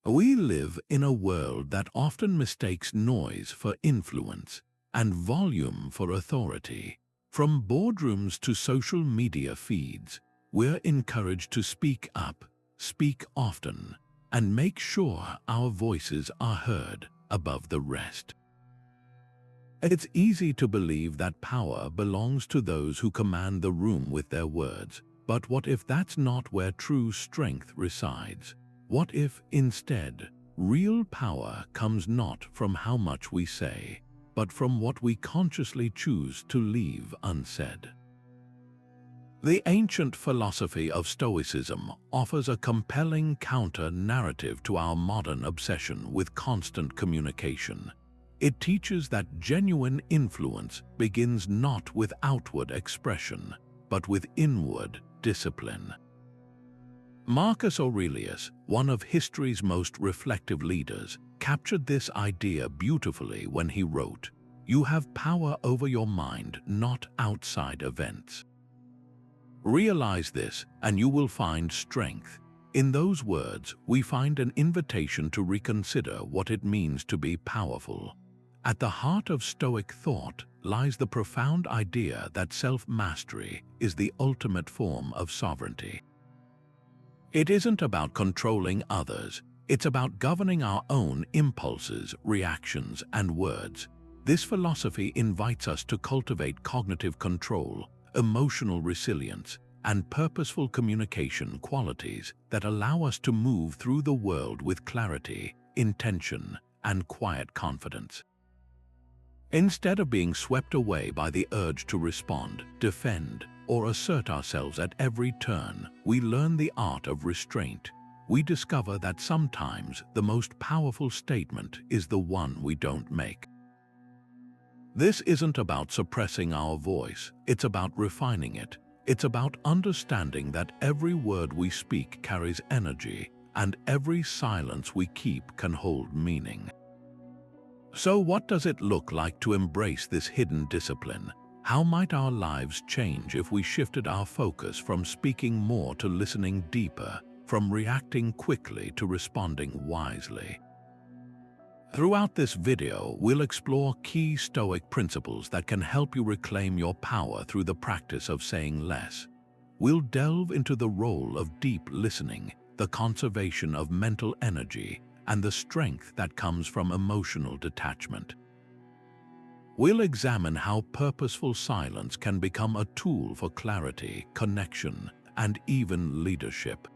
We live in a world that often mistakes noise for influence and volume for authority. From boardrooms to social media feeds, we're encouraged to speak up, speak often, and make sure our voices are heard above the rest. It's easy to believe that power belongs to those who command the room with their words, but what if that's not where true strength resides? What if, instead, real power comes not from how much we say, but from what we consciously choose to leave unsaid? The ancient philosophy of Stoicism offers a compelling counter-narrative to our modern obsession with constant communication. It teaches that genuine influence begins not with outward expression, but with inward discipline. Marcus Aurelius, one of history's most reflective leaders, captured this idea beautifully when he wrote, "You have power over your mind, not outside events." Realize this, and you will find strength. In those words, we find an invitation to reconsider what it means to be powerful. At the heart of Stoic thought lies the profound idea that self-mastery is the ultimate form of sovereignty. It isn't about controlling others, it's about governing our own impulses, reactions, and words. This philosophy invites us to cultivate cognitive control, emotional resilience, and purposeful communication qualities that allow us to move through the world with clarity, intention, and quiet confidence. Instead of being swept away by the urge to respond, defend, or assert ourselves at every turn, we learn the art of restraint. We discover that sometimes the most powerful statement is the one we don't make. This isn't about suppressing our voice, it's about refining it. It's about understanding that every word we speak carries energy, and every silence we keep can hold meaning. So what does it look like to embrace this hidden discipline? How might our lives change if we shifted our focus from speaking more to listening deeper, from reacting quickly to responding wisely? Throughout this video, we'll explore key Stoic principles that can help you reclaim your power through the practice of saying less. We'll delve into the role of deep listening, the conservation of mental energy, and the strength that comes from emotional detachment. We'll examine how purposeful silence can become a tool for clarity, connection, and even leadership.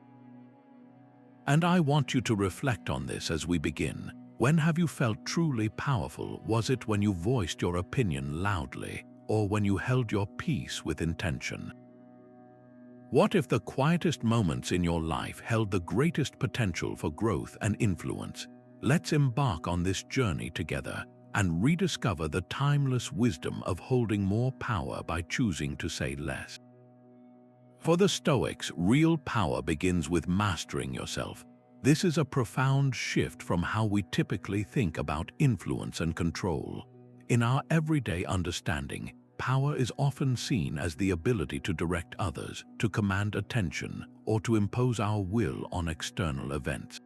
And I want you to reflect on this as we begin. When have you felt truly powerful? Was it when you voiced your opinion loudly, or when you held your peace with intention? What if the quietest moments in your life held the greatest potential for growth and influence? Let's embark on this journey together and rediscover the timeless wisdom of holding more power by choosing to say less. For the Stoics, real power begins with mastering yourself. This is a profound shift from how we typically think about influence and control. In our everyday understanding, power is often seen as the ability to direct others, to command attention, or to impose our will on external events.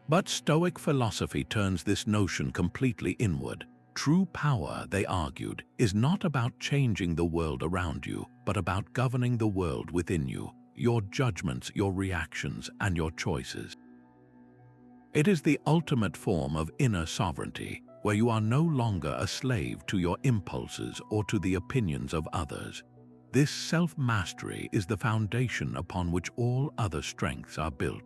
But Stoic philosophy turns this notion completely inward. True power, they argued, is not about changing the world around you, but about governing the world within you, your judgments, your reactions, and your choices. It is the ultimate form of inner sovereignty, where you are no longer a slave to your impulses or to the opinions of others. This self-mastery is the foundation upon which all other strengths are built.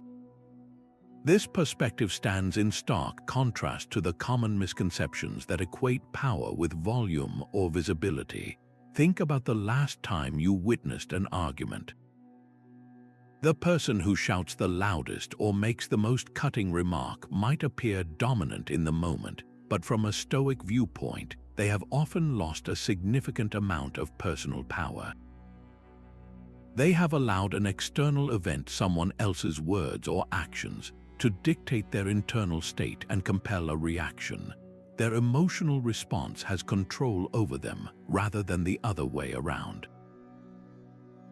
This perspective stands in stark contrast to the common misconceptions that equate power with volume or visibility. Think about the last time you witnessed an argument. The person who shouts the loudest or makes the most cutting remark might appear dominant in the moment, but from a Stoic viewpoint, they have often lost a significant amount of personal power. They have allowed an external event, someone else's words or actions, to dictate their internal state and compel a reaction. Their emotional response has control over them rather than the other way around.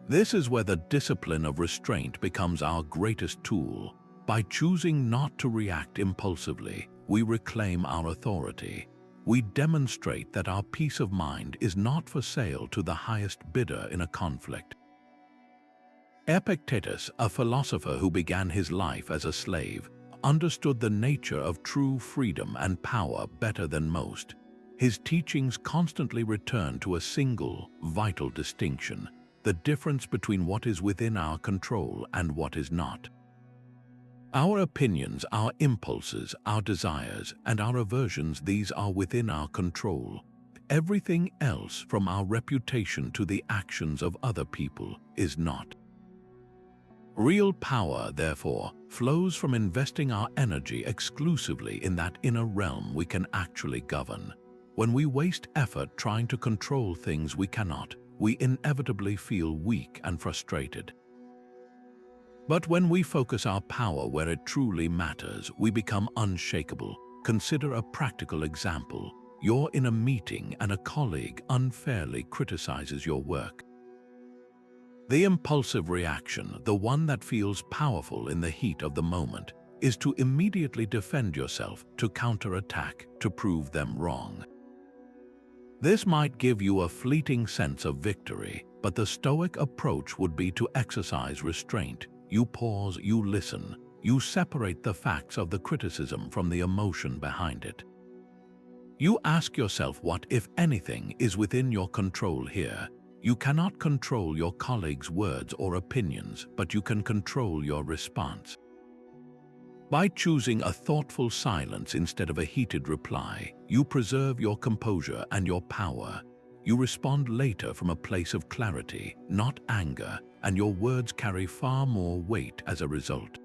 This is where the discipline of restraint becomes our greatest tool. By choosing not to react impulsively, we reclaim our authority. We demonstrate that our peace of mind is not for sale to the highest bidder in a conflict. Epictetus, a philosopher who began his life as a slave, understood the nature of true freedom and power better than most. His teachings constantly return to a single, vital distinction: the difference between what is within our control and what is not. Our opinions, our impulses, our desires, and our aversions, these are within our control. Everything else, from our reputation to the actions of other people, is not. Real power, therefore, flows from investing our energy exclusively in that inner realm we can actually govern. When we waste effort trying to control things we cannot, we inevitably feel weak and frustrated. But when we focus our power where it truly matters, we become unshakable. Consider a practical example. You're in a meeting and a colleague unfairly criticizes your work. The impulsive reaction, the one that feels powerful in the heat of the moment, is to immediately defend yourself, to counterattack, to prove them wrong. This might give you a fleeting sense of victory, but the Stoic approach would be to exercise restraint. You pause, you listen, you separate the facts of the criticism from the emotion behind it. You ask yourself what, if anything, is within your control here. You cannot control your colleagues' words or opinions, but you can control your response. By choosing a thoughtful silence instead of a heated reply, you preserve your composure and your power. You respond later from a place of clarity, not anger, and your words carry far more weight as a result.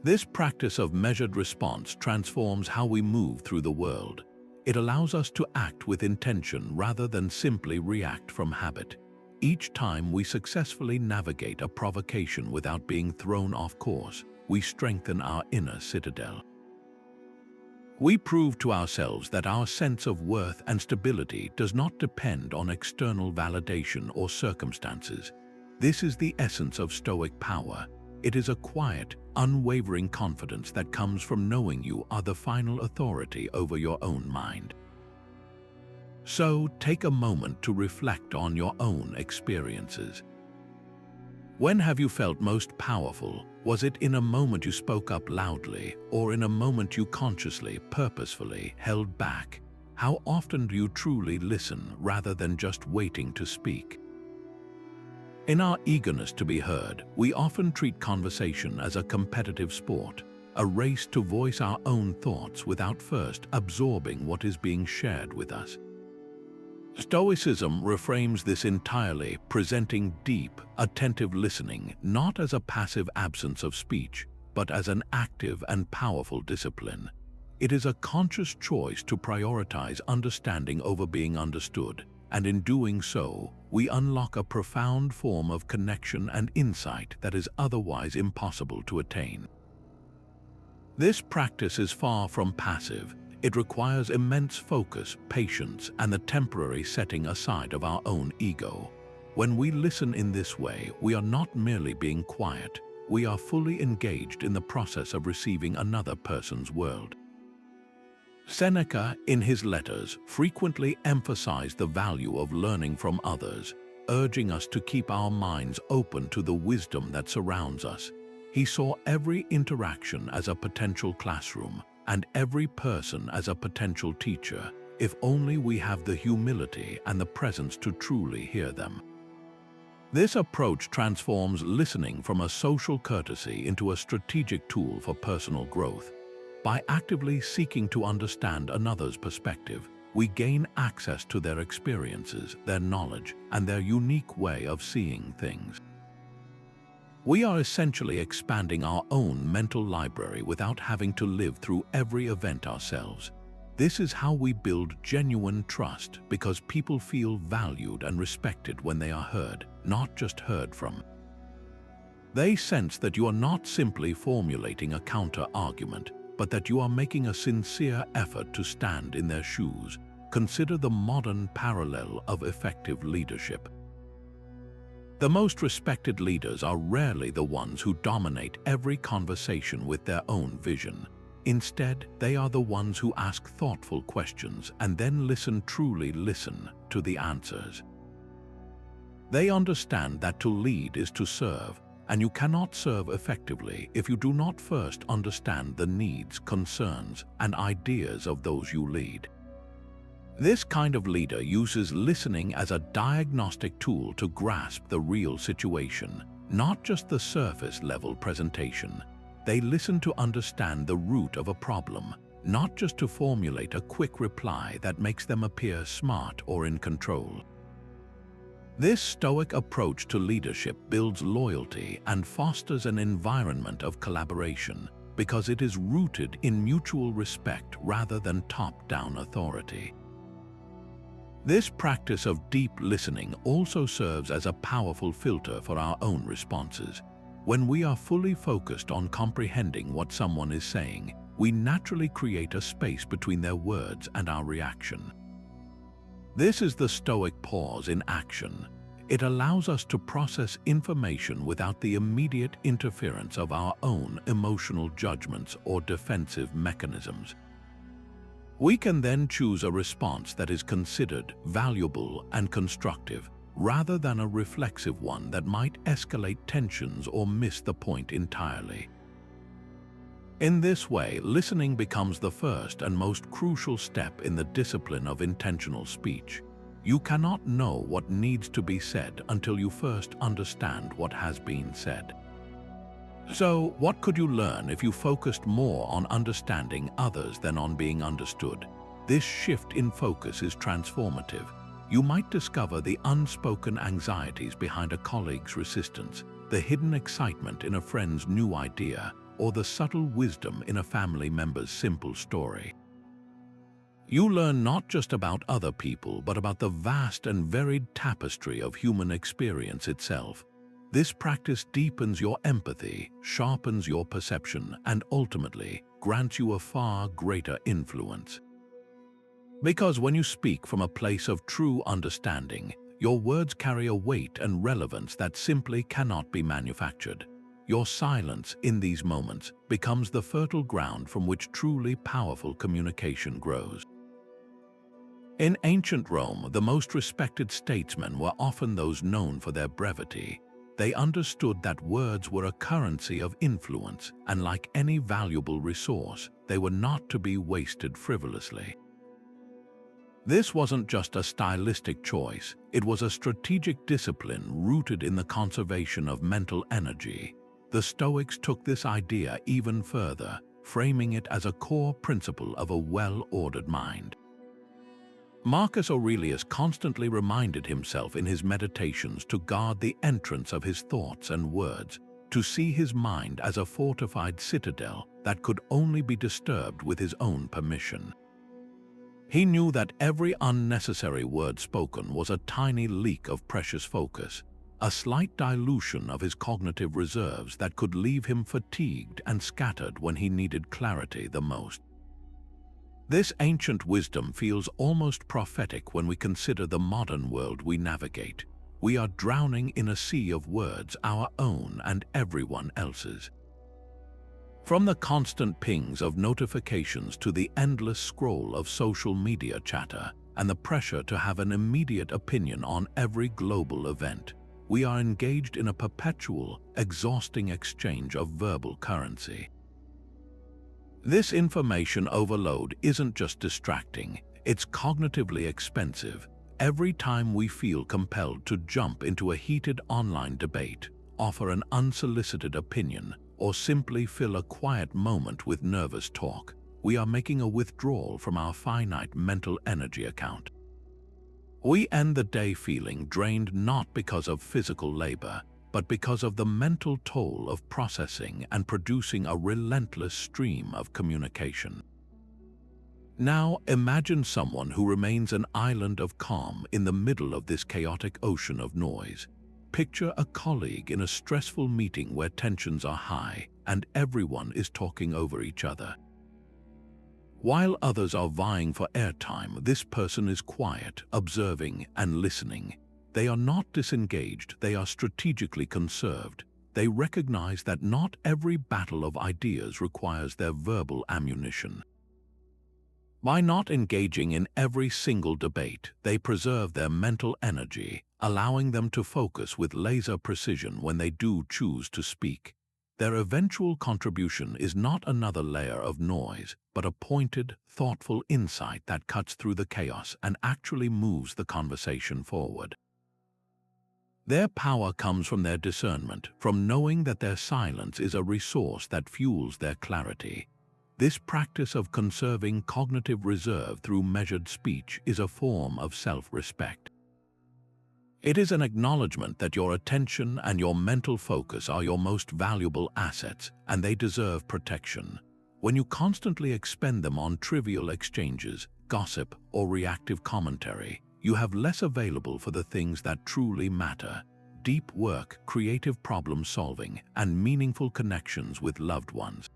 This practice of measured response transforms how we move through the world. It allows us to act with intention rather than simply react from habit. Each time we successfully navigate a provocation without being thrown off course, we strengthen our inner citadel. We prove to ourselves that our sense of worth and stability does not depend on external validation or circumstances. This is the essence of Stoic power. It is a quiet, unwavering confidence that comes from knowing you are the final authority over your own mind. So, take a moment to reflect on your own experiences. When have you felt most powerful? Was it in a moment you spoke up loudly, or in a moment you consciously, purposefully held back? How often do you truly listen rather than just waiting to speak? In our eagerness to be heard, we often treat conversation as a competitive sport, a race to voice our own thoughts without first absorbing what is being shared with us. Stoicism reframes this entirely, presenting deep, attentive listening not as a passive absence of speech, but as an active and powerful discipline. It is a conscious choice to prioritize understanding over being understood, and in doing so, we unlock a profound form of connection and insight that is otherwise impossible to attain. This practice is far from passive. It requires immense focus, patience, and the temporary setting aside of our own ego. When we listen in this way, we are not merely being quiet, we are fully engaged in the process of receiving another person's world. Seneca, in his letters, frequently emphasized the value of learning from others, urging us to keep our minds open to the wisdom that surrounds us. He saw every interaction as a potential classroom, and every person as a potential teacher, if only we have the humility and the presence to truly hear them. This approach transforms listening from a social courtesy into a strategic tool for personal growth. By actively seeking to understand another's perspective, we gain access to their experiences, their knowledge, and their unique way of seeing things. We are essentially expanding our own mental library without having to live through every event ourselves. This is how we build genuine trust, because people feel valued and respected when they are heard, not just heard from. They sense that you are not simply formulating a counter-argument, but that you are making a sincere effort to stand in their shoes. Consider the modern parallel of effective leadership. The most respected leaders are rarely the ones who dominate every conversation with their own vision. Instead, they are the ones who ask thoughtful questions and then truly listen to the answers. They understand that to lead is to serve, and you cannot serve effectively if you do not first understand the needs, concerns, and ideas of those you lead. This kind of leader uses listening as a diagnostic tool to grasp the real situation, not just the surface-level presentation. They listen to understand the root of a problem, not just to formulate a quick reply that makes them appear smart or in control. This Stoic approach to leadership builds loyalty and fosters an environment of collaboration because it is rooted in mutual respect rather than top-down authority. This practice of deep listening also serves as a powerful filter for our own responses. When we are fully focused on comprehending what someone is saying, we naturally create a space between their words and our reaction. This is the Stoic pause in action. It allows us to process information without the immediate interference of our own emotional judgments or defensive mechanisms. We can then choose a response that is considered valuable and constructive, rather than a reflexive one that might escalate tensions or miss the point entirely. In this way, listening becomes the first and most crucial step in the discipline of intentional speech. You cannot know what needs to be said until you first understand what has been said. So, what could you learn if you focused more on understanding others than on being understood? This shift in focus is transformative. You might discover the unspoken anxieties behind a colleague's resistance, the hidden excitement in a friend's new idea, or the subtle wisdom in a family member's simple story. You learn not just about other people, but about the vast and varied tapestry of human experience itself. This practice deepens your empathy, sharpens your perception, and ultimately grants you a far greater influence. Because when you speak from a place of true understanding, your words carry a weight and relevance that simply cannot be manufactured. Your silence in these moments becomes the fertile ground from which truly powerful communication grows. In ancient Rome, the most respected statesmen were often those known for their brevity. They understood that words were a currency of influence, and like any valuable resource, they were not to be wasted frivolously. This wasn't just a stylistic choice, it was a strategic discipline rooted in the conservation of mental energy. The Stoics took this idea even further, framing it as a core principle of a well-ordered mind. Marcus Aurelius constantly reminded himself in his meditations to guard the entrance of his thoughts and words, to see his mind as a fortified citadel that could only be disturbed with his own permission. He knew that every unnecessary word spoken was a tiny leak of precious focus, a slight dilution of his cognitive reserves that could leave him fatigued and scattered when he needed clarity the most. This ancient wisdom feels almost prophetic when we consider the modern world we navigate. We are drowning in a sea of words, our own and everyone else's. From the constant pings of notifications to the endless scroll of social media chatter and the pressure to have an immediate opinion on every global event, we are engaged in a perpetual, exhausting exchange of verbal currency. This information overload isn't just distracting, it's cognitively expensive. Every time we feel compelled to jump into a heated online debate, offer an unsolicited opinion, or simply fill a quiet moment with nervous talk, we are making a withdrawal from our finite mental energy account. We end the day feeling drained not because of physical labor, but because of the mental toll of processing and producing a relentless stream of communication. Now imagine someone who remains an island of calm in the middle of this chaotic ocean of noise. Picture a colleague in a stressful meeting where tensions are high and everyone is talking over each other. While others are vying for airtime, this person is quiet, observing, and listening. They are not disengaged, they are strategically conserved. They recognize that not every battle of ideas requires their verbal ammunition. By not engaging in every single debate, they preserve their mental energy, allowing them to focus with laser precision when they do choose to speak. Their eventual contribution is not another layer of noise, but a pointed, thoughtful insight that cuts through the chaos and actually moves the conversation forward. Their power comes from their discernment, from knowing that their silence is a resource that fuels their clarity. This practice of conserving cognitive reserve through measured speech is a form of self-respect. It is an acknowledgement that your attention and your mental focus are your most valuable assets, and they deserve protection. When you constantly expend them on trivial exchanges, gossip, or reactive commentary, you have less available for the things that truly matter: deep work, creative problem-solving, and meaningful connections with loved ones.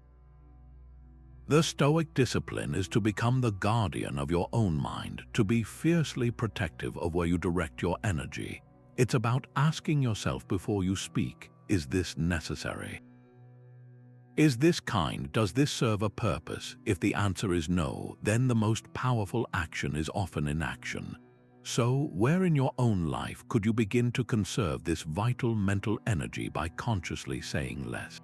The Stoic discipline is to become the guardian of your own mind, to be fiercely protective of where you direct your energy. It's about asking yourself before you speak, is this necessary? Is this kind? Does this serve a purpose? If the answer is no, then the most powerful action is often inaction. So, where in your own life could you begin to conserve this vital mental energy by consciously saying less?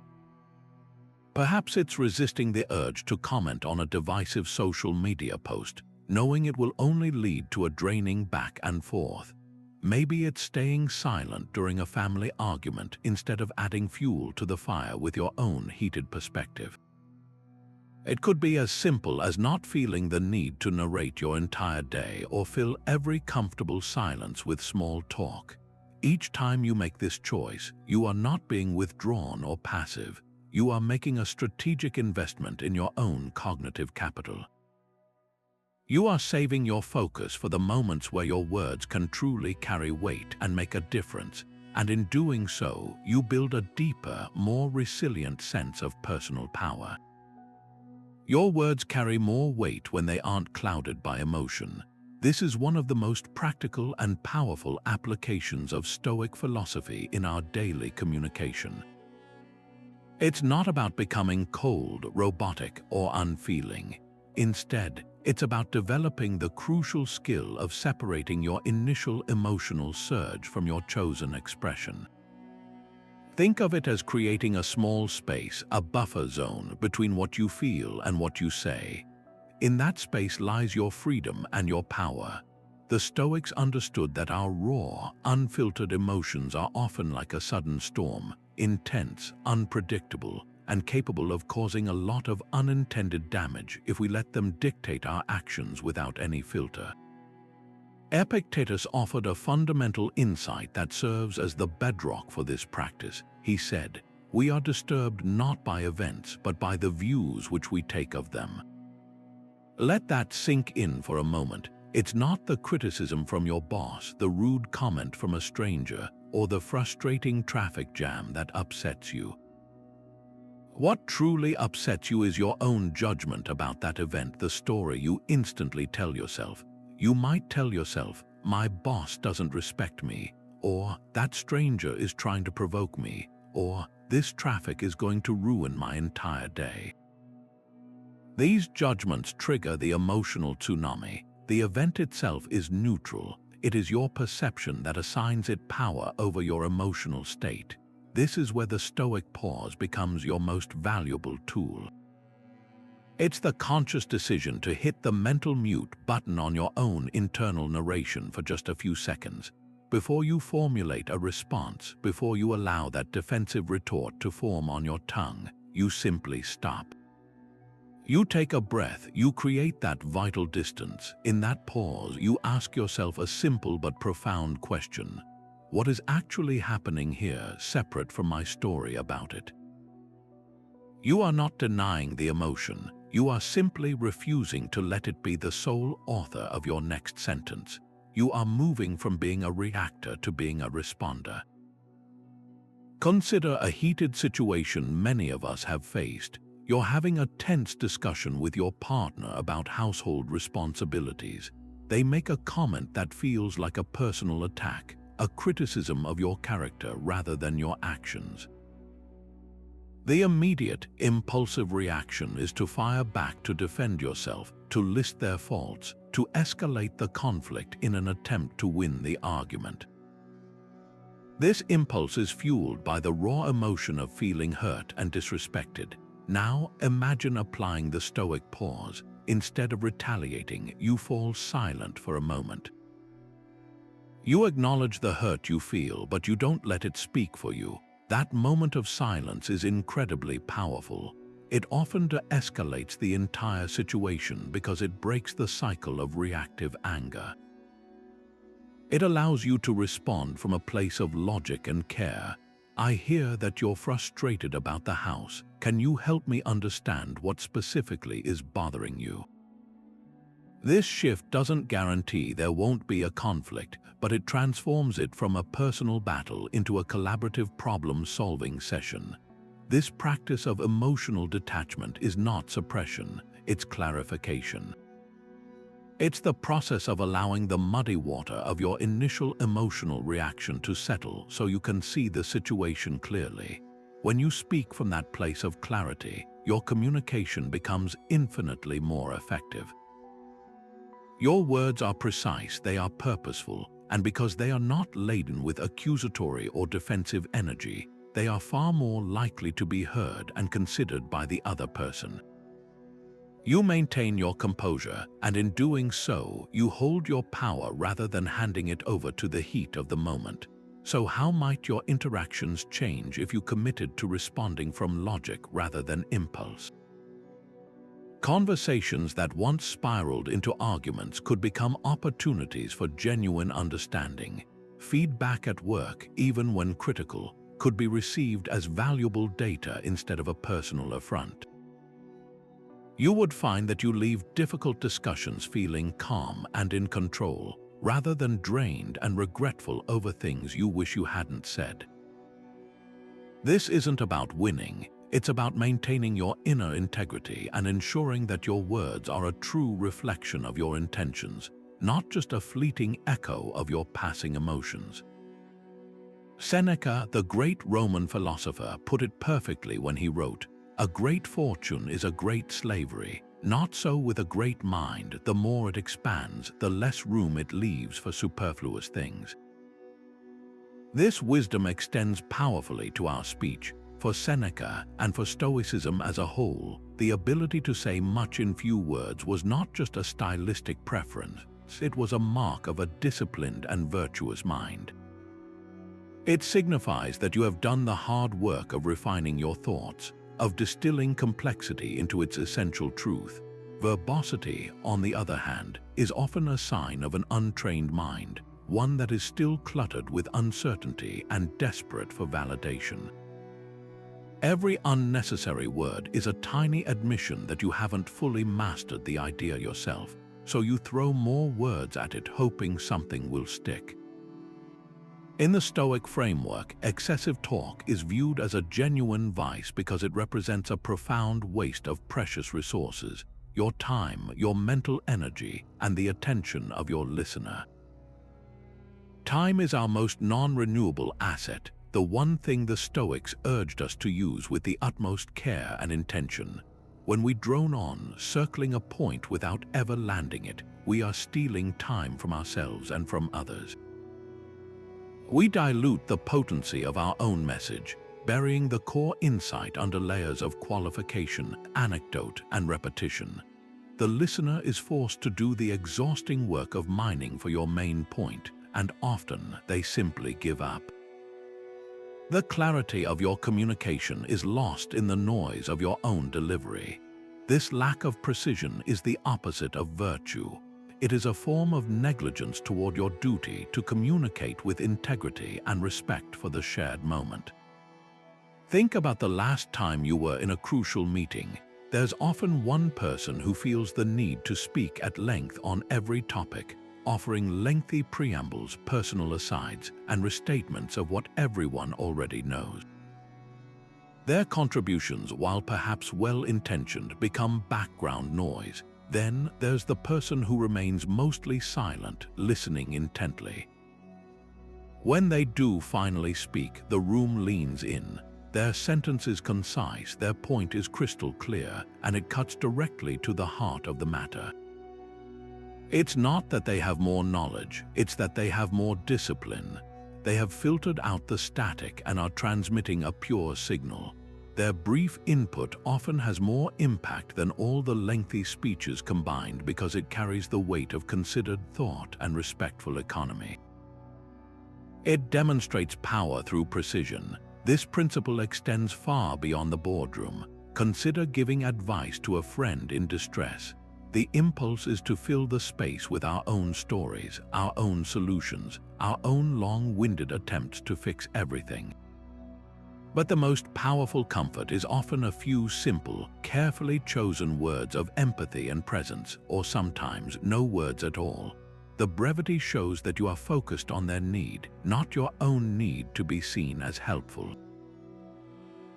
Perhaps it's resisting the urge to comment on a divisive social media post, knowing it will only lead to a draining back and forth. Maybe it's staying silent during a family argument instead of adding fuel to the fire with your own heated perspective. It could be as simple as not feeling the need to narrate your entire day or fill every comfortable silence with small talk. Each time you make this choice, you are not being withdrawn or passive. You are making a strategic investment in your own cognitive capital. You are saving your focus for the moments where your words can truly carry weight and make a difference, and in doing so, you build a deeper, more resilient sense of personal power. Your words carry more weight when they aren't clouded by emotion. This is one of the most practical and powerful applications of Stoic philosophy in our daily communication. It's not about becoming cold, robotic, or unfeeling. Instead, it's about developing the crucial skill of separating your initial emotional surge from your chosen expression. Think of it as creating a small space, a buffer zone between what you feel and what you say. In that space lies your freedom and your power. The Stoics understood that our raw, unfiltered emotions are often like a sudden storm, intense, unpredictable, and capable of causing a lot of unintended damage if we let them dictate our actions without any filter. Epictetus offered a fundamental insight that serves as the bedrock for this practice. He said, "We are disturbed not by events, but by the views which we take of them." Let that sink in for a moment. It's not the criticism from your boss, the rude comment from a stranger, or the frustrating traffic jam that upsets you. What truly upsets you is your own judgment about that event, the story you instantly tell yourself. You might tell yourself, "My boss doesn't respect me," or "That stranger is trying to provoke me," or "This traffic is going to ruin my entire day." These judgments trigger the emotional tsunami. The event itself is neutral. It is your perception that assigns it power over your emotional state. This is where the Stoic pause becomes your most valuable tool. It's the conscious decision to hit the mental mute button on your own internal narration for just a few seconds. Before you formulate a response, before you allow that defensive retort to form on your tongue, you simply stop. You take a breath, you create that vital distance. In that pause, you ask yourself a simple but profound question. What is actually happening here, separate from my story about it? You are not denying the emotion. You are simply refusing to let it be the sole author of your next sentence. You are moving from being a reactor to being a responder. Consider a heated situation many of us have faced. You're having a tense discussion with your partner about household responsibilities. They make a comment that feels like a personal attack, a criticism of your character rather than your actions. The immediate, impulsive reaction is to fire back, to defend yourself, to list their faults, to escalate the conflict in an attempt to win the argument. This impulse is fueled by the raw emotion of feeling hurt and disrespected. Now imagine applying the Stoic pause. Instead of retaliating, you fall silent for a moment. You acknowledge the hurt you feel, but you don't let it speak for you. That moment of silence is incredibly powerful. It often de-escalates the entire situation because it breaks the cycle of reactive anger. It allows you to respond from a place of logic and care. I hear that you're frustrated about the house. Can you help me understand what specifically is bothering you? This shift doesn't guarantee there won't be a conflict, but it transforms it from a personal battle into a collaborative problem-solving session. This practice of emotional detachment is not suppression, it's clarification. It's the process of allowing the muddy water of your initial emotional reaction to settle so you can see the situation clearly. When you speak from that place of clarity, your communication becomes infinitely more effective. Your words are precise, they are purposeful, and because they are not laden with accusatory or defensive energy, they are far more likely to be heard and considered by the other person. You maintain your composure, and in doing so, you hold your power rather than handing it over to the heat of the moment. So how might your interactions change if you committed to responding from logic rather than impulse? Conversations that once spiraled into arguments could become opportunities for genuine understanding. Feedback at work, even when critical, could be received as valuable data instead of a personal affront. You would find that you leave difficult discussions feeling calm and in control, rather than drained and regretful over things you wish you hadn't said. This isn't about winning. It's about maintaining your inner integrity and ensuring that your words are a true reflection of your intentions, not just a fleeting echo of your passing emotions. Seneca, the great Roman philosopher, put it perfectly when he wrote, "A great fortune is a great slavery. Not so with a great mind. The more it expands, the less room it leaves for superfluous things." This wisdom extends powerfully to our speech. For Seneca, and for Stoicism as a whole, the ability to say much in few words was not just a stylistic preference, it was a mark of a disciplined and virtuous mind. It signifies that you have done the hard work of refining your thoughts, of distilling complexity into its essential truth. Verbosity, on the other hand, is often a sign of an untrained mind, one that is still cluttered with uncertainty and desperate for validation. Every unnecessary word is a tiny admission that you haven't fully mastered the idea yourself, so you throw more words at it hoping something will stick. In the Stoic framework, excessive talk is viewed as a genuine vice because it represents a profound waste of precious resources, your time, your mental energy, and the attention of your listener. Time is our most non-renewable asset, the one thing the Stoics urged us to use with the utmost care and intention. When we drone on, circling a point without ever landing it, we are stealing time from ourselves and from others. We dilute the potency of our own message, burying the core insight under layers of qualification, anecdote, and repetition. The listener is forced to do the exhausting work of mining for your main point, and often they simply give up. The clarity of your communication is lost in the noise of your own delivery. This lack of precision is the opposite of virtue. It is a form of negligence toward your duty to communicate with integrity and respect for the shared moment. Think about the last time you were in a crucial meeting. There's often one person who feels the need to speak at length on every topic, offering lengthy preambles, personal asides, and restatements of what everyone already knows. Their contributions, while perhaps well-intentioned, become background noise. Then there's the person who remains mostly silent, listening intently. When they do finally speak, the room leans in. Their sentence is concise, their point is crystal clear, and it cuts directly to the heart of the matter. It's not that they have more knowledge, it's that they have more discipline. They have filtered out the static and are transmitting a pure signal. Their brief input often has more impact than all the lengthy speeches combined because it carries the weight of considered thought and respectful economy. It demonstrates power through precision. This principle extends far beyond the boardroom. Consider giving advice to a friend in distress. The impulse is to fill the space with our own stories, our own solutions, our own long-winded attempts to fix everything. But the most powerful comfort is often a few simple, carefully chosen words of empathy and presence, or sometimes no words at all. The brevity shows that you are focused on their need, not your own need to be seen as helpful.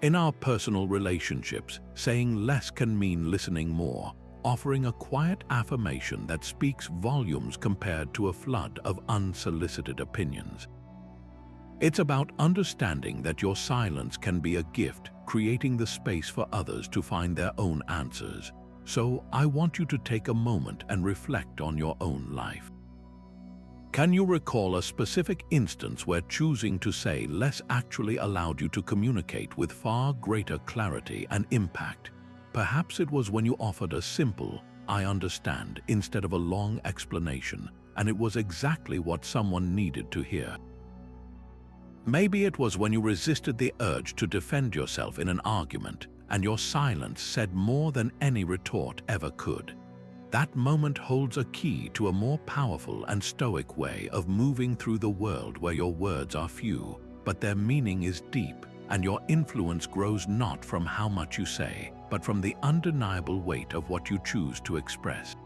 In our personal relationships, saying less can mean listening more, offering a quiet affirmation that speaks volumes compared to a flood of unsolicited opinions. It's about understanding that your silence can be a gift, creating the space for others to find their own answers. So I want you to take a moment and reflect on your own life. Can you recall a specific instance where choosing to say less actually allowed you to communicate with far greater clarity and impact? Perhaps it was when you offered a simple, "I understand," instead of a long explanation, and it was exactly what someone needed to hear. Maybe it was when you resisted the urge to defend yourself in an argument, and your silence said more than any retort ever could. That moment holds a key to a more powerful and stoic way of moving through the world where your words are few, but their meaning is deep, and your influence grows not from how much you say, but from the undeniable weight of what you choose to express.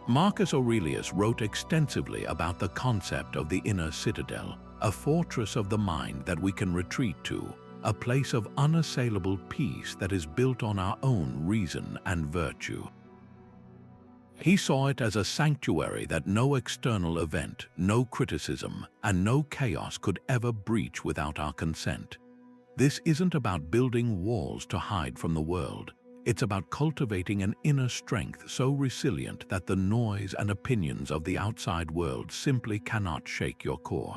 Marcus Aurelius wrote extensively about the concept of the inner citadel, a fortress of the mind that we can retreat to, a place of unassailable peace that is built on our own reason and virtue. He saw it as a sanctuary that no external event, no criticism, and no chaos could ever breach without our consent. This isn't about building walls to hide from the world. It's about cultivating an inner strength so resilient that the noise and opinions of the outside world simply cannot shake your core.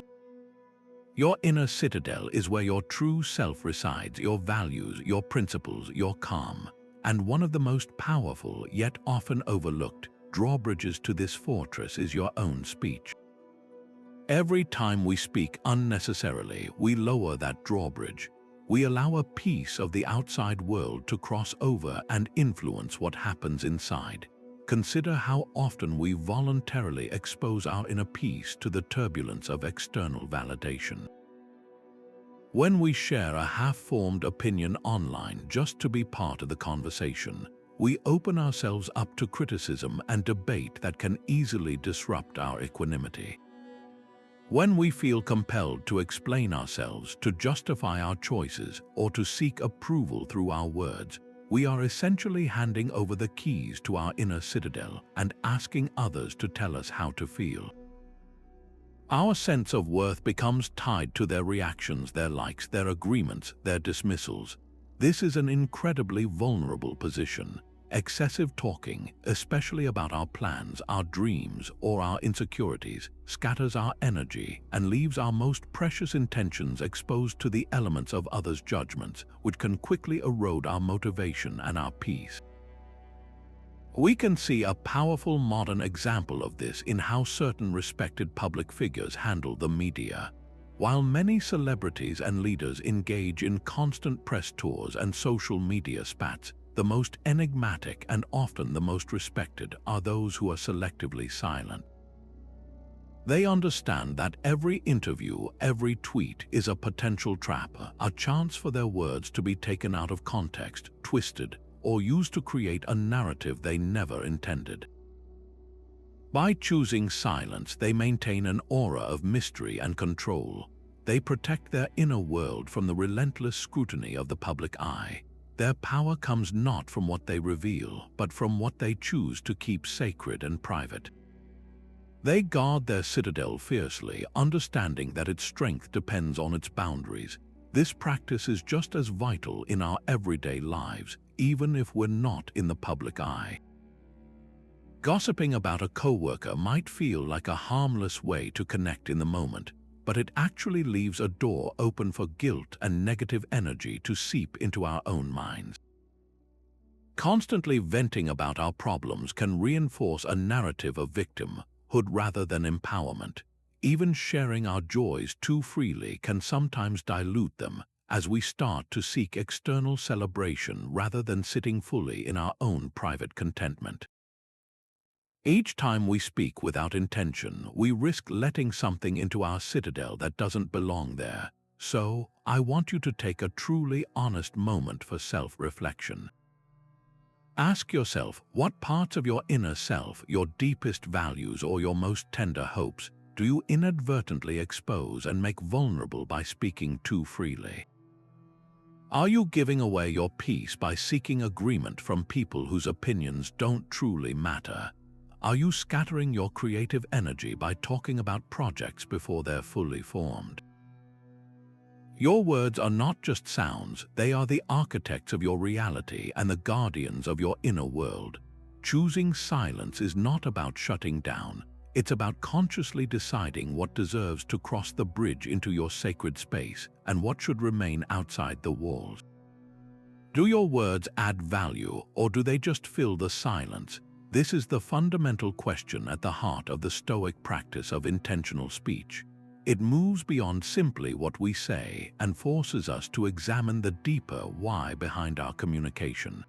Your inner citadel is where your true self resides, your values, your principles, your calm. And one of the most powerful, yet often overlooked, drawbridges to this fortress is your own speech. Every time we speak unnecessarily, we lower that drawbridge. We allow a piece of the outside world to cross over and influence what happens inside. Consider how often we voluntarily expose our inner peace to the turbulence of external validation. When we share a half-formed opinion online just to be part of the conversation, we open ourselves up to criticism and debate that can easily disrupt our equanimity. When we feel compelled to explain ourselves, to justify our choices, or to seek approval through our words, we are essentially handing over the keys to our inner citadel and asking others to tell us how to feel. Our sense of worth becomes tied to their reactions, their likes, their agreements, their dismissals. This is an incredibly vulnerable position. Excessive talking, especially about our plans, our dreams, or our insecurities, scatters our energy and leaves our most precious intentions exposed to the elements of others' judgments, which can quickly erode our motivation and our peace. We can see a powerful modern example of this in how certain respected public figures handle the media. While many celebrities and leaders engage in constant press tours and social media spats, the most enigmatic and often the most respected are those who are selectively silent. They understand that every interview, every tweet is a potential trap, a chance for their words to be taken out of context, twisted, or used to create a narrative they never intended. By choosing silence, they maintain an aura of mystery and control. They protect their inner world from the relentless scrutiny of the public eye. Their power comes not from what they reveal, but from what they choose to keep sacred and private. They guard their citadel fiercely, understanding that its strength depends on its boundaries. This practice is just as vital in our everyday lives, even if we're not in the public eye. Gossiping about a coworker might feel like a harmless way to connect in the moment, but it actually leaves a door open for guilt and negative energy to seep into our own minds. Constantly venting about our problems can reinforce a narrative of victimhood rather than empowerment. Even sharing our joys too freely can sometimes dilute them, as we start to seek external celebration rather than sitting fully in our own private contentment. Each time we speak without intention, we risk letting something into our citadel that doesn't belong there. So, I want you to take a truly honest moment for self-reflection. Ask yourself, what parts of your inner self, your deepest values or your most tender hopes, do you inadvertently expose and make vulnerable by speaking too freely? Are you giving away your peace by seeking agreement from people whose opinions don't truly matter? Are you scattering your creative energy by talking about projects before they're fully formed? Your words are not just sounds, they are the architects of your reality and the guardians of your inner world. Choosing silence is not about shutting down, it's about consciously deciding what deserves to cross the bridge into your sacred space and what should remain outside the walls. Do your words add value, or do they just fill the silence? This is the fundamental question at the heart of the Stoic practice of intentional speech. It moves beyond simply what we say and forces us to examine the deeper why behind our communication.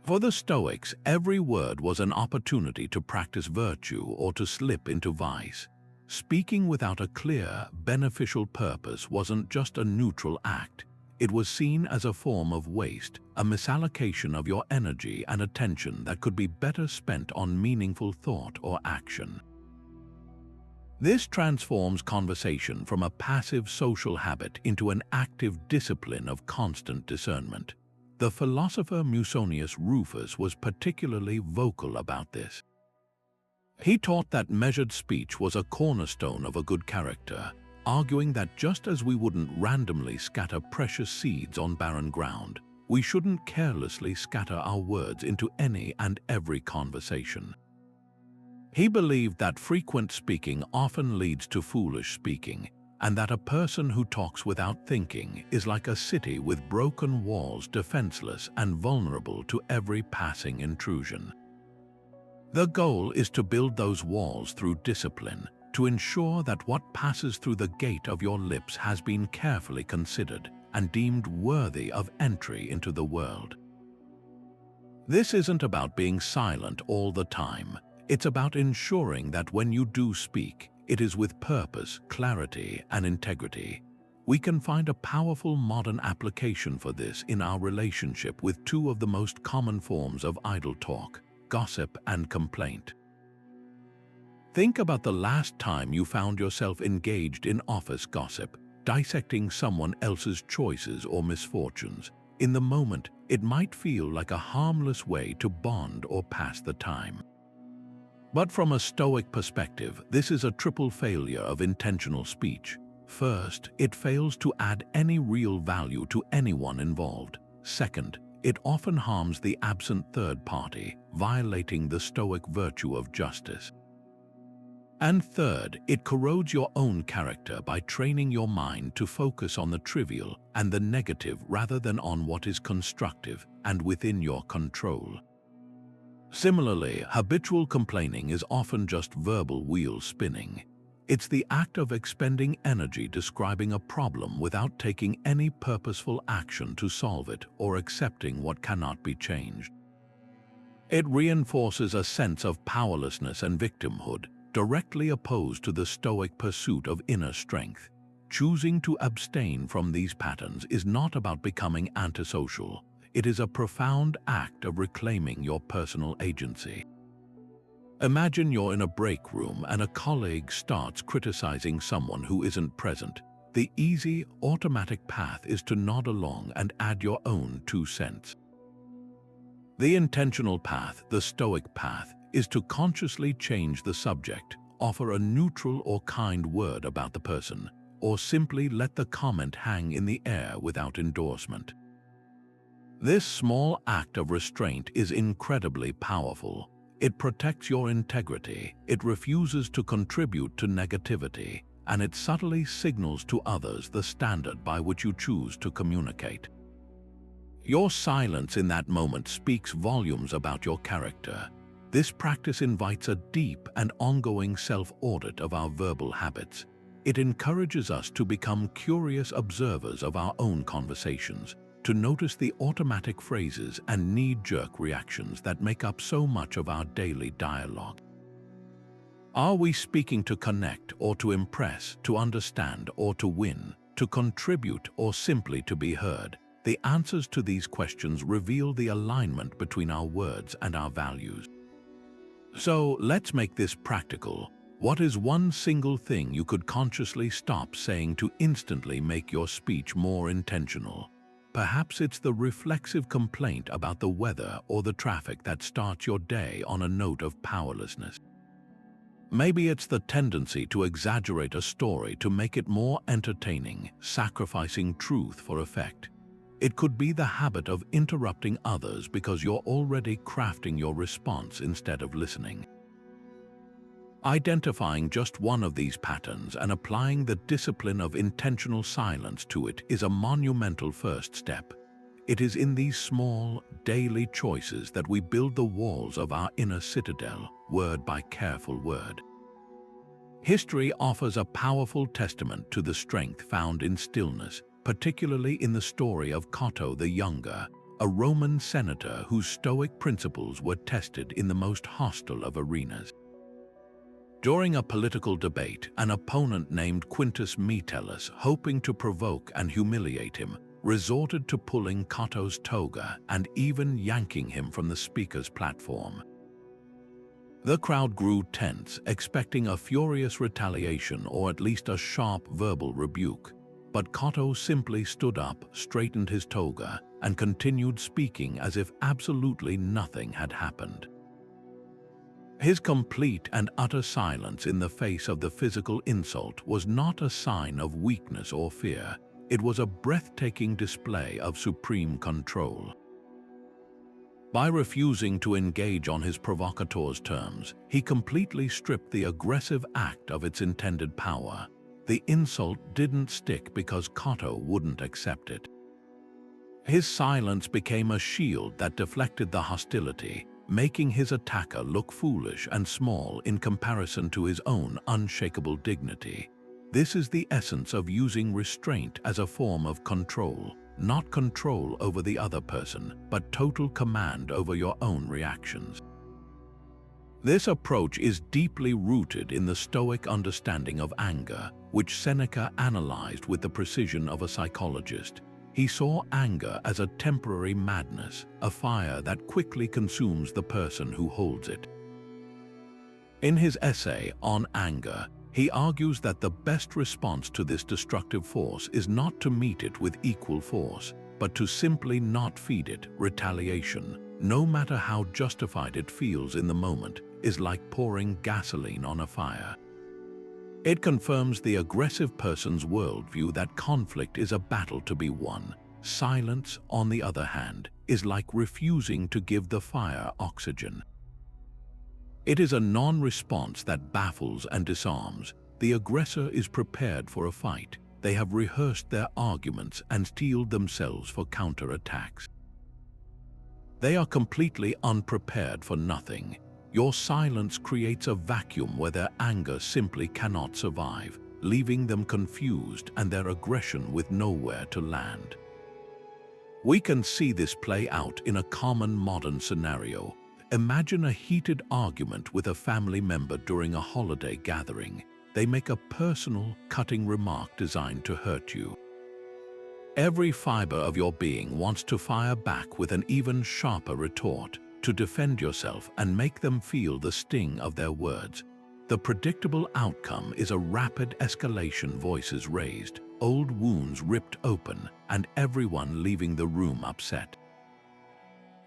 For the Stoics, every word was an opportunity to practice virtue or to slip into vice. Speaking without a clear, beneficial purpose wasn't just a neutral act. It was seen as a form of waste, a misallocation of your energy and attention that could be better spent on meaningful thought or action. This transforms conversation from a passive social habit into an active discipline of constant discernment. The philosopher Musonius Rufus was particularly vocal about this. He taught that measured speech was a cornerstone of a good character, arguing that just as we wouldn't randomly scatter precious seeds on barren ground, we shouldn't carelessly scatter our words into any and every conversation. He believed that frequent speaking often leads to foolish speaking, and that a person who talks without thinking is like a city with broken walls, defenseless and vulnerable to every passing intrusion. The goal is to build those walls through discipline, to ensure that what passes through the gate of your lips has been carefully considered and deemed worthy of entry into the world. This isn't about being silent all the time. It's about ensuring that when you do speak, it is with purpose, clarity, and integrity. We can find a powerful modern application for this in our relationship with two of the most common forms of idle talk, gossip and complaint. Think about the last time you found yourself engaged in office gossip, dissecting someone else's choices or misfortunes. In the moment, it might feel like a harmless way to bond or pass the time. But from a Stoic perspective, this is a triple failure of intentional speech. First, it fails to add any real value to anyone involved. Second, it often harms the absent third party, violating the Stoic virtue of justice. And third, it corrodes your own character by training your mind to focus on the trivial and the negative rather than on what is constructive and within your control. Similarly, habitual complaining is often just verbal wheel spinning. It's the act of expending energy describing a problem without taking any purposeful action to solve it or accepting what cannot be changed. It reinforces a sense of powerlessness and victimhood, directly opposed to the Stoic pursuit of inner strength. Choosing to abstain from these patterns is not about becoming antisocial. It is a profound act of reclaiming your personal agency. Imagine you're in a break room and a colleague starts criticizing someone who isn't present. The easy, automatic path is to nod along and add your own 2 cents. The intentional path, the Stoic path, is to consciously change the subject, offer a neutral or kind word about the person, or simply let the comment hang in the air without endorsement. This small act of restraint is incredibly powerful. It protects your integrity, it refuses to contribute to negativity, and it subtly signals to others the standard by which you choose to communicate. Your silence in that moment speaks volumes about your character. This practice invites a deep and ongoing self-audit of our verbal habits. It encourages us to become curious observers of our own conversations, to notice the automatic phrases and knee-jerk reactions that make up so much of our daily dialogue. Are we speaking to connect or to impress, to understand or to win, to contribute or simply to be heard? The answers to these questions reveal the alignment between our words and our values. So let's make this practical. What is one single thing you could consciously stop saying to instantly make your speech more intentional? Perhaps it's the reflexive complaint about the weather or the traffic that starts your day on a note of powerlessness. Maybe it's the tendency to exaggerate a story to make it more entertaining, sacrificing truth for effect. It could be the habit of interrupting others because you're already crafting your response instead of listening. Identifying just one of these patterns and applying the discipline of intentional silence to it is a monumental first step. It is in these small, daily choices that we build the walls of our inner citadel, word by careful word. History offers a powerful testament to the strength found in stillness, particularly in the story of Cato the Younger, a Roman senator whose Stoic principles were tested in the most hostile of arenas. During a political debate, an opponent named Quintus Metellus, hoping to provoke and humiliate him, resorted to pulling Cato's toga and even yanking him from the speaker's platform. The crowd grew tense, expecting a furious retaliation or at least a sharp verbal rebuke. But Cato simply stood up, straightened his toga, and continued speaking as if absolutely nothing had happened. His complete and utter silence in the face of the physical insult was not a sign of weakness or fear. It was a breathtaking display of supreme control. By refusing to engage on his provocateur's terms, he completely stripped the aggressive act of its intended power. The insult didn't stick because Cato wouldn't accept it. His silence became a shield that deflected the hostility, making his attacker look foolish and small in comparison to his own unshakable dignity. This is the essence of using restraint as a form of control, not control over the other person, but total command over your own reactions. This approach is deeply rooted in the Stoic understanding of anger, which Seneca analyzed with the precision of a psychologist. He saw anger as a temporary madness, a fire that quickly consumes the person who holds it. In his essay on anger, he argues that the best response to this destructive force is not to meet it with equal force, but to simply not feed it. Retaliation, no matter how justified it feels in the moment, is like pouring gasoline on a fire. It confirms the aggressive person's worldview that conflict is a battle to be won. Silence, on the other hand, is like refusing to give the fire oxygen. It is a non-response that baffles and disarms. The aggressor is prepared for a fight. They have rehearsed their arguments and steeled themselves for counterattacks. They are completely unprepared for nothing. Your silence creates a vacuum where their anger simply cannot survive, leaving them confused and their aggression with nowhere to land. We can see this play out in a common modern scenario. Imagine a heated argument with a family member during a holiday gathering. They make a personal, cutting remark designed to hurt you. Every fiber of your being wants to fire back with an even sharper retort, to defend yourself and make them feel the sting of their words. The predictable outcome is a rapid escalation, voices raised, old wounds ripped open, and everyone leaving the room upset.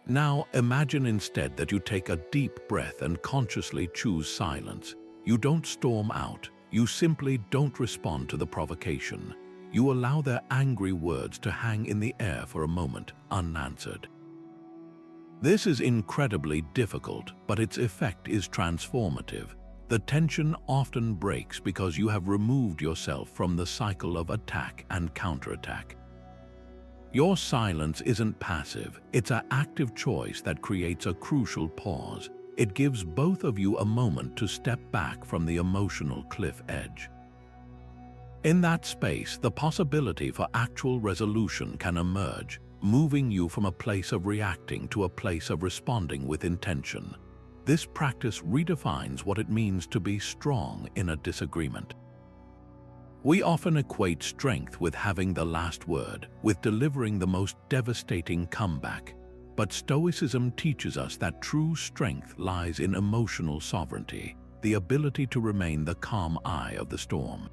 Now imagine instead that you take a deep breath and consciously choose silence. You don't storm out. You simply don't respond to the provocation. You allow their angry words to hang in the air for a moment, unanswered. This is incredibly difficult, but its effect is transformative. The tension often breaks because you have removed yourself from the cycle of attack and counterattack. Your silence isn't passive, it's an active choice that creates a crucial pause. It gives both of you a moment to step back from the emotional cliff edge. In that space, the possibility for actual resolution can emerge, moving you from a place of reacting to a place of responding with intention. This practice redefines what it means to be strong in a disagreement. We often equate strength with having the last word, with delivering the most devastating comeback. But Stoicism teaches us that true strength lies in emotional sovereignty, the ability to remain the calm eye of the storm.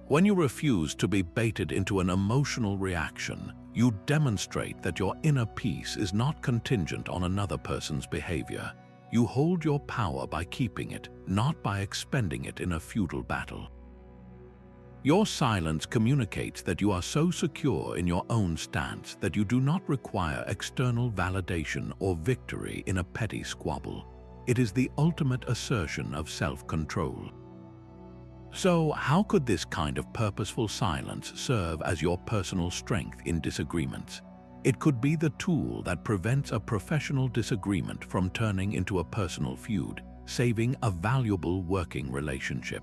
When you refuse to be baited into an emotional reaction, you demonstrate that your inner peace is not contingent on another person's behavior. You hold your power by keeping it, not by expending it in a futile battle. Your silence communicates that you are so secure in your own stance that you do not require external validation or victory in a petty squabble. It is the ultimate assertion of self-control. So, how could this kind of purposeful silence serve as your personal strength in disagreements? It could be the tool that prevents a professional disagreement from turning into a personal feud, saving a valuable working relationship.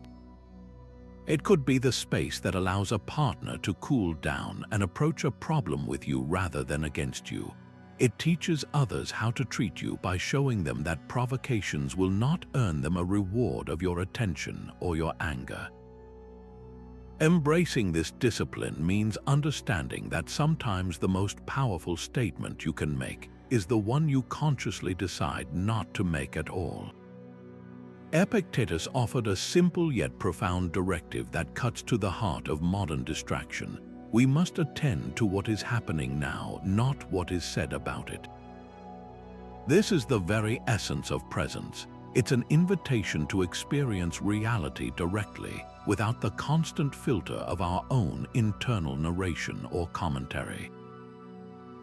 It could be the space that allows a partner to cool down and approach a problem with you rather than against you. It teaches others how to treat you by showing them that provocations will not earn them a reward of your attention or your anger. Embracing this discipline means understanding that sometimes the most powerful statement you can make is the one you consciously decide not to make at all. Epictetus offered a simple yet profound directive that cuts to the heart of modern distraction. We must attend to what is happening now, not what is said about it. This is the very essence of presence. It's an invitation to experience reality directly, without the constant filter of our own internal narration or commentary.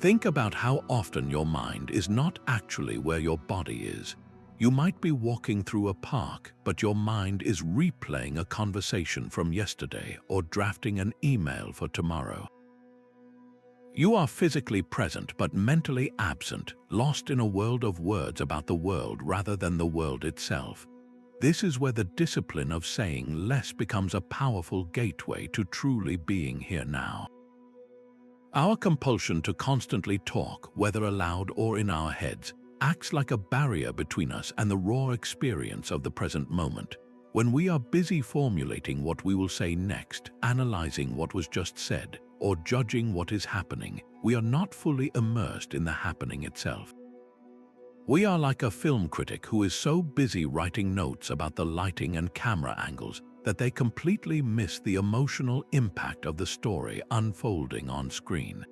Think about how often your mind is not actually where your body is. You might be walking through a park, but your mind is replaying a conversation from yesterday or drafting an email for tomorrow. You are physically present but mentally absent, lost in a world of words about the world rather than the world itself. This is where the discipline of saying less becomes a powerful gateway to truly being here now. Our compulsion to constantly talk, whether aloud or in our heads, acts like a barrier between us and the raw experience of the present moment. When we are busy formulating what we will say next, analyzing what was just said, or judging what is happening, we are not fully immersed in the happening itself. We are like a film critic who is so busy writing notes about the lighting and camera angles that they completely miss the emotional impact of the story unfolding on screen.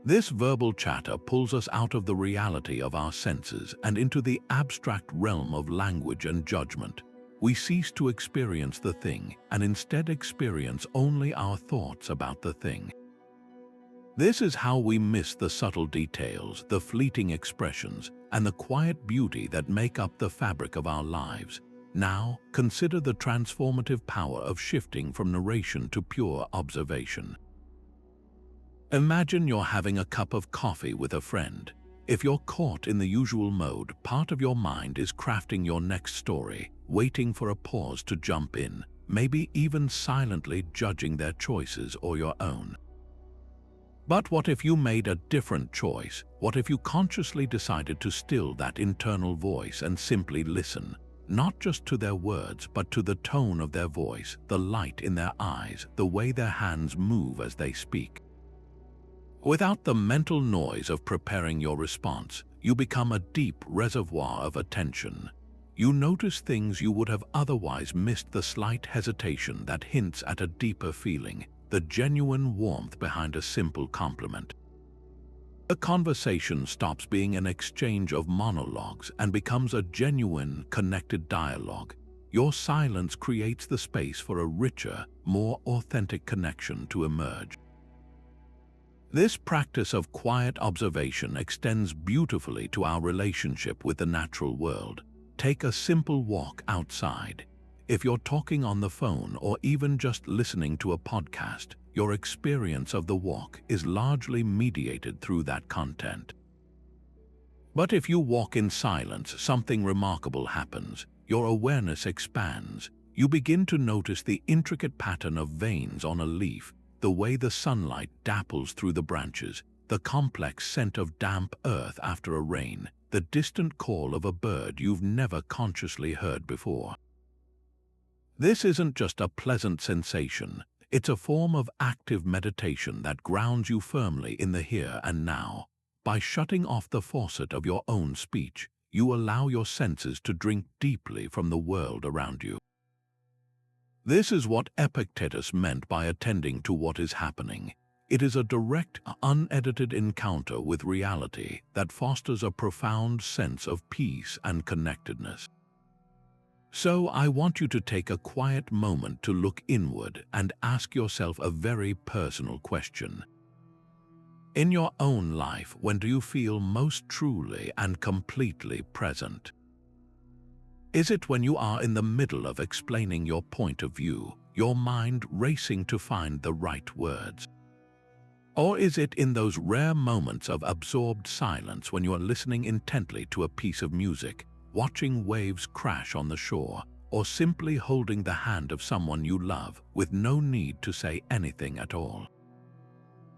This verbal chatter pulls us out of the reality of our senses and into the abstract realm of language and judgment. We cease to experience the thing and instead experience only our thoughts about the thing. This is how we miss the subtle details, the fleeting expressions, and the quiet beauty that make up the fabric of our lives. Now, consider the transformative power of shifting from narration to pure observation. Imagine you're having a cup of coffee with a friend. If you're caught in the usual mode, part of your mind is crafting your next story, waiting for a pause to jump in, maybe even silently judging their choices or your own. But what if you made a different choice? What if you consciously decided to still that internal voice and simply listen, not just to their words, but to the tone of their voice, the light in their eyes, the way their hands move as they speak? Without the mental noise of preparing your response, you become a deep reservoir of attention. You notice things you would have otherwise missed, the slight hesitation that hints at a deeper feeling, the genuine warmth behind a simple compliment. The conversation stops being an exchange of monologues and becomes a genuine, connected dialogue. Your silence creates the space for a richer, more authentic connection to emerge. This practice of quiet observation extends beautifully to our relationship with the natural world. Take a simple walk outside. If you're talking on the phone or even just listening to a podcast, your experience of the walk is largely mediated through that content. But if you walk in silence, something remarkable happens. Your awareness expands. You begin to notice the intricate pattern of veins on a leaf, the way the sunlight dapples through the branches, the complex scent of damp earth after a rain, the distant call of a bird you've never consciously heard before. This isn't just a pleasant sensation, it's a form of active meditation that grounds you firmly in the here and now. By shutting off the faucet of your own speech, you allow your senses to drink deeply from the world around you. This is what Epictetus meant by attending to what is happening. It is a direct, unedited encounter with reality that fosters a profound sense of peace and connectedness. So I want you to take a quiet moment to look inward and ask yourself a very personal question. In your own life, when do you feel most truly and completely present? Is it when you are in the middle of explaining your point of view, your mind racing to find the right words? Or is it in those rare moments of absorbed silence when you are listening intently to a piece of music, watching waves crash on the shore, or simply holding the hand of someone you love with no need to say anything at all?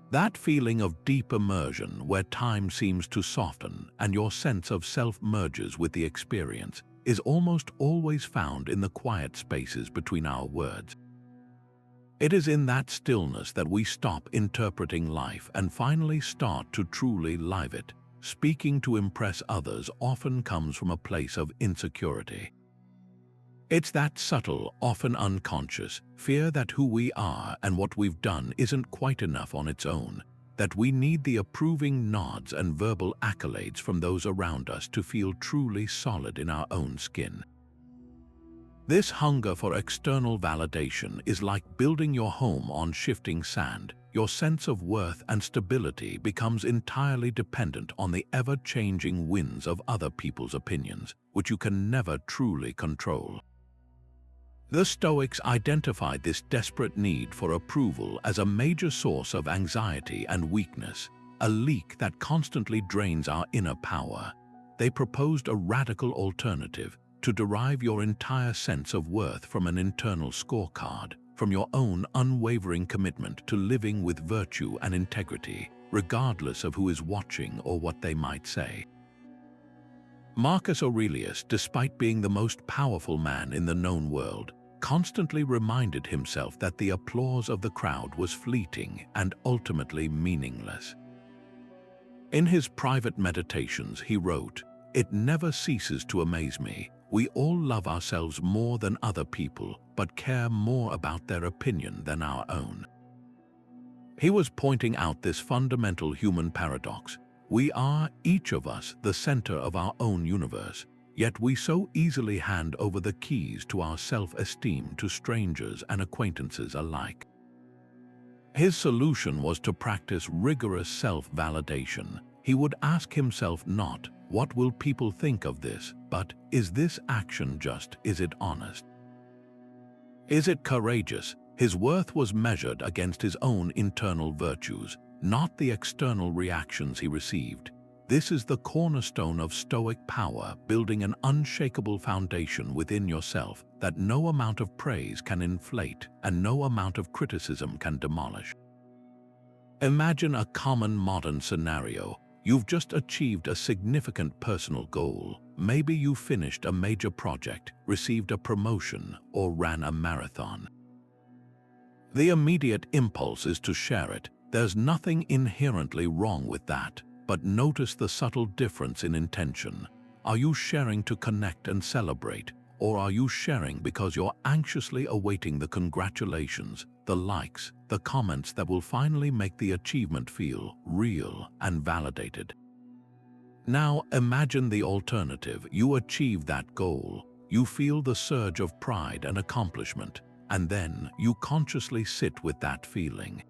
That feeling of deep immersion where time seems to soften and your sense of self merges with the experience is almost always found in the quiet spaces between our words. It is in that stillness that we stop interpreting life and finally start to truly live it. Speaking to impress others often comes from a place of insecurity. It's that subtle, often unconscious, fear that who we are and what we've done isn't quite enough on its own, that we need the approving nods and verbal accolades from those around us to feel truly solid in our own skin. This hunger for external validation is like building your home on shifting sand. Your sense of worth and stability becomes entirely dependent on the ever-changing winds of other people's opinions, which you can never truly control. The Stoics identified this desperate need for approval as a major source of anxiety and weakness, a leak that constantly drains our inner power. They proposed a radical alternative: to derive your entire sense of worth from an internal scorecard, from your own unwavering commitment to living with virtue and integrity, regardless of who is watching or what they might say. Marcus Aurelius, despite being the most powerful man in the known world, constantly reminded himself that the applause of the crowd was fleeting and ultimately meaningless. In his private meditations, he wrote, "It never ceases to amaze me. We all love ourselves more than other people, but care more about their opinion than our own." He was pointing out this fundamental human paradox. We are, each of us, the center of our own universe, yet we so easily hand over the keys to our self-esteem to strangers and acquaintances alike. His solution was to practice rigorous self-validation. He would ask himself not, "What will people think of this?" but, "Is this action just? Is it honest? Is it courageous?" His worth was measured against his own internal virtues, not the external reactions he received. This is the cornerstone of Stoic power, building an unshakable foundation within yourself that no amount of praise can inflate and no amount of criticism can demolish. Imagine a common modern scenario. You've just achieved a significant personal goal. Maybe you finished a major project, received a promotion, or ran a marathon. The immediate impulse is to share it. There's nothing inherently wrong with that. But notice the subtle difference in intention. Are you sharing to connect and celebrate, or are you sharing because you're anxiously awaiting the congratulations, the likes, the comments that will finally make the achievement feel real and validated. Now imagine the alternative. You achieve that goal. You feel the surge of pride and accomplishment, and then you consciously sit with that feeling.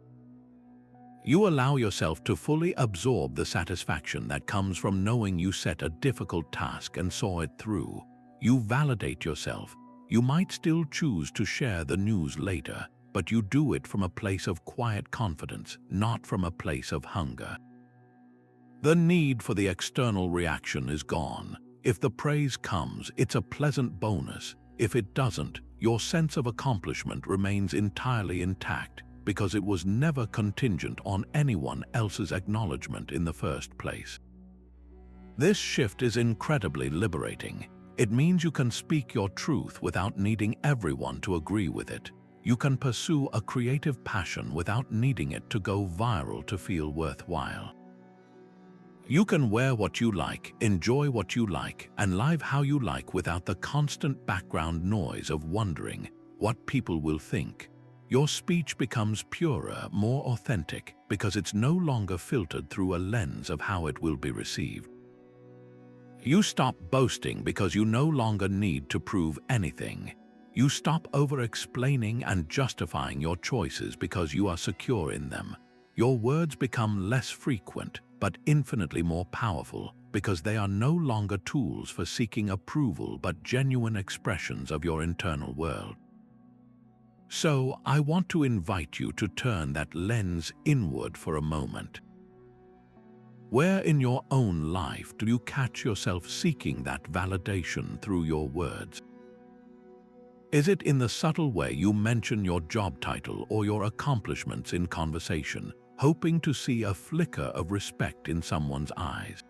You allow yourself to fully absorb the satisfaction that comes from knowing you set a difficult task and saw it through. You validate yourself. You might still choose to share the news later, but you do it from a place of quiet confidence, not from a place of hunger. The need for the external reaction is gone. If the praise comes, it's a pleasant bonus. If it doesn't, your sense of accomplishment remains entirely intact because it was never contingent on anyone else's acknowledgement in the first place. This shift is incredibly liberating. It means you can speak your truth without needing everyone to agree with it. You can pursue a creative passion without needing it to go viral to feel worthwhile. You can wear what you like, enjoy what you like, and live how you like without the constant background noise of wondering what people will think. Your speech becomes purer, more authentic, because it's no longer filtered through a lens of how it will be received. You stop boasting because you no longer need to prove anything. You stop over-explaining and justifying your choices because you are secure in them. Your words become less frequent, but infinitely more powerful because they are no longer tools for seeking approval but genuine expressions of your internal world. So, I want to invite you to turn that lens inward for a moment. Where in your own life do you catch yourself seeking that validation through your words? Is it in the subtle way you mention your job title or your accomplishments in conversation, hoping to see a flicker of respect in someone's eyes?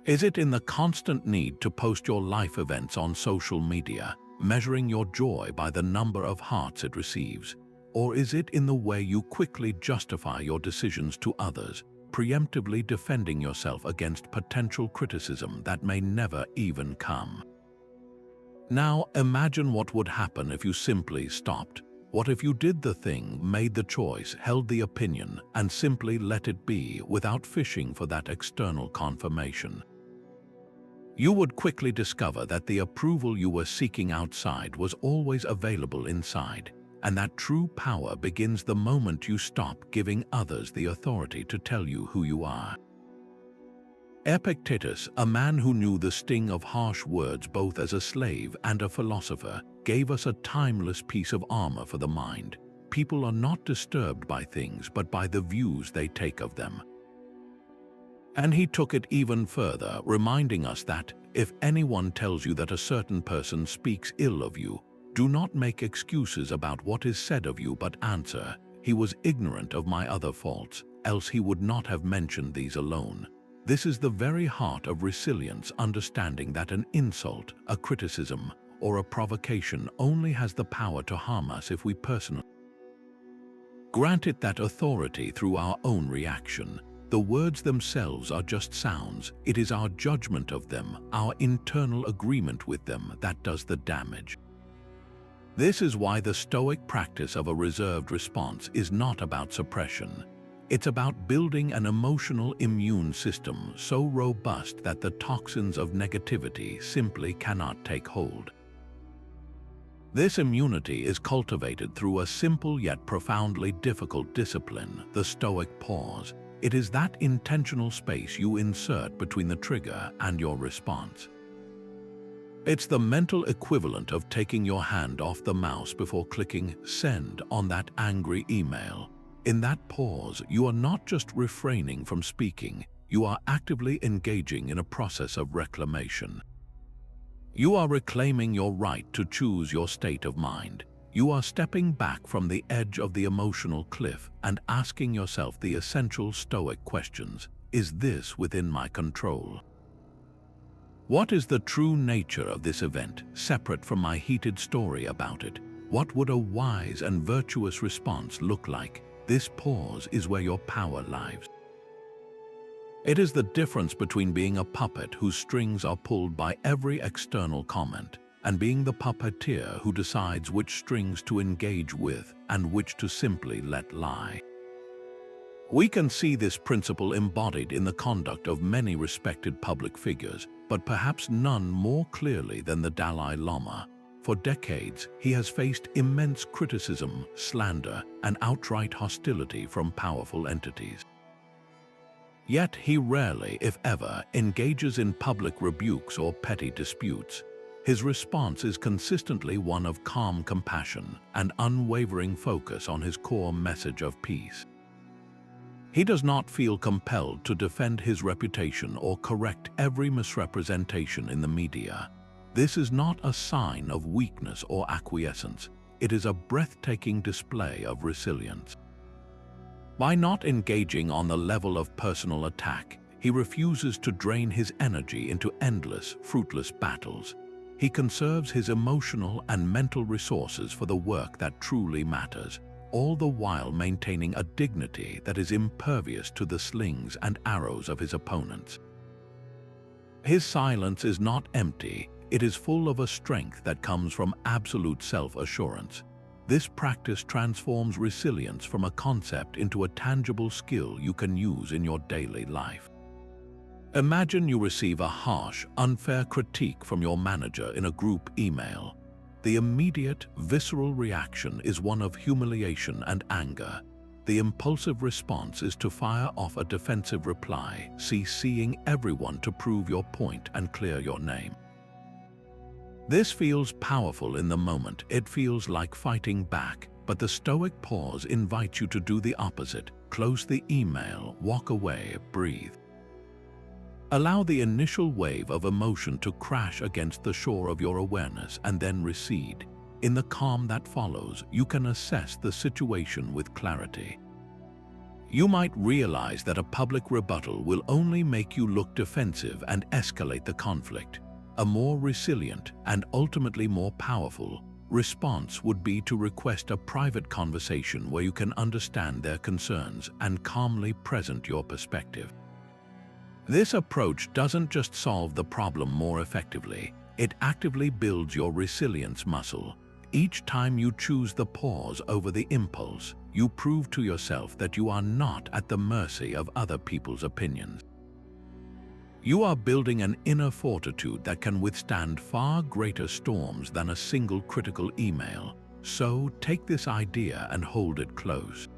Is it in the constant need to post your life events on social media, measuring your joy by the number of hearts it receives? Or is it in the way you quickly justify your decisions to others, preemptively defending yourself against potential criticism that may never even come? Now imagine what would happen if you simply stopped. What if you did the thing, made the choice, held the opinion, and simply let it be without fishing for that external confirmation? You would quickly discover that the approval you were seeking outside was always available inside, and that true power begins the moment you stop giving others the authority to tell you who you are. Epictetus, a man who knew the sting of harsh words both as a slave and a philosopher, gave us a timeless piece of armor for the mind. People are not disturbed by things but by the views they take of them. And he took it even further, reminding us that if anyone tells you that a certain person speaks ill of you, do not make excuses about what is said of you but answer, "He was ignorant of my other faults, else he would not have mentioned these alone." This is the very heart of resilience, understanding that an insult, a criticism, or a provocation only has the power to harm us if we personally grant it that authority through our own reaction. The words themselves are just sounds. It is our judgment of them, our internal agreement with them, that does the damage. This is why the Stoic practice of a reserved response is not about suppression. It's about building an emotional immune system so robust that the toxins of negativity simply cannot take hold. This immunity is cultivated through a simple yet profoundly difficult discipline, the Stoic pause. It is that intentional space you insert between the trigger and your response. It's the mental equivalent of taking your hand off the mouse before clicking send on that angry email. In that pause, you are not just refraining from speaking, you are actively engaging in a process of reclamation. You are reclaiming your right to choose your state of mind. You are stepping back from the edge of the emotional cliff and asking yourself the essential Stoic questions. Is this within my control? What is the true nature of this event, separate from my heated story about it? What would a wise and virtuous response look like? This pause is where your power lies. It is the difference between being a puppet whose strings are pulled by every external comment and being the puppeteer who decides which strings to engage with and which to simply let lie. We can see this principle embodied in the conduct of many respected public figures, but perhaps none more clearly than the Dalai Lama. For decades, he has faced immense criticism, slander, and outright hostility from powerful entities. Yet he rarely, if ever, engages in public rebukes or petty disputes. His response is consistently one of calm compassion and unwavering focus on his core message of peace. He does not feel compelled to defend his reputation or correct every misrepresentation in the media. This is not a sign of weakness or acquiescence. It is a breathtaking display of resilience. By not engaging on the level of personal attack, he refuses to drain his energy into endless, fruitless battles. He conserves his emotional and mental resources for the work that truly matters, all the while maintaining a dignity that is impervious to the slings and arrows of his opponents. His silence is not empty, it is full of a strength that comes from absolute self-assurance. This practice transforms resilience from a concept into a tangible skill you can use in your daily life. Imagine you receive a harsh, unfair critique from your manager in a group email. The immediate, visceral reaction is one of humiliation and anger. The impulsive response is to fire off a defensive reply, CCing everyone to prove your point and clear your name. This feels powerful in the moment. It feels like fighting back, but the Stoic pause invites you to do the opposite. Close the email, walk away, breathe. Allow the initial wave of emotion to crash against the shore of your awareness and then recede. In the calm that follows, you can assess the situation with clarity. You might realize that a public rebuttal will only make you look defensive and escalate the conflict. A more resilient and ultimately more powerful response would be to request a private conversation where you can understand their concerns and calmly present your perspective. This approach doesn't just solve the problem more effectively, it actively builds your resilience muscle. Each time you choose the pause over the impulse, you prove to yourself that you are not at the mercy of other people's opinions. You are building an inner fortitude that can withstand far greater storms than a single critical email. So take this idea and hold it close.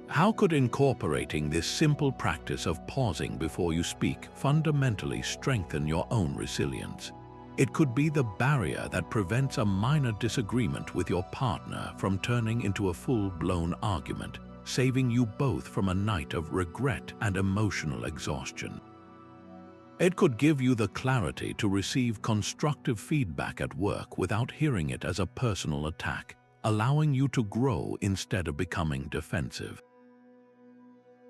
How could incorporating this simple practice of pausing before you speak fundamentally strengthen your own resilience? It could be the barrier that prevents a minor disagreement with your partner from turning into a full-blown argument, saving you both from a night of regret and emotional exhaustion. It could give you the clarity to receive constructive feedback at work without hearing it as a personal attack, allowing you to grow instead of becoming defensive.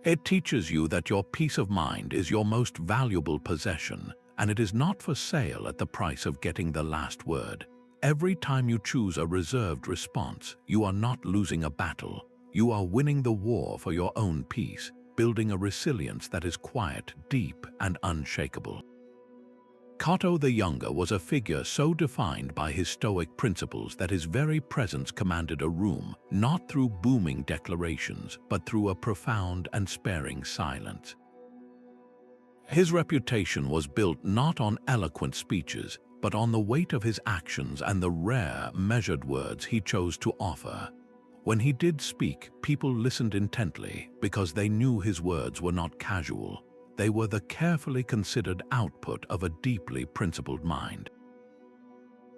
It teaches you that your peace of mind is your most valuable possession, and it is not for sale at the price of getting the last word. Every time you choose a reserved response, you are not losing a battle. You are winning the war for your own peace, building a resilience that is quiet, deep, and unshakable. Cato the Younger was a figure so defined by his Stoic principles that his very presence commanded a room, not through booming declarations, but through a profound and sparing silence. His reputation was built not on eloquent speeches, but on the weight of his actions and the rare, measured words he chose to offer. When he did speak, people listened intently because they knew his words were not casual. They were the carefully considered output of a deeply principled mind.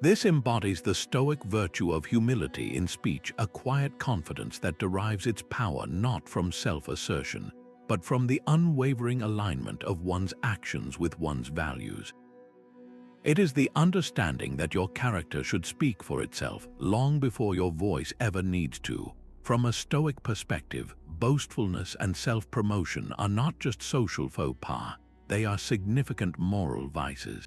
This embodies the Stoic virtue of humility in speech, a quiet confidence that derives its power not from self-assertion, but from the unwavering alignment of one's actions with one's values. It is the understanding that your character should speak for itself long before your voice ever needs to. From a Stoic perspective, boastfulness and self-promotion are not just social faux pas, they are significant moral vices.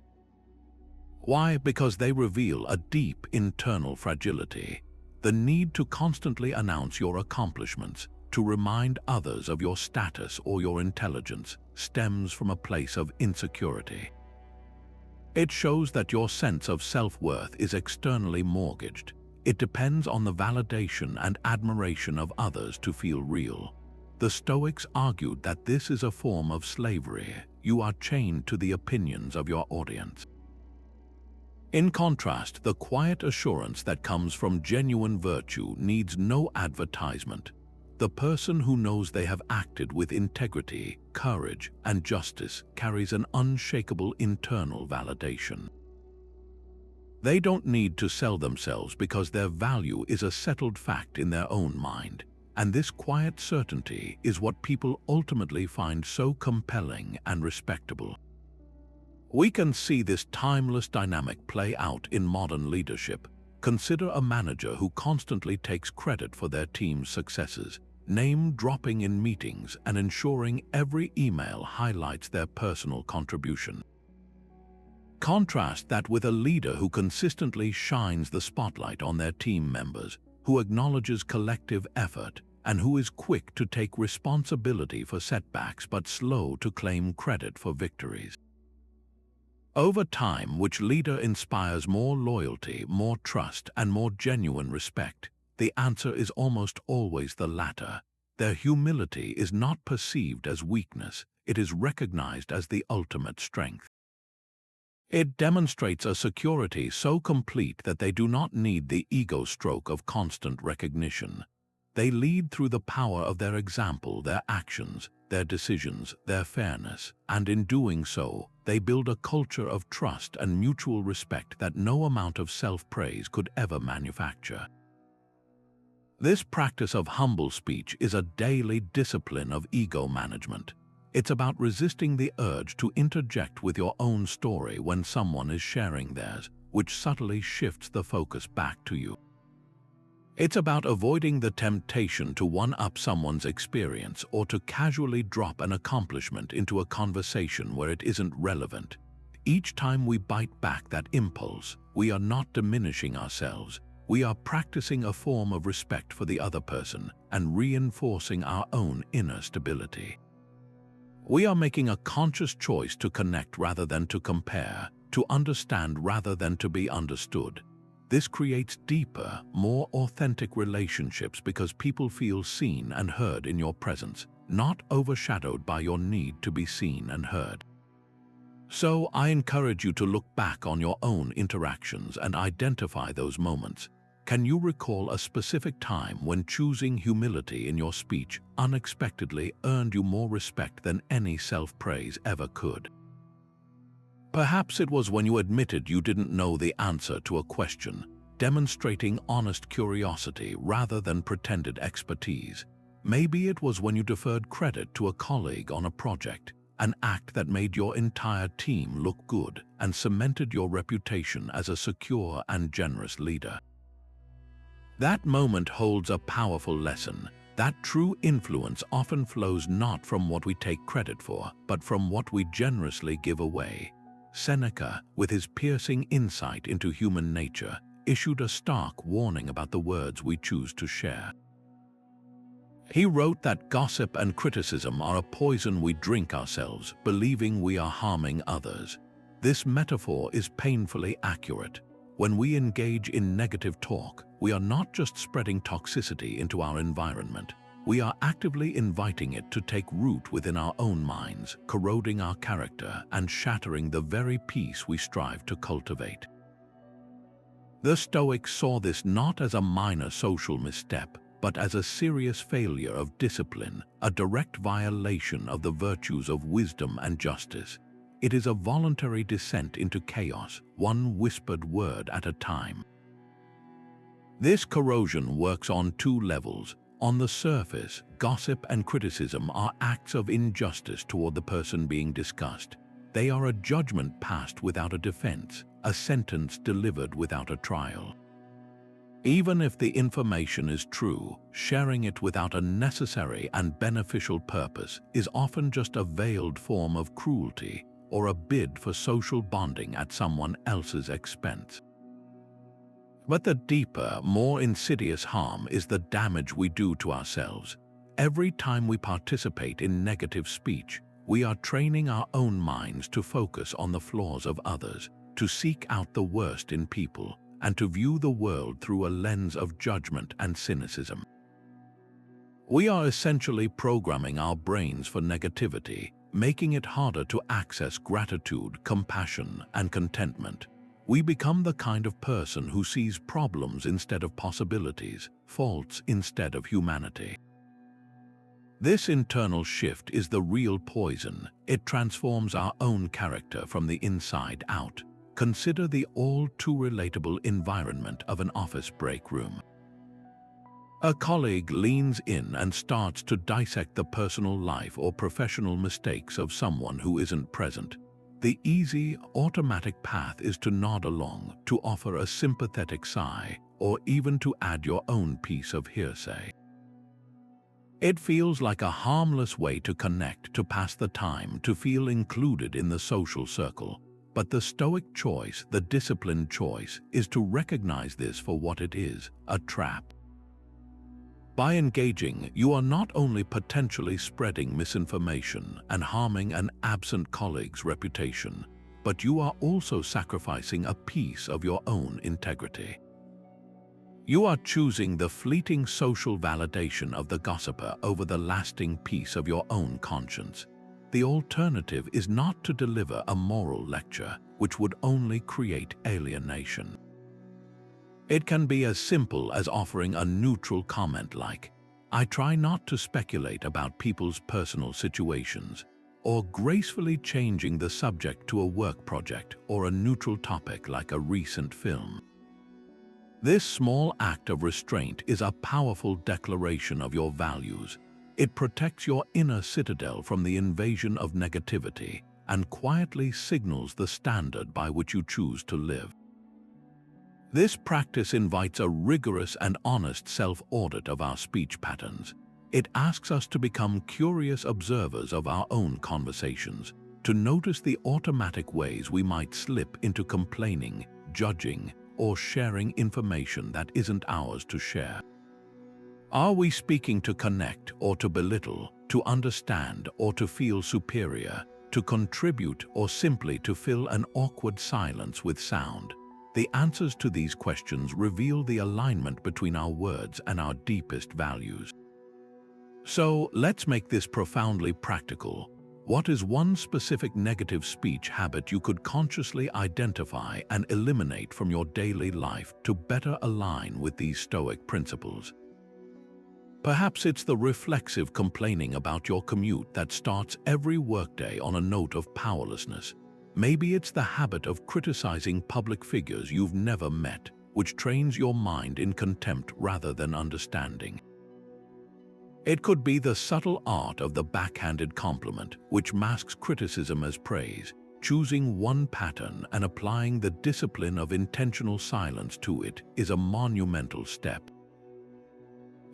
Why? Because they reveal a deep internal fragility. The need to constantly announce your accomplishments, to remind others of your status or your intelligence, stems from a place of insecurity. It shows that your sense of self-worth is externally mortgaged. It depends on the validation and admiration of others to feel real. The Stoics argued that this is a form of slavery. You are chained to the opinions of your audience. In contrast, the quiet assurance that comes from genuine virtue needs no advertisement. The person who knows they have acted with integrity, courage, and justice carries an unshakable internal validation. They don't need to sell themselves because their value is a settled fact in their own mind, and this quiet certainty is what people ultimately find so compelling and respectable. We can see this timeless dynamic play out in modern leadership. Consider a manager who constantly takes credit for their team's successes, name-dropping in meetings and ensuring every email highlights their personal contribution. Contrast that with a leader who consistently shines the spotlight on their team members, who acknowledges collective effort, and who is quick to take responsibility for setbacks but slow to claim credit for victories. Over time, which leader inspires more loyalty, more trust, and more genuine respect? The answer is almost always the latter. Their humility is not perceived as weakness, it is recognized as the ultimate strength. It demonstrates a security so complete that they do not need the ego stroke of constant recognition. They lead through the power of their example, their actions, their decisions, their fairness, and in doing so, they build a culture of trust and mutual respect that no amount of self-praise could ever manufacture. This practice of humble speech is a daily discipline of ego management. It's about resisting the urge to interject with your own story when someone is sharing theirs, which subtly shifts the focus back to you. It's about avoiding the temptation to one-up someone's experience or to casually drop an accomplishment into a conversation where it isn't relevant. Each time we bite back that impulse, we are not diminishing ourselves. We are practicing a form of respect for the other person and reinforcing our own inner stability. We are making a conscious choice to connect rather than to compare, to understand rather than to be understood. This creates deeper, more authentic relationships because people feel seen and heard in your presence, not overshadowed by your need to be seen and heard. So I encourage you to look back on your own interactions and identify those moments. Can you recall a specific time when choosing humility in your speech unexpectedly earned you more respect than any self-praise ever could? Perhaps it was when you admitted you didn't know the answer to a question, demonstrating honest curiosity rather than pretended expertise. Maybe it was when you deferred credit to a colleague on a project, an act that made your entire team look good and cemented your reputation as a secure and generous leader. That moment holds a powerful lesson. That true influence often flows not from what we take credit for, but from what we generously give away. Seneca, with his piercing insight into human nature, issued a stark warning about the words we choose to share. He wrote that gossip and criticism are a poison we drink ourselves, believing we are harming others. This metaphor is painfully accurate. When we engage in negative talk, we are not just spreading toxicity into our environment. We are actively inviting it to take root within our own minds, corroding our character and shattering the very peace we strive to cultivate. The Stoics saw this not as a minor social misstep, but as a serious failure of discipline, a direct violation of the virtues of wisdom and justice. It is a voluntary descent into chaos, one whispered word at a time. This corrosion works on two levels. On the surface, gossip and criticism are acts of injustice toward the person being discussed. They are a judgment passed without a defense, a sentence delivered without a trial. Even if the information is true, sharing it without a necessary and beneficial purpose is often just a veiled form of cruelty or a bid for social bonding at someone else's expense. But the deeper, more insidious harm is the damage we do to ourselves. Every time we participate in negative speech, we are training our own minds to focus on the flaws of others. to seek out the worst in people, and to view the world through a lens of judgment and cynicism. We are essentially programming our brains for negativity, making it harder to access gratitude, compassion, and contentment. We become the kind of person who sees problems instead of possibilities, faults instead of humanity. This internal shift is the real poison. It transforms our own character from the inside out. Consider the all-too-relatable environment of an office break room. A colleague leans in and starts to dissect the personal life or professional mistakes of someone who isn't present. The easy, automatic path is to nod along, to offer a sympathetic sigh, or even to add your own piece of hearsay. It feels like a harmless way to connect, to pass the time, to feel included in the social circle. But the Stoic choice, the disciplined choice, is to recognize this for what it is, a trap. By engaging, you are not only potentially spreading misinformation and harming an absent colleague's reputation, but you are also sacrificing a piece of your own integrity. You are choosing the fleeting social validation of the gossiper over the lasting peace of your own conscience. The alternative is not to deliver a moral lecture, which would only create alienation. It can be as simple as offering a neutral comment like, "I try not to speculate about people's personal situations," or gracefully changing the subject to a work project or a neutral topic like a recent film. This small act of restraint is a powerful declaration of your values. It protects your inner citadel from the invasion of negativity and quietly signals the standard by which you choose to live. This practice invites a rigorous and honest self-audit of our speech patterns. It asks us to become curious observers of our own conversations, to notice the automatic ways we might slip into complaining, judging, or sharing information that isn't ours to share. Are we speaking to connect or to belittle, to understand or to feel superior, to contribute or simply to fill an awkward silence with sound? The answers to these questions reveal the alignment between our words and our deepest values. So, let's make this profoundly practical. What is one specific negative speech habit you could consciously identify and eliminate from your daily life to better align with these Stoic principles? Perhaps it's the reflexive complaining about your commute that starts every workday on a note of powerlessness. Maybe it's the habit of criticizing public figures you've never met, which trains your mind in contempt rather than understanding. It could be the subtle art of the backhanded compliment, which masks criticism as praise. Choosing one pattern and applying the discipline of intentional silence to it is a monumental step.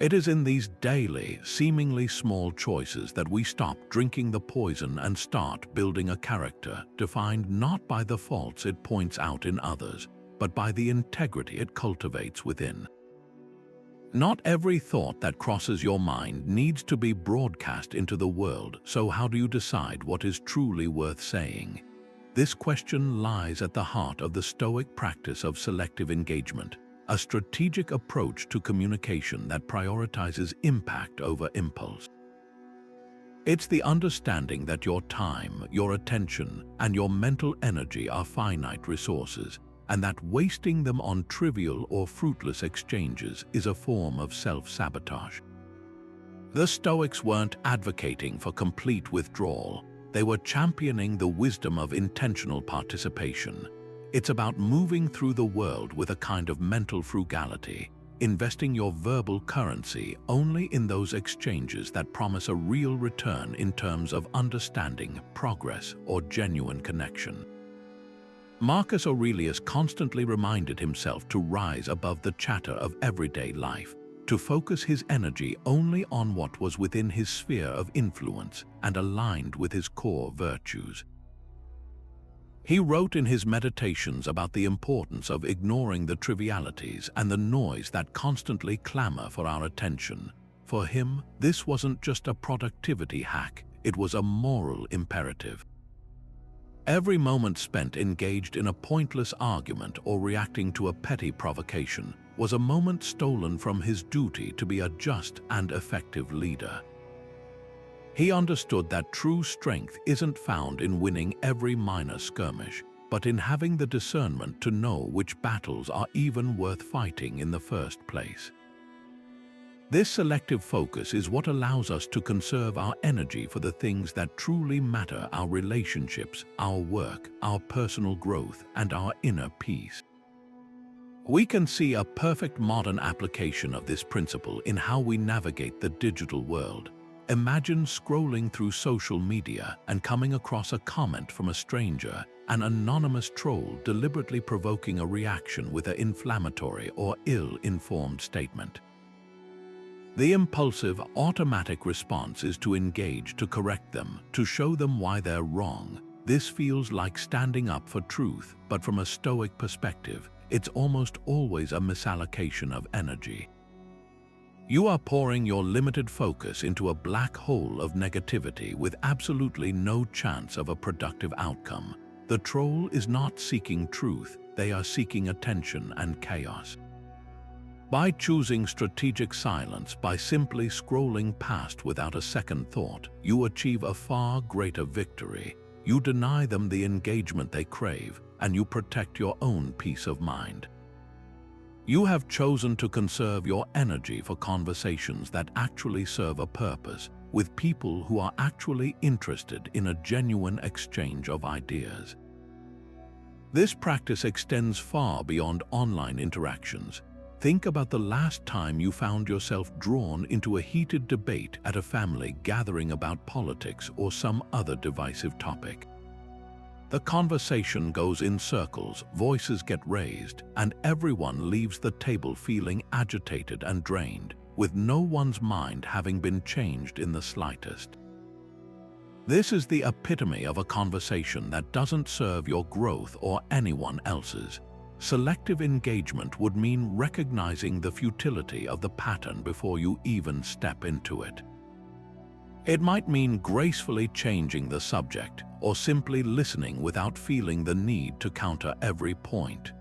It is in these daily, seemingly small choices that we stop drinking the poison and start building a character defined not by the faults it points out in others, but by the integrity it cultivates within. Not every thought that crosses your mind needs to be broadcast into the world, so how do you decide what is truly worth saying? This question lies at the heart of the Stoic practice of selective engagement, a strategic approach to communication that prioritizes impact over impulse. It's the understanding that your time, your attention, and your mental energy are finite resources, and that wasting them on trivial or fruitless exchanges is a form of self-sabotage. The Stoics weren't advocating for complete withdrawal. They were championing the wisdom of intentional participation. It's about moving through the world with a kind of mental frugality, investing your verbal currency only in those exchanges that promise a real return in terms of understanding, progress, or genuine connection. Marcus Aurelius constantly reminded himself to rise above the chatter of everyday life, to focus his energy only on what was within his sphere of influence and aligned with his core virtues. He wrote in his meditations about the importance of ignoring the trivialities and the noise that constantly clamor for our attention. For him, this wasn't just a productivity hack, it was a moral imperative. Every moment spent engaged in a pointless argument or reacting to a petty provocation was a moment stolen from his duty to be a just and effective leader. He understood that true strength isn't found in winning every minor skirmish, but in having the discernment to know which battles are even worth fighting in the first place. This selective focus is what allows us to conserve our energy for the things that truly matter: our relationships, our work, our personal growth, and our inner peace. We can see a perfect modern application of this principle in how we navigate the digital world. Imagine scrolling through social media and coming across a comment from a stranger, an anonymous troll deliberately provoking a reaction with an inflammatory or ill-informed statement. The impulsive, automatic response is to engage, to correct them, to show them why they're wrong. This feels like standing up for truth, but from a Stoic perspective, it's almost always a misallocation of energy. You are pouring your limited focus into a black hole of negativity with absolutely no chance of a productive outcome. The troll is not seeking truth, they are seeking attention and chaos. By choosing strategic silence, by simply scrolling past without a second thought, you achieve a far greater victory. You deny them the engagement they crave, and you protect your own peace of mind. You have chosen to conserve your energy for conversations that actually serve a purpose, with people who are actually interested in a genuine exchange of ideas. This practice extends far beyond online interactions. Think about the last time you found yourself drawn into a heated debate at a family gathering about politics or some other divisive topic. The conversation goes in circles, voices get raised, and everyone leaves the table feeling agitated and drained, with no one's mind having been changed in the slightest. This is the epitome of a conversation that doesn't serve your growth or anyone else's. Selective engagement would mean recognizing the futility of the pattern before you even step into it. It might mean gracefully changing the subject or simply listening without feeling the need to counter every point.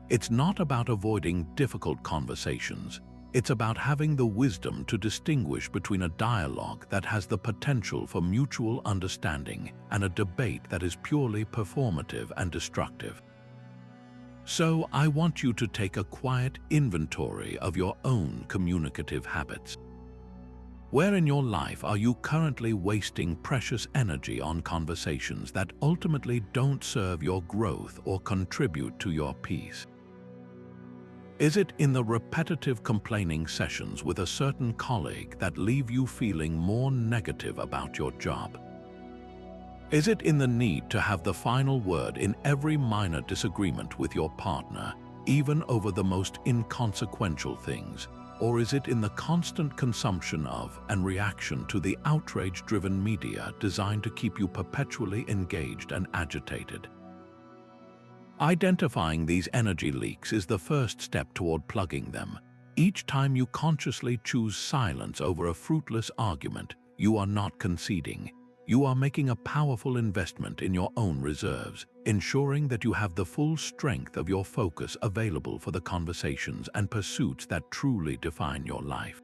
It's not about avoiding difficult conversations. It's about having the wisdom to distinguish between a dialogue that has the potential for mutual understanding and a debate that is purely performative and destructive. So, I want you to take a quiet inventory of your own communicative habits. Where in your life are you currently wasting precious energy on conversations that ultimately don't serve your growth or contribute to your peace? Is it in the repetitive complaining sessions with a certain colleague that leave you feeling more negative about your job? Is it in the need to have the final word in every minor disagreement with your partner, even over the most inconsequential things? Or is it in the constant consumption of and reaction to the outrage-driven media designed to keep you perpetually engaged and agitated? Identifying these energy leaks is the first step toward plugging them. Each time you consciously choose silence over a fruitless argument, you are not conceding. You are making a powerful investment in your own reserves, ensuring that you have the full strength of your focus available for the conversations and pursuits that truly define your life.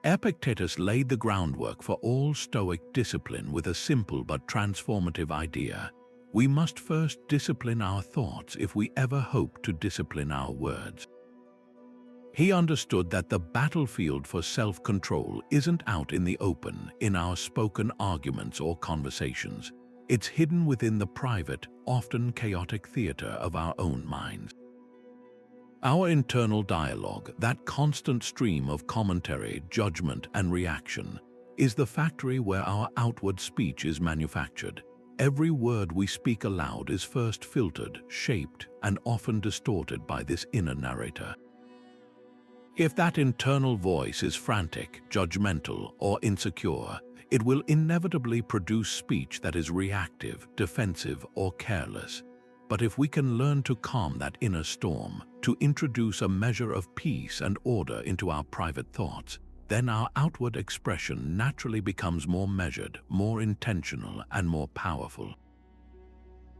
Epictetus laid the groundwork for all Stoic discipline with a simple but transformative idea. We must first discipline our thoughts if we ever hope to discipline our words. He understood that the battlefield for self-control isn't out in the open in our spoken arguments or conversations. It's hidden within the private, often chaotic theater of our own minds. Our internal dialogue, that constant stream of commentary, judgment, and reaction, is the factory where our outward speech is manufactured. Every word we speak aloud is first filtered, shaped, and often distorted by this inner narrator. If that internal voice is frantic, judgmental, or insecure, it will inevitably produce speech that is reactive, defensive, or careless. But if we can learn to calm that inner storm, to introduce a measure of peace and order into our private thoughts, then our outward expression naturally becomes more measured, more intentional, and more powerful.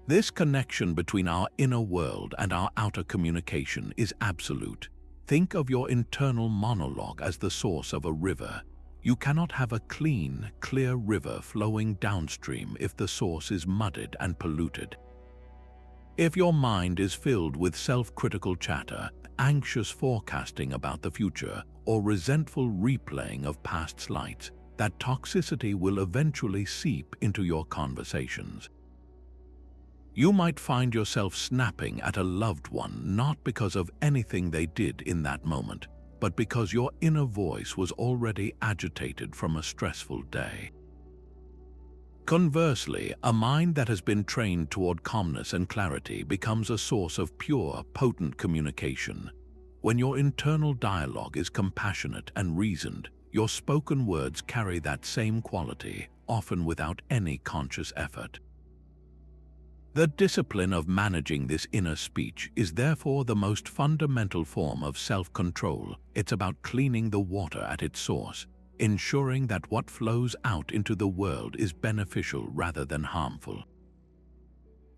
This connection between our inner world and our outer communication is absolute. Think of your internal monologue as the source of a river. You cannot have a clean, clear river flowing downstream if the source is muddied and polluted. If your mind is filled with self-critical chatter, anxious forecasting about the future, or resentful replaying of past slights, that toxicity will eventually seep into your conversations. You might find yourself snapping at a loved one not because of anything they did in that moment, but because your inner voice was already agitated from a stressful day. Conversely, a mind that has been trained toward calmness and clarity becomes a source of pure, potent communication. When your internal dialogue is compassionate and reasoned, your spoken words carry that same quality, often without any conscious effort. The discipline of managing this inner speech is therefore the most fundamental form of self-control. It's about cleaning the water at its source, ensuring that what flows out into the world is beneficial rather than harmful.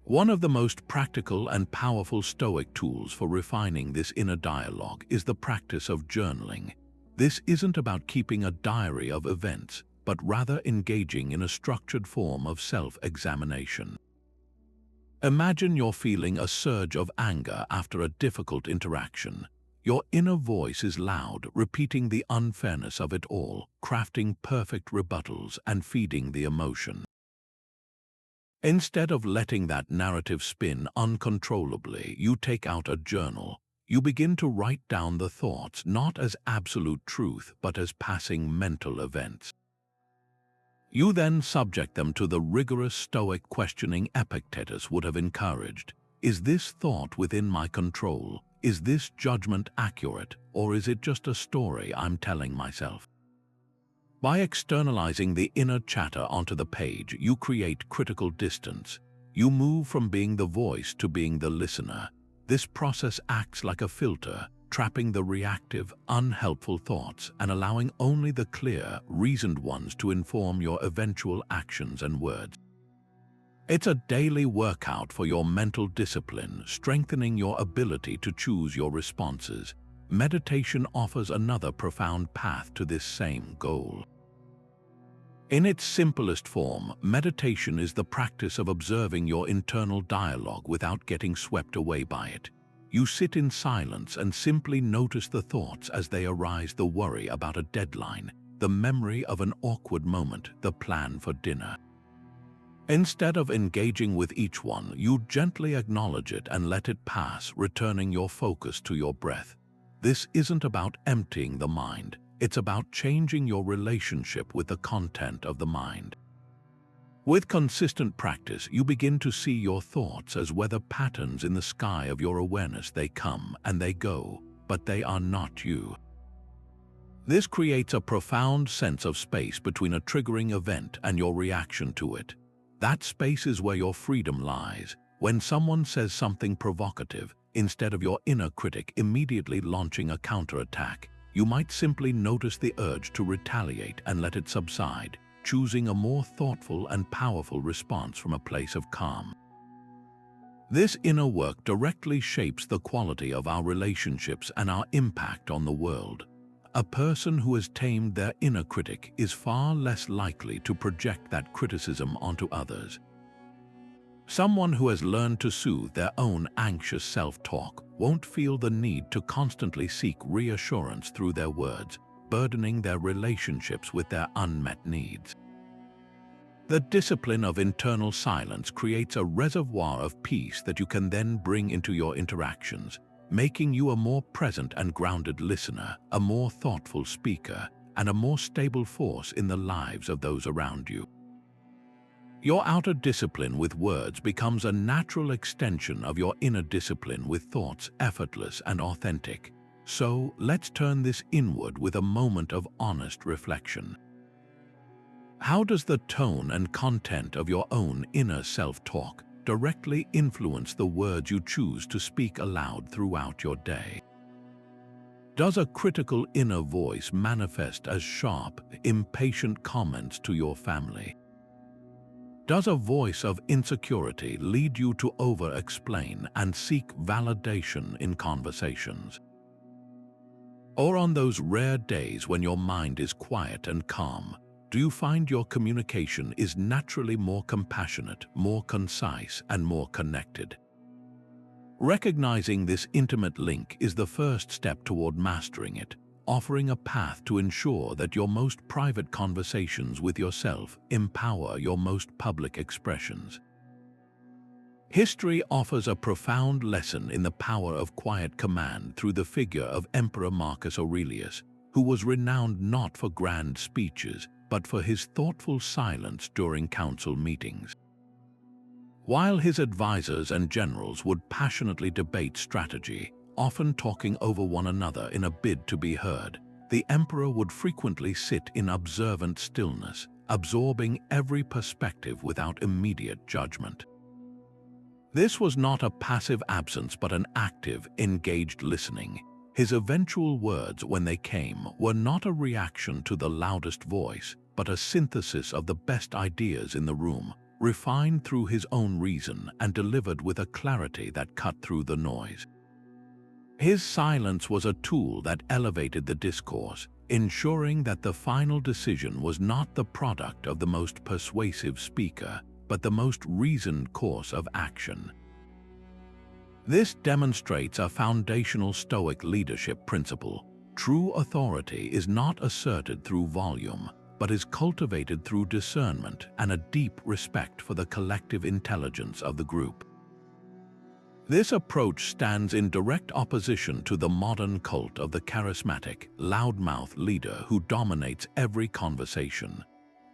One of the most practical and powerful Stoic tools for refining this inner dialogue is the practice of journaling. This isn't about keeping a diary of events, but rather engaging in a structured form of self-examination. Imagine you're feeling a surge of anger after a difficult interaction. Your inner voice is loud, repeating the unfairness of it all, crafting perfect rebuttals and feeding the emotion. Instead of letting that narrative spin uncontrollably, you take out a journal. You begin to write down the thoughts not as absolute truth, but as passing mental events. You then subject them to the rigorous Stoic questioning Epictetus would have encouraged. Is this thought within my control? Is this judgment accurate, or is it just a story I'm telling myself? By externalizing the inner chatter onto the page, you create critical distance. You move from being the voice to being the listener. This process acts like a filter, trapping the reactive, unhelpful thoughts and allowing only the clear, reasoned ones to inform your eventual actions and words. It's a daily workout for your mental discipline, strengthening your ability to choose your responses. Meditation offers another profound path to this same goal. In its simplest form, meditation is the practice of observing your internal dialogue without getting swept away by it. You sit in silence and simply notice the thoughts as they arise: the worry about a deadline, the memory of an awkward moment, the plan for dinner. Instead of engaging with each one, you gently acknowledge it and let it pass, returning your focus to your breath. This isn't about emptying the mind, it's about changing your relationship with the content of the mind. With consistent practice, you begin to see your thoughts as weather patterns in the sky of your awareness. They come and they go, but they are not you. This creates a profound sense of space between a triggering event and your reaction to it. That space is where your freedom lies. When someone says something provocative, instead of your inner critic immediately launching a counterattack, you might simply notice the urge to retaliate and let it subside, choosing a more thoughtful and powerful response from a place of calm. This inner work directly shapes the quality of our relationships and our impact on the world. A person who has tamed their inner critic is far less likely to project that criticism onto others. Someone who has learned to soothe their own anxious self-talk won't feel the need to constantly seek reassurance through their words, burdening their relationships with their unmet needs. The discipline of internal silence creates a reservoir of peace that you can then bring into your interactions, making you a more present and grounded listener, a more thoughtful speaker, and a more stable force in the lives of those around you. Your outer discipline with words becomes a natural extension of your inner discipline with thoughts, effortless and authentic. So, let's turn this inward with a moment of honest reflection. How does the tone and content of your own inner self-talk directly influence the words you choose to speak aloud throughout your day? Does a critical inner voice manifest as sharp, impatient comments to your family? Does a voice of insecurity lead you to over-explain and seek validation in conversations? Or on those rare days when your mind is quiet and calm, do you find your communication is naturally more compassionate, more concise, and more connected? Recognizing this intimate link is the first step toward mastering it, offering a path to ensure that your most private conversations with yourself empower your most public expressions. History offers a profound lesson in the power of quiet command through the figure of Emperor Marcus Aurelius, who was renowned not for grand speeches, but for his thoughtful silence during council meetings. While his advisors and generals would passionately debate strategy, often talking over one another in a bid to be heard, the emperor would frequently sit in observant stillness, absorbing every perspective without immediate judgment. This was not a passive absence but an active, engaged listening. His eventual words, when they came, were not a reaction to the loudest voice, but a synthesis of the best ideas in the room, refined through his own reason and delivered with a clarity that cut through the noise. His silence was a tool that elevated the discourse, ensuring that the final decision was not the product of the most persuasive speaker, but the most reasoned course of action. This demonstrates a foundational Stoic leadership principle. True authority is not asserted through volume, but is cultivated through discernment and a deep respect for the collective intelligence of the group. This approach stands in direct opposition to the modern cult of the charismatic, loudmouth leader who dominates every conversation.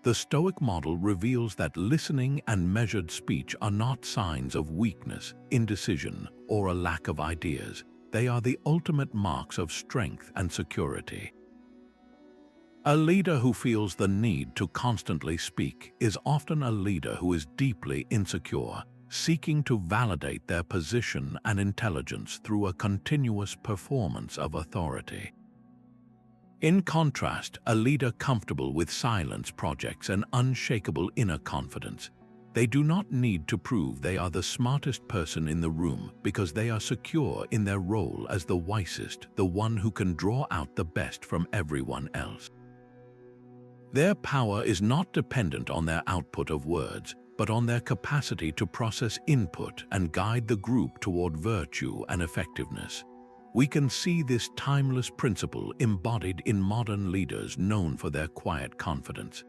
The Stoic model reveals that listening and measured speech are not signs of weakness, indecision, or a lack of ideas. They are the ultimate marks of strength and security. A leader who feels the need to constantly speak is often a leader who is deeply insecure, seeking to validate their position and intelligence through a continuous performance of authority. In contrast, a leader comfortable with silence projects an unshakable inner confidence. They do not need to prove they are the smartest person in the room because they are secure in their role as the wisest, the one who can draw out the best from everyone else. Their power is not dependent on their output of words, but on their capacity to process input and guide the group toward virtue and effectiveness. We can see this timeless principle embodied in modern leaders known for their quiet confidence.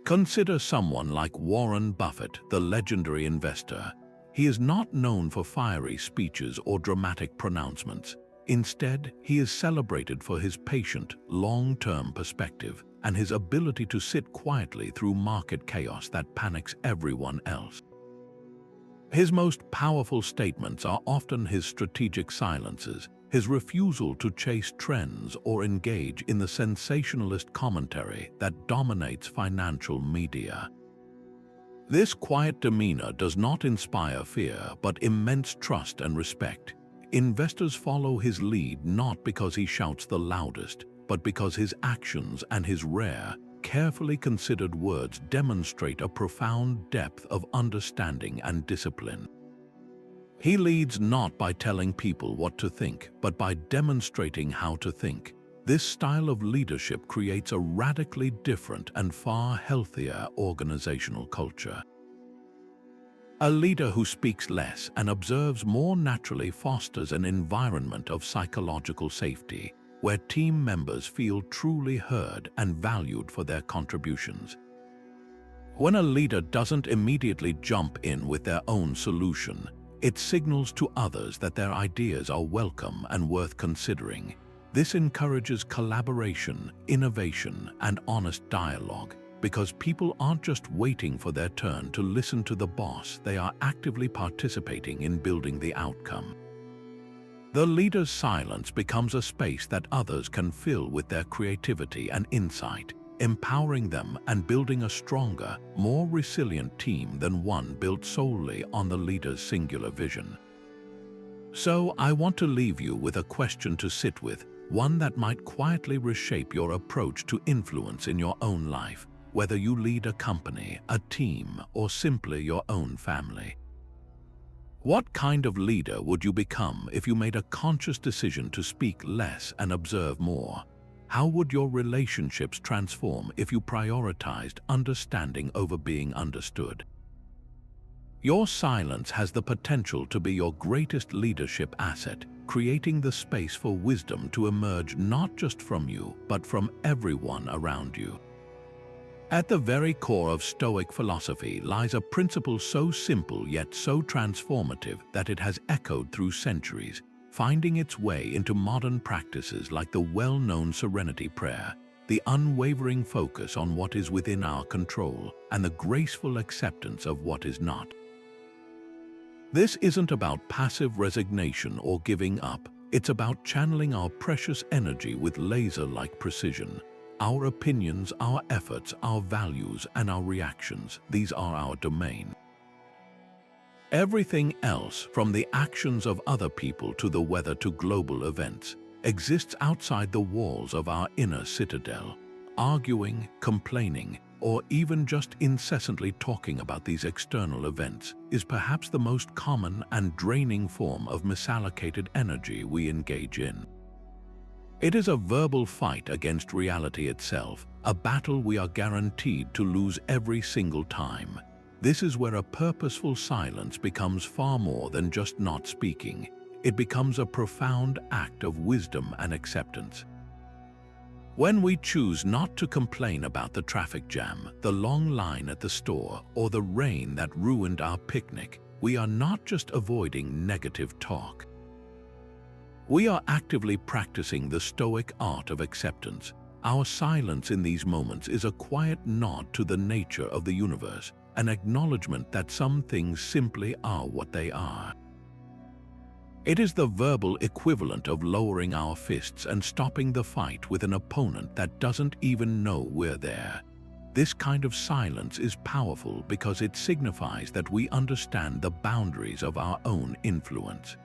Consider someone like Warren Buffett, the legendary investor. He is not known for fiery speeches or dramatic pronouncements. Instead, he is celebrated for his patient, long-term perspective and his ability to sit quietly through market chaos that panics everyone else. His most powerful statements are often his strategic silences, his refusal to chase trends or engage in the sensationalist commentary that dominates financial media. This quiet demeanor does not inspire fear but immense trust and respect. Investors follow his lead not because he shouts the loudest, but because his actions and his rare, carefully considered words demonstrate a profound depth of understanding and discipline. He leads not by telling people what to think, but by demonstrating how to think. This style of leadership creates a radically different and far healthier organizational culture. A leader who speaks less and observes more naturally fosters an environment of psychological safety, where team members feel truly heard and valued for their contributions. When a leader doesn't immediately jump in with their own solution, it signals to others that their ideas are welcome and worth considering. This encourages collaboration, innovation, and honest dialogue, because people aren't just waiting for their turn to listen to the boss, they are actively participating in building the outcome. The leader's silence becomes a space that others can fill with their creativity and insight, empowering them and building a stronger, more resilient team than one built solely on the leader's singular vision. So, I want to leave you with a question to sit with, one that might quietly reshape your approach to influence in your own life. whether you lead a company, a team, or simply your own family. What kind of leader would you become if you made a conscious decision to speak less and observe more? How would your relationships transform if you prioritized understanding over being understood? Your silence has the potential to be your greatest leadership asset, creating the space for wisdom to emerge not just from you, but from everyone around you. At the very core of Stoic philosophy lies a principle so simple yet so transformative that it has echoed through centuries, finding its way into modern practices like the well-known Serenity Prayer, the unwavering focus on what is within our control, and the graceful acceptance of what is not. This isn't about passive resignation or giving up. It's about channeling our precious energy with laser-like precision. Our opinions, our efforts, our values, and our reactions, these are our domain. Everything else, from the actions of other people to the weather to global events, exists outside the walls of our inner citadel. Arguing, complaining, or even just incessantly talking about these external events is perhaps the most common and draining form of misallocated energy we engage in. It is a verbal fight against reality itself, a battle we are guaranteed to lose every single time. This is where a purposeful silence becomes far more than just not speaking. It becomes a profound act of wisdom and acceptance. When we choose not to complain about the traffic jam, the long line at the store, or the rain that ruined our picnic, we are not just avoiding negative talk. We are actively practicing the Stoic art of acceptance. Our silence in these moments is a quiet nod to the nature of the universe, an acknowledgement that some things simply are what they are. It is the verbal equivalent of lowering our fists and stopping the fight with an opponent that doesn't even know we're there. This kind of silence is powerful because it signifies that we understand the boundaries of our own influence.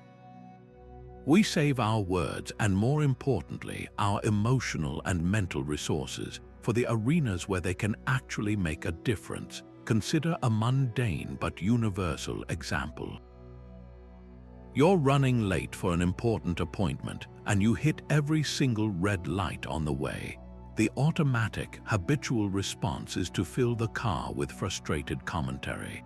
We save our words and, more importantly, our emotional and mental resources for the arenas where they can actually make a difference. Consider a mundane but universal example. You're running late for an important appointment and you hit every single red light on the way. The automatic, habitual response is to fill the car with frustrated commentary.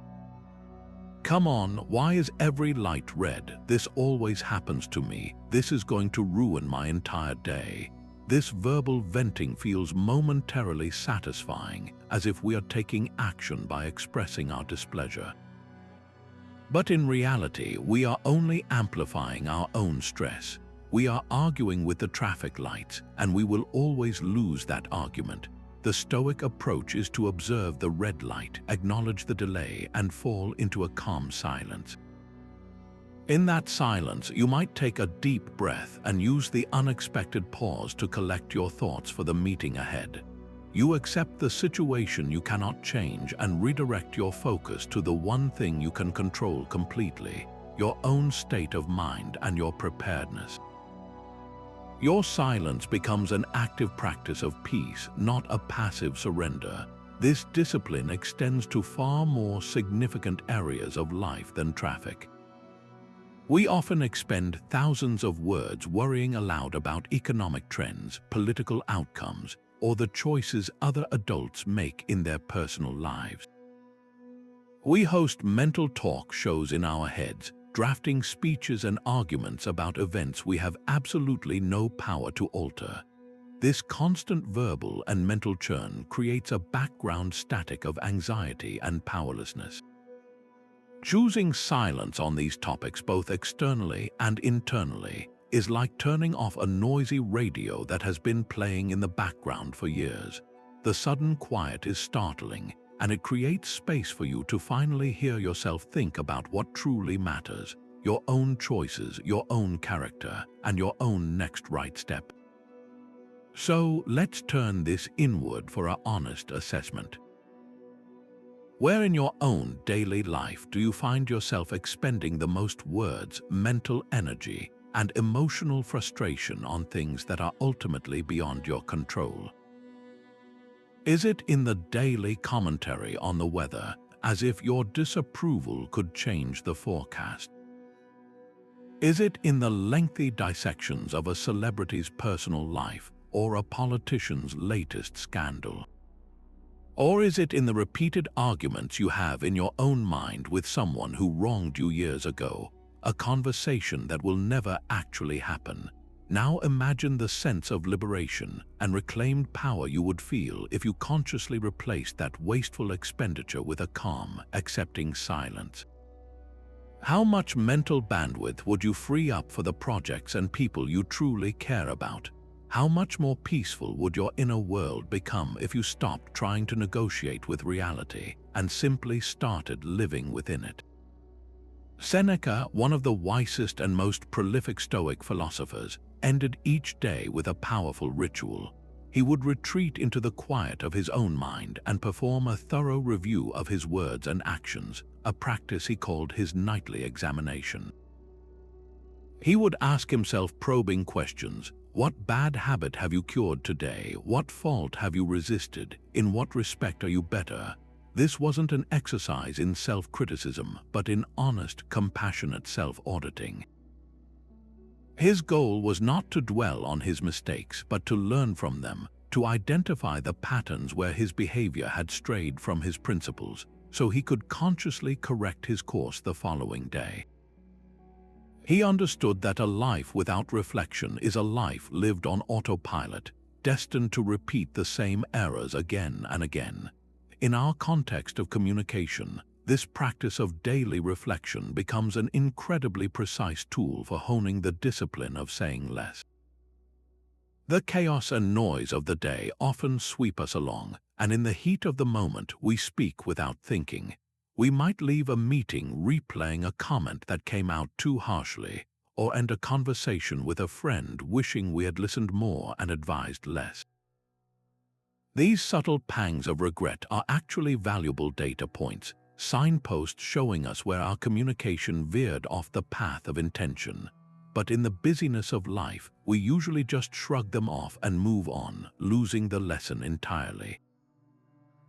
Come on, why is every light red? This always happens to me. This is going to ruin my entire day. This verbal venting feels momentarily satisfying, as if we are taking action by expressing our displeasure. But in reality, we are only amplifying our own stress. We are arguing with the traffic lights, and we will always lose that argument. The Stoic approach is to observe the red light, acknowledge the delay, and fall into a calm silence. In that silence, you might take a deep breath and use the unexpected pause to collect your thoughts for the meeting ahead. You accept the situation you cannot change and redirect your focus to the one thing you can control completely, your own state of mind and your preparedness. Your silence becomes an active practice of peace, not a passive surrender. This discipline extends to far more significant areas of life than traffic. We often expend thousands of words worrying aloud about economic trends, political outcomes, or the choices other adults make in their personal lives. We host mental talk shows in our heads, drafting speeches and arguments about events we have absolutely no power to alter. This constant verbal and mental churn creates a background static of anxiety and powerlessness. Choosing silence on these topics, both externally and internally, is like turning off a noisy radio that has been playing in the background for years. The sudden quiet is startling, and it creates space for you to finally hear yourself think about what truly matters, your own choices, your own character, and your own next right step. So let's turn this inward for an honest assessment. Where in your own daily life do you find yourself expending the most words, mental energy, and emotional frustration on things that are ultimately beyond your control? Is it in the daily commentary on the weather, as if your disapproval could change the forecast? Is it in the lengthy dissections of a celebrity's personal life or a politician's latest scandal? Or is it in the repeated arguments you have in your own mind with someone who wronged you years ago, a conversation that will never actually happen? Now imagine the sense of liberation and reclaimed power you would feel if you consciously replaced that wasteful expenditure with a calm, accepting silence. How much mental bandwidth would you free up for the projects and people you truly care about? How much more peaceful would your inner world become if you stopped trying to negotiate with reality and simply started living within it? Seneca, one of the wisest and most prolific Stoic philosophers, ended each day with a powerful ritual. He would retreat into the quiet of his own mind and perform a thorough review of his words and actions, a practice he called his nightly examination. He would ask himself probing questions. What bad habit have you cured today? What fault have you resisted? In what respect are you better? This wasn't an exercise in self-criticism, but in honest, compassionate self-auditing. His goal was not to dwell on his mistakes, but to learn from them, to identify the patterns where his behavior had strayed from his principles, so he could consciously correct his course the following day. He understood that a life without reflection is a life lived on autopilot, destined to repeat the same errors again and again. In our context of communication, this practice of daily reflection becomes an incredibly precise tool for honing the discipline of saying less. The chaos and noise of the day often sweep us along, and in the heat of the moment we speak without thinking. We might leave a meeting replaying a comment that came out too harshly, or end a conversation with a friend wishing we had listened more and advised less. These subtle pangs of regret are actually valuable data points, signposts showing us where our communication veered off the path of intention. But in the busyness of life, we usually just shrug them off and move on, losing the lesson entirely.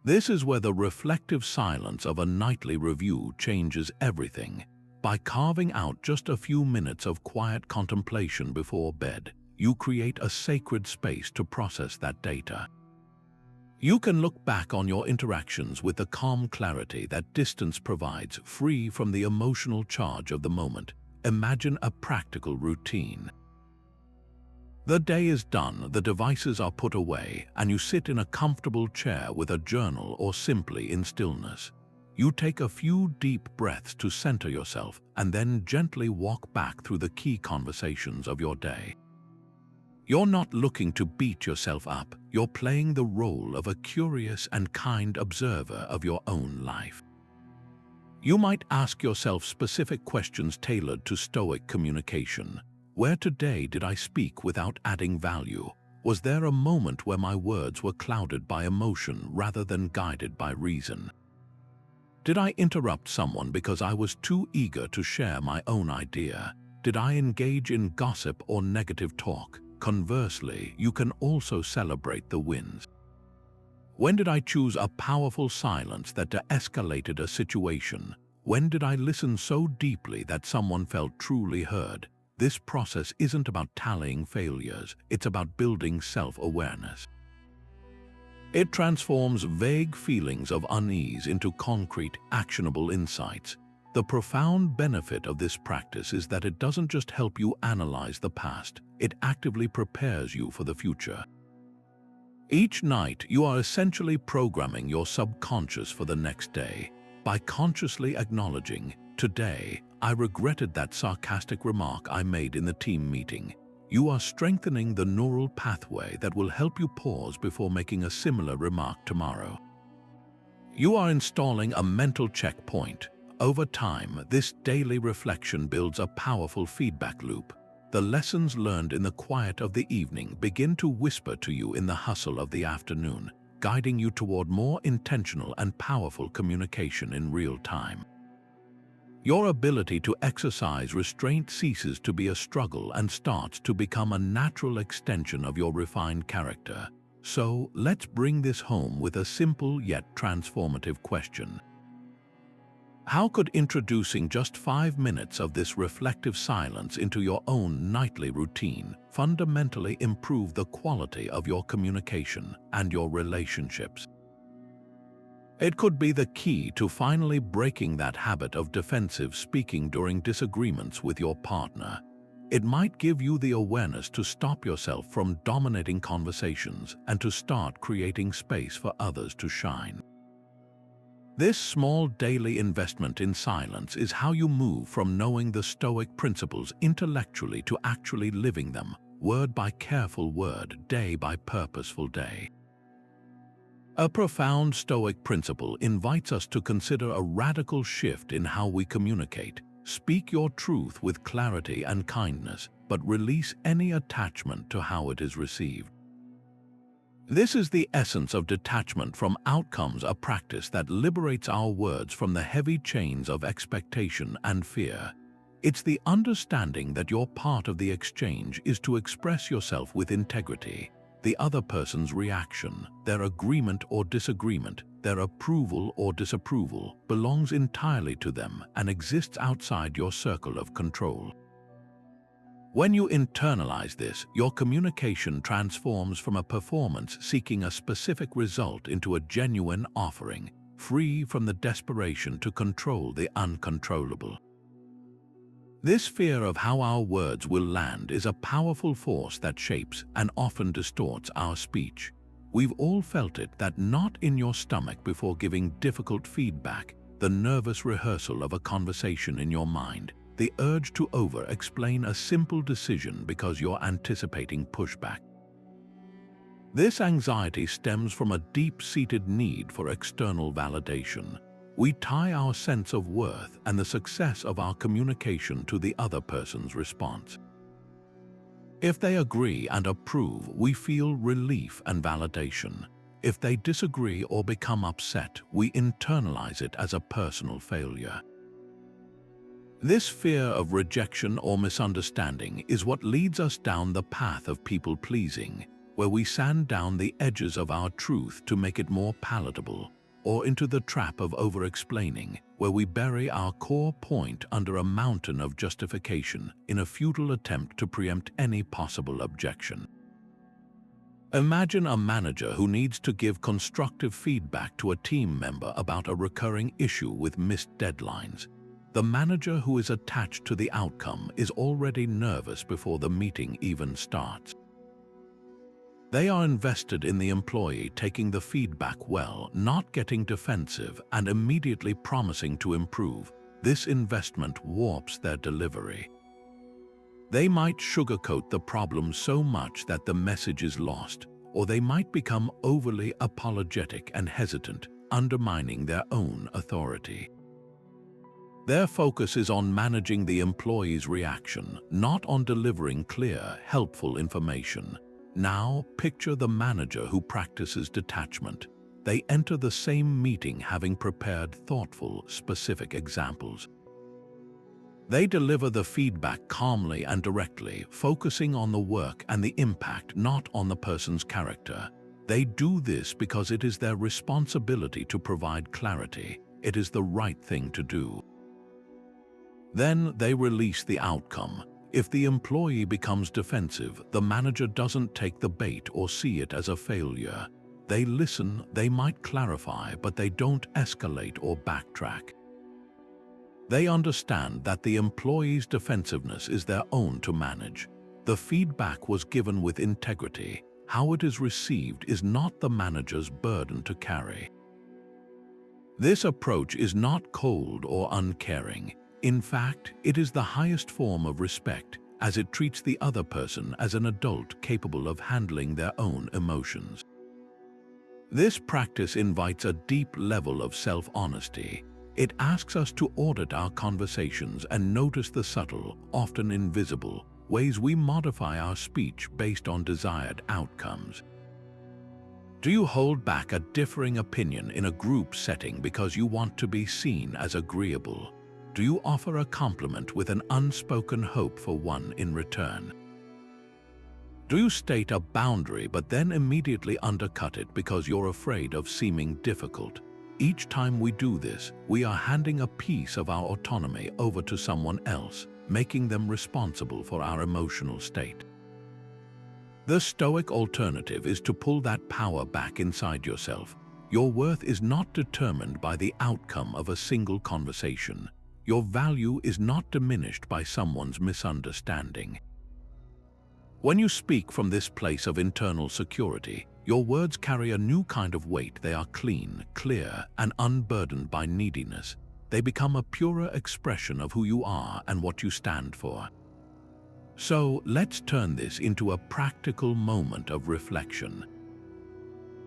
This is where the reflective silence of a nightly review changes everything. By carving out just a few minutes of quiet contemplation before bed, you create a sacred space to process that data. You can look back on your interactions with the calm clarity that distance provides, free from the emotional charge of the moment. Imagine a practical routine. The day is done, the devices are put away, and you sit in a comfortable chair with a journal or simply in stillness. You take a few deep breaths to center yourself and then gently walk back through the key conversations of your day. You're not looking to beat yourself up, you're playing the role of a curious and kind observer of your own life. You might ask yourself specific questions tailored to Stoic communication. Where today did I speak without adding value? Was there a moment where my words were clouded by emotion rather than guided by reason? Did I interrupt someone because I was too eager to share my own idea? Did I engage in gossip or negative talk? Conversely, you can also celebrate the wins. When did I choose a powerful silence that de-escalated a situation? When did I listen so deeply that someone felt truly heard? This process isn't about tallying failures, it's about building self-awareness. It transforms vague feelings of unease into concrete, actionable insights. The profound benefit of this practice is that it doesn't just help you analyze the past, it actively prepares you for the future. Each night, you are essentially programming your subconscious for the next day. By consciously acknowledging, "Today, I regretted that sarcastic remark I made in the team meeting," you are strengthening the neural pathway that will help you pause before making a similar remark tomorrow. You are installing a mental checkpoint. Over time, this daily reflection builds a powerful feedback loop. The lessons learned in the quiet of the evening begin to whisper to you in the hustle of the afternoon, guiding you toward more intentional and powerful communication in real time. Your ability to exercise restraint ceases to be a struggle and starts to become a natural extension of your refined character. So let's bring this home with a simple yet transformative question. How could introducing just 5 minutes of this reflective silence into your own nightly routine fundamentally improve the quality of your communication and your relationships? It could be the key to finally breaking that habit of defensive speaking during disagreements with your partner. It might give you the awareness to stop yourself from dominating conversations and to start creating space for others to shine. This small daily investment in silence is how you move from knowing the Stoic principles intellectually to actually living them, word by careful word, day by purposeful day. A profound Stoic principle invites us to consider a radical shift in how we communicate. Speak your truth with clarity and kindness, but release any attachment to how it is received. This is the essence of detachment from outcomes, a practice that liberates our words from the heavy chains of expectation and fear. It's the understanding that your part of the exchange is to express yourself with integrity. The other person's reaction, their agreement or disagreement, their approval or disapproval, belongs entirely to them and exists outside your circle of control. When you internalize this, your communication transforms from a performance seeking a specific result into a genuine offering, free from the desperation to control the uncontrollable. This fear of how our words will land is a powerful force that shapes and often distorts our speech. We've all felt it, that knot in your stomach before giving difficult feedback, the nervous rehearsal of a conversation in your mind, the urge to over-explain a simple decision because you're anticipating pushback. This anxiety stems from a deep-seated need for external validation. We tie our sense of worth and the success of our communication to the other person's response. If they agree and approve, we feel relief and validation. If they disagree or become upset, we internalize it as a personal failure. This fear of rejection or misunderstanding is what leads us down the path of people-pleasing, where we sand down the edges of our truth to make it more palatable, or into the trap of over-explaining, where we bury our core point under a mountain of justification in a futile attempt to preempt any possible objection. Imagine a manager who needs to give constructive feedback to a team member about a recurring issue with missed deadlines. The manager who is attached to the outcome is already nervous before the meeting even starts. They are invested in the employee taking the feedback well, not getting defensive, and immediately promising to improve. This investment warps their delivery. They might sugarcoat the problem so much that the message is lost, or they might become overly apologetic and hesitant, undermining their own authority. Their focus is on managing the employee's reaction, not on delivering clear, helpful information. Now, picture the manager who practices detachment. They enter the same meeting having prepared thoughtful, specific examples. They deliver the feedback calmly and directly, focusing on the work and the impact, not on the person's character. They do this because it is their responsibility to provide clarity. It is the right thing to do. Then they release the outcome. If the employee becomes defensive, the manager doesn't take the bait or see it as a failure. They listen, they might clarify, but they don't escalate or backtrack. They understand that the employee's defensiveness is their own to manage. The feedback was given with integrity. How it is received is not the manager's burden to carry. This approach is not cold or uncaring. In fact, it is the highest form of respect, as it treats the other person as an adult capable of handling their own emotions. This practice invites a deep level of self-honesty. It asks us to audit our conversations and notice the subtle, often invisible, ways we modify our speech based on desired outcomes. Do you hold back a differing opinion in a group setting because you want to be seen as agreeable? Do you offer a compliment with an unspoken hope for one in return? Do you state a boundary but then immediately undercut it because you're afraid of seeming difficult? Each time we do this, we are handing a piece of our autonomy over to someone else, making them responsible for our emotional state. The Stoic alternative is to pull that power back inside yourself. Your worth is not determined by the outcome of a single conversation. Your value is not diminished by someone's misunderstanding. When you speak from this place of internal security, your words carry a new kind of weight. They are clean, clear, and unburdened by neediness. They become a purer expression of who you are and what you stand for. So let's turn this into a practical moment of reflection.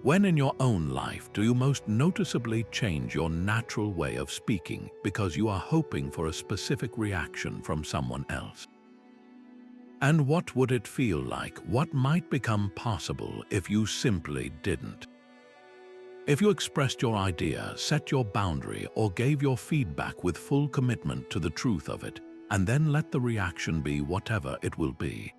When in your own life do you most noticeably change your natural way of speaking because you are hoping for a specific reaction from someone else? And what would it feel like? What might become possible if you simply didn't? If you expressed your idea, set your boundary, or gave your feedback with full commitment to the truth of it, and then let the reaction be whatever it will be.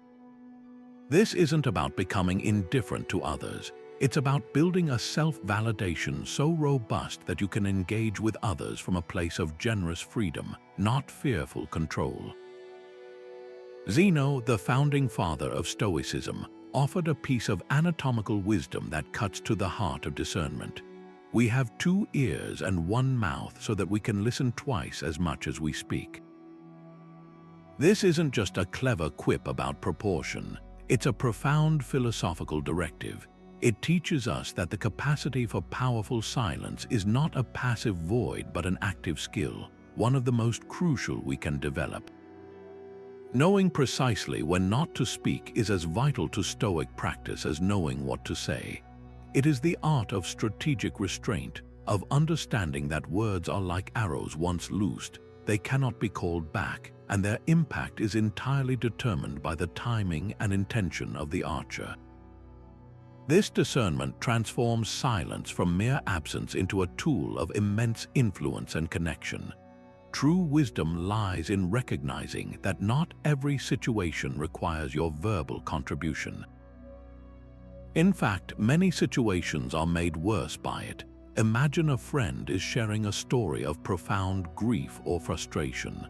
This isn't about becoming indifferent to others. It's about building a self-validation so robust that you can engage with others from a place of generous freedom, not fearful control. Zeno, the founding father of Stoicism, offered a piece of anatomical wisdom that cuts to the heart of discernment. We have 2 ears and 1 mouth so that we can listen twice as much as we speak. This isn't just a clever quip about proportion. It's a profound philosophical directive. It teaches us that the capacity for powerful silence is not a passive void but an active skill, one of the most crucial we can develop. Knowing precisely when not to speak is as vital to Stoic practice as knowing what to say. It is the art of strategic restraint, of understanding that words are like arrows once loosed. They cannot be called back, and their impact is entirely determined by the timing and intention of the archer. This discernment transforms silence from mere absence into a tool of immense influence and connection. True wisdom lies in recognizing that not every situation requires your verbal contribution. In fact, many situations are made worse by it. Imagine a friend is sharing a story of profound grief or frustration.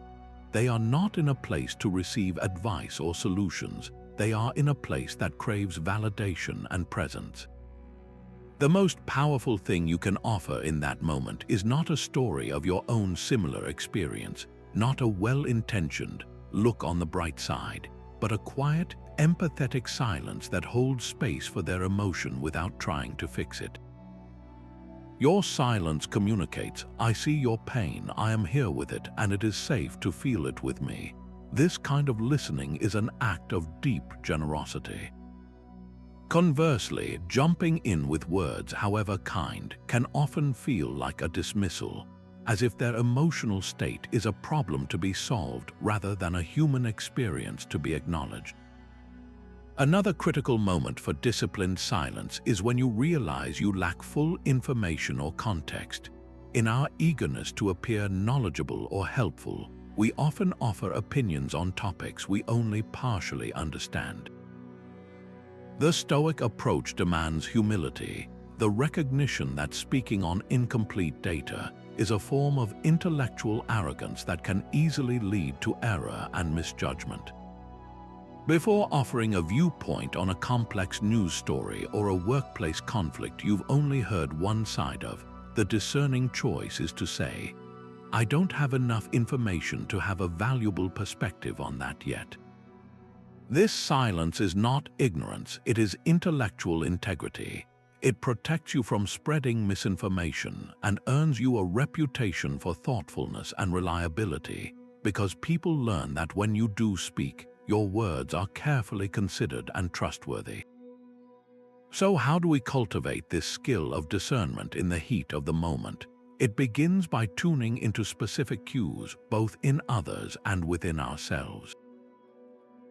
They are not in a place to receive advice or solutions. They are in a place that craves validation and presence. The most powerful thing you can offer in that moment is not a story of your own similar experience, not a well-intentioned look on the bright side, but a quiet, empathetic silence that holds space for their emotion without trying to fix it. Your silence communicates, "I see your pain, I am here with it, and it is safe to feel it with me." This kind of listening is an act of deep generosity. Conversely, jumping in with words, however kind, can often feel like a dismissal, as if their emotional state is a problem to be solved rather than a human experience to be acknowledged. Another critical moment for disciplined silence is when you realize you lack full information or context. In our eagerness to appear knowledgeable or helpful, we often offer opinions on topics we only partially understand. The Stoic approach demands humility, the recognition that speaking on incomplete data is a form of intellectual arrogance that can easily lead to error and misjudgment. Before offering a viewpoint on a complex news story or a workplace conflict you've only heard one side of, the discerning choice is to say, "I don't have enough information to have a valuable perspective on that yet." This silence is not ignorance, it is intellectual integrity. It protects you from spreading misinformation and earns you a reputation for thoughtfulness and reliability, because people learn that when you do speak, your words are carefully considered and trustworthy. So how do we cultivate this skill of discernment in the heat of the moment? It begins by tuning into specific cues, both in others and within ourselves.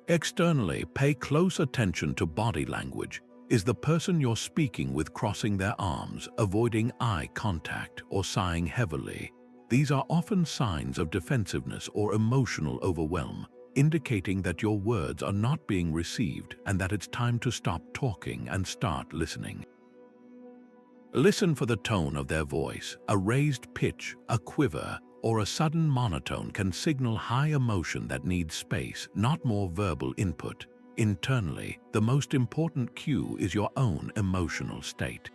Externally, pay close attention to body language. Is the person you're speaking with crossing their arms, avoiding eye contact, or sighing heavily? These are often signs of defensiveness or emotional overwhelm. indicating that your words are not being received and that it's time to stop talking and start listening. Listen for the tone of their voice. A raised pitch, a quiver, or a sudden monotone can signal high emotion that needs space, not more verbal input. Internally, the most important cue is your own emotional state.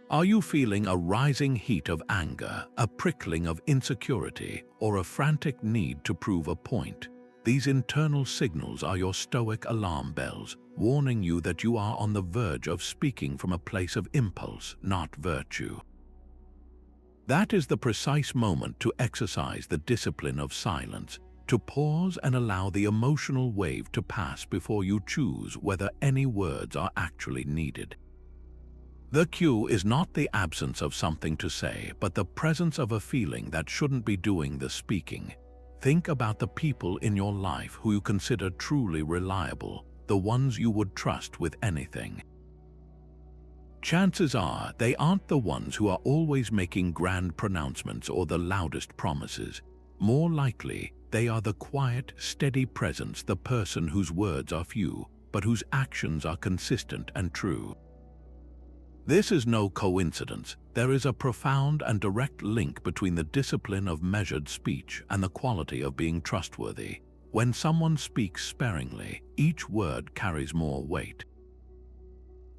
Are you feeling a rising heat of anger, a prickling of insecurity, or a frantic need to prove a point? These internal signals are your Stoic alarm bells, warning you that you are on the verge of speaking from a place of impulse, not virtue. That is the precise moment to exercise the discipline of silence, to pause and allow the emotional wave to pass before you choose whether any words are actually needed. The cue is not the absence of something to say, but the presence of a feeling that shouldn't be doing the speaking. Think about the people in your life who you consider truly reliable, the ones you would trust with anything. Chances are they aren't the ones who are always making grand pronouncements or the loudest promises. More likely, they are the quiet, steady presence, the person whose words are few, but whose actions are consistent and true. This is no coincidence. There is a profound and direct link between the discipline of measured speech and the quality of being trustworthy. When someone speaks sparingly, each word carries more weight.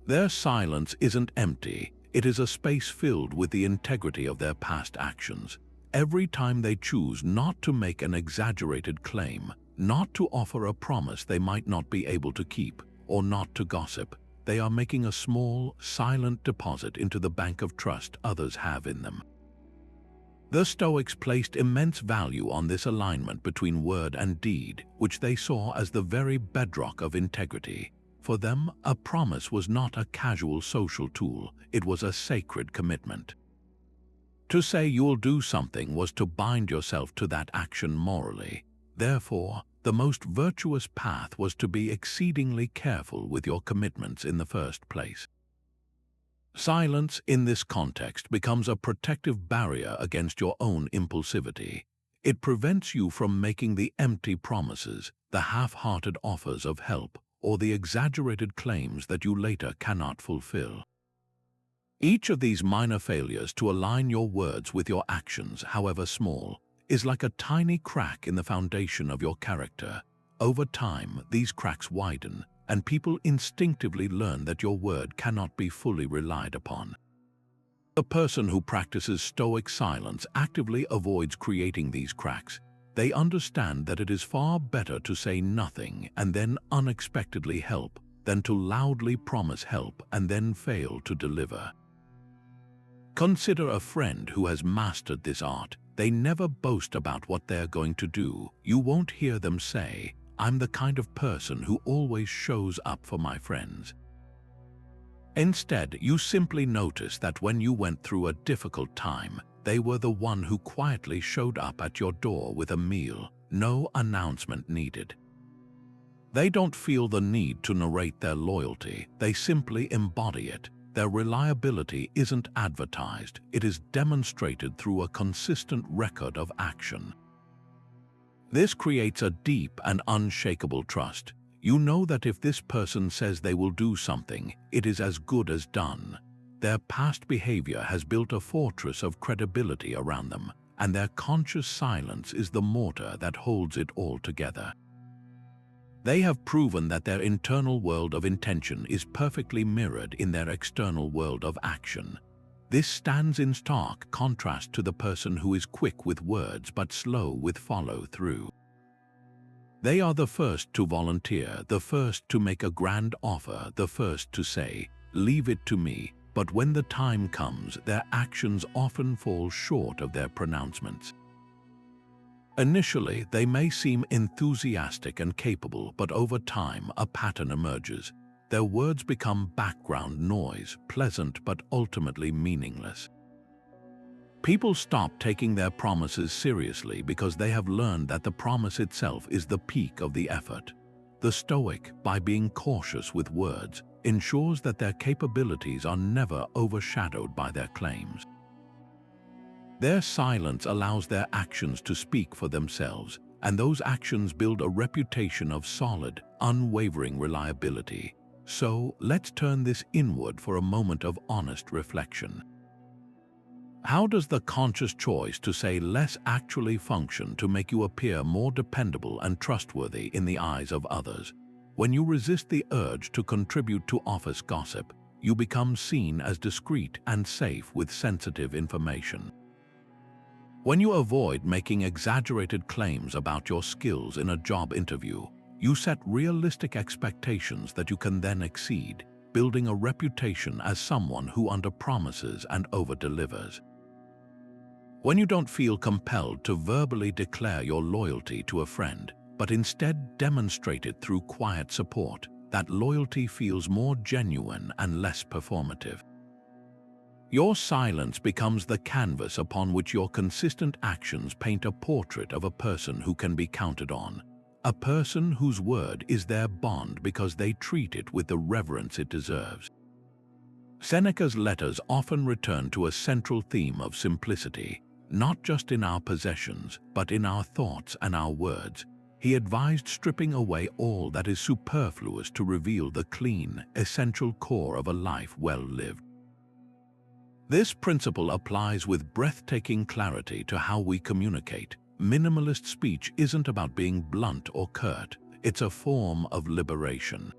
Their silence isn't empty, it is a space filled with the integrity of their past actions. Every time they choose not to make an exaggerated claim, not to offer a promise they might not be able to keep, or not to gossip, they are making a small, silent deposit into the bank of trust others have in them. The Stoics placed immense value on this alignment between word and deed, which they saw as the very bedrock of integrity. For them, a promise was not a casual social tool, it was a sacred commitment. To say you'll do something was to bind yourself to that action morally. Therefore, the most virtuous path was to be exceedingly careful with your commitments in the first place. Silence in this context becomes a protective barrier against your own impulsivity. It prevents you from making the empty promises, the half-hearted offers of help, or the exaggerated claims that you later cannot fulfill. Each of these minor failures to align your words with your actions, however small, is like a tiny crack in the foundation of your character. Over time, these cracks widen, and people instinctively learn that your word cannot be fully relied upon. The person who practices Stoic silence actively avoids creating these cracks. They understand that it is far better to say nothing and then unexpectedly help than to loudly promise help and then fail to deliver. Consider a friend who has mastered this art. They never boast about what they're going to do. You won't hear them say, "I'm the kind of person who always shows up for my friends." Instead, you simply notice that when you went through a difficult time, they were the one who quietly showed up at your door with a meal, no announcement needed. They don't feel the need to narrate their loyalty, they simply embody it. Their reliability isn't advertised, it is demonstrated through a consistent record of action. This creates a deep and unshakable trust. You know that if this person says they will do something, it is as good as done. Their past behavior has built a fortress of credibility around them, and their conscious silence is the mortar that holds it all together. They have proven that their internal world of intention is perfectly mirrored in their external world of action. This stands in stark contrast to the person who is quick with words but slow with follow-through. They are the first to volunteer, the first to make a grand offer, the first to say, "Leave it to me," but when the time comes, their actions often fall short of their pronouncements. Initially, they may seem enthusiastic and capable, but over time, a pattern emerges. Their words become background noise, pleasant but ultimately meaningless. People stop taking their promises seriously because they have learned that the promise itself is the peak of the effort. The Stoic, by being cautious with words, ensures that their capabilities are never overshadowed by their claims. Their silence allows their actions to speak for themselves. and those actions build a reputation of solid, unwavering reliability. So, let's turn this inward for a moment of honest reflection. How does the conscious choice to say less actually function to make you appear more dependable and trustworthy in the eyes of others? When you resist the urge to contribute to office gossip, you become seen as discreet and safe with sensitive information. When you avoid making exaggerated claims about your skills in a job interview, you set realistic expectations that you can then exceed, building a reputation as someone who underpromises and over-delivers. When you don't feel compelled to verbally declare your loyalty to a friend, but instead demonstrate it through quiet support, that loyalty feels more genuine and less performative. Your silence becomes the canvas upon which your consistent actions paint a portrait of a person who can be counted on, a person whose word is their bond because they treat it with the reverence it deserves. Seneca's letters often return to a central theme of simplicity, not just in our possessions, but in our thoughts and our words. He advised stripping away all that is superfluous to reveal the clean, essential core of a life well lived. This principle applies with breathtaking clarity to how we communicate. Minimalist speech isn't about being blunt or curt, it's a form of liberation.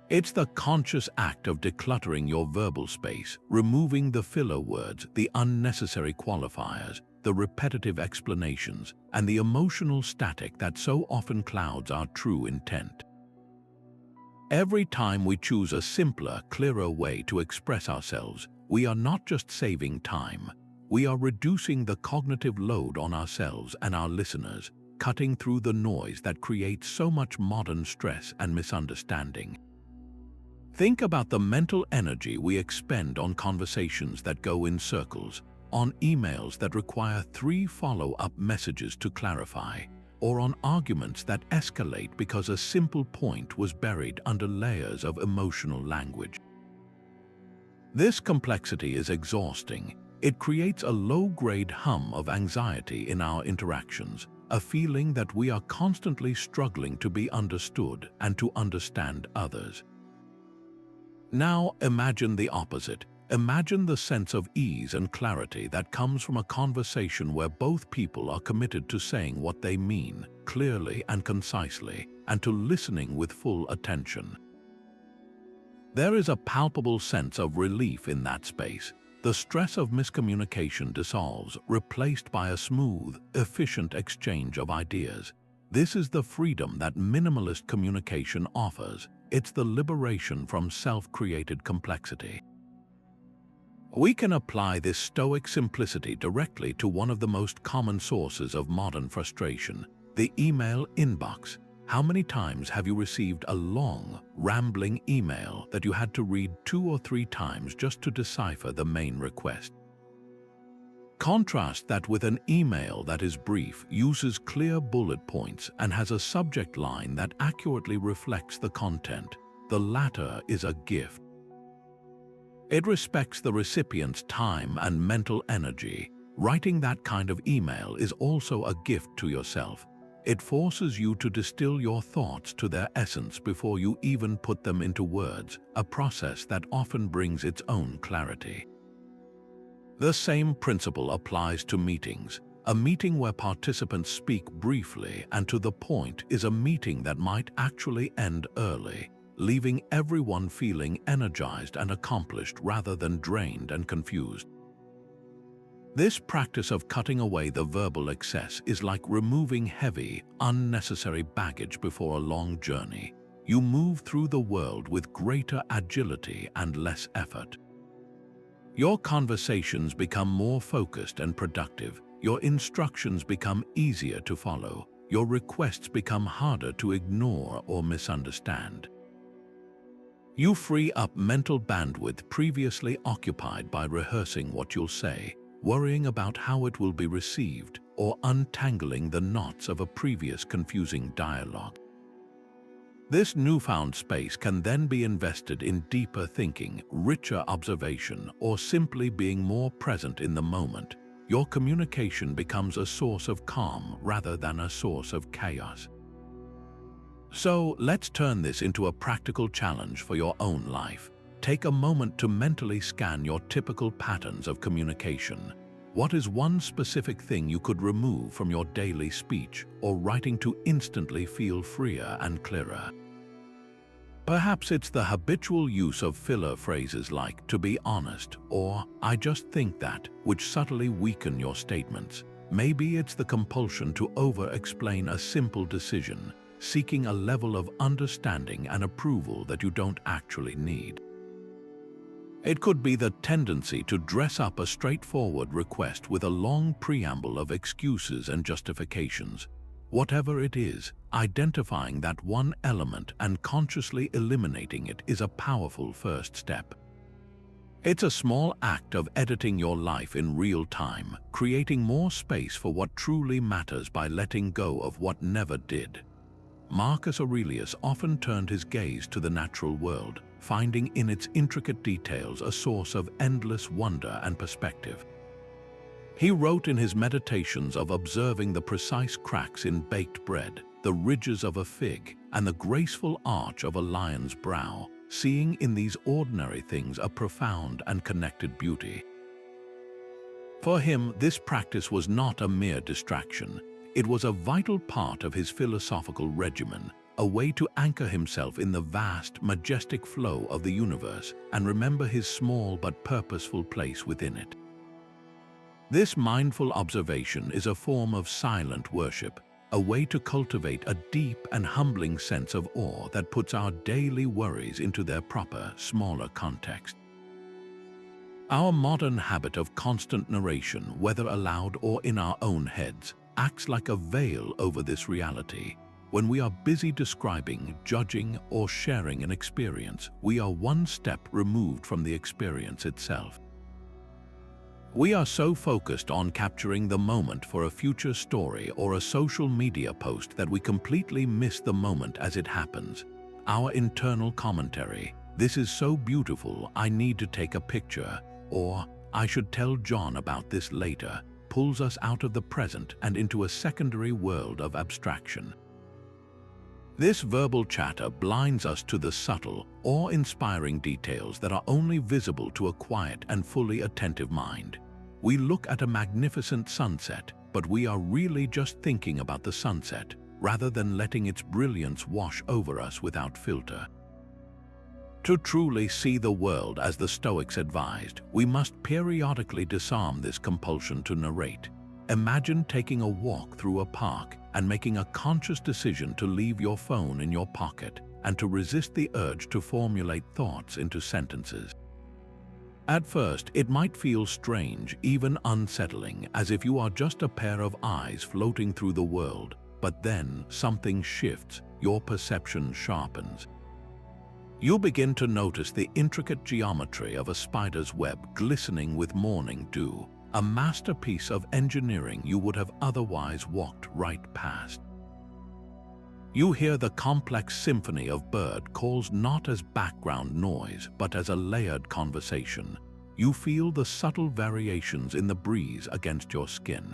It's the conscious act of decluttering your verbal space, removing the filler words, the unnecessary qualifiers, the repetitive explanations, and the emotional static that so often clouds our true intent. Every time we choose a simpler, clearer way to express ourselves, we are not just saving time, we are reducing the cognitive load on ourselves and our listeners, cutting through the noise that creates so much modern stress and misunderstanding. Think about the mental energy we expend on conversations that go in circles, on emails that require 3 follow-up messages to clarify, or on arguments that escalate because a simple point was buried under layers of emotional language. This complexity is exhausting. It creates a low-grade hum of anxiety in our interactions, a feeling that we are constantly struggling to be understood and to understand others. Now imagine the opposite. Imagine the sense of ease and clarity that comes from a conversation where both people are committed to saying what they mean, clearly and concisely, and to listening with full attention. There is a palpable sense of relief in that space. The stress of miscommunication dissolves, replaced by a smooth, efficient exchange of ideas. This is the freedom that minimalist communication offers. It's the liberation from self-created complexity. We can apply this Stoic simplicity directly to one of the most common sources of modern frustration, the email inbox. How many times have you received a long, rambling email that you had to read 2 or 3 times just to decipher the main request? Contrast that with an email that is brief, uses clear bullet points, and has a subject line that accurately reflects the content. The latter is a gift. It respects the recipient's time and mental energy. Writing that kind of email is also a gift to yourself. It forces you to distill your thoughts to their essence before you even put them into words, a process that often brings its own clarity. The same principle applies to meetings. A meeting where participants speak briefly and to the point is a meeting that might actually end early, leaving everyone feeling energized and accomplished rather than drained and confused. This practice of cutting away the verbal excess is like removing heavy, unnecessary baggage before a long journey. You move through the world with greater agility and less effort. Your conversations become more focused and productive. Your instructions become easier to follow. Your requests become harder to ignore or misunderstand. You free up mental bandwidth previously occupied by rehearsing what you'll say, worrying about how it will be received, or untangling the knots of a previous confusing dialogue. This newfound space can then be invested in deeper thinking, richer observation, or simply being more present in the moment. your communication becomes a source of calm rather than a source of chaos. So let's turn this into a practical challenge for your own life. Take a moment to mentally scan your typical patterns of communication. What is one specific thing you could remove from your daily speech or writing to instantly feel freer and clearer? Perhaps it's the habitual use of filler phrases like "to be honest" or "I just think that," which subtly weaken your statements. Maybe it's the compulsion to over-explain a simple decision, seeking a level of understanding and approval that you don't actually need. It could be the tendency to dress up a straightforward request with a long preamble of excuses and justifications. Whatever it is, identifying that one element and consciously eliminating it is a powerful first step. It's a small act of editing your life in real time, creating more space for what truly matters by letting go of what never did. Marcus Aurelius often turned his gaze to the natural world, finding in its intricate details a source of endless wonder and perspective. He wrote in his meditations of observing the precise cracks in baked bread, the ridges of a fig, and the graceful arch of a lion's brow, seeing in these ordinary things a profound and connected beauty. For him, this practice was not a mere distraction. It was a vital part of his philosophical regimen, a way to anchor himself in the vast, majestic flow of the universe and remember his small but purposeful place within it. This mindful observation is a form of silent worship, a way to cultivate a deep and humbling sense of awe that puts our daily worries into their proper, smaller context. Our modern habit of constant narration, whether aloud or in our own heads, acts like a veil over this reality. When we are busy describing, judging, or sharing an experience, we are one step removed from the experience itself. We are so focused on capturing the moment for a future story or a social media post that we completely miss the moment as it happens. Our internal commentary, "This is so beautiful, I need to take a picture," or "I should tell John about this later," pulls us out of the present and into a secondary world of abstraction. This verbal chatter blinds us to the subtle, awe-inspiring details that are only visible to a quiet and fully attentive mind. We look at a magnificent sunset, but we are really just thinking about the sunset, rather than letting its brilliance wash over us without filter. To truly see the world as the Stoics advised, we must periodically disarm this compulsion to narrate. Imagine taking a walk through a park and making a conscious decision to leave your phone in your pocket and to resist the urge to formulate thoughts into sentences. At first, it might feel strange, even unsettling, as if you are just a pair of eyes floating through the world. But then something shifts, your perception sharpens. You begin to notice the intricate geometry of a spider's web glistening with morning dew, a masterpiece of engineering you would have otherwise walked right past. You hear the complex symphony of bird calls not as background noise, but as a layered conversation. You feel the subtle variations in the breeze against your skin.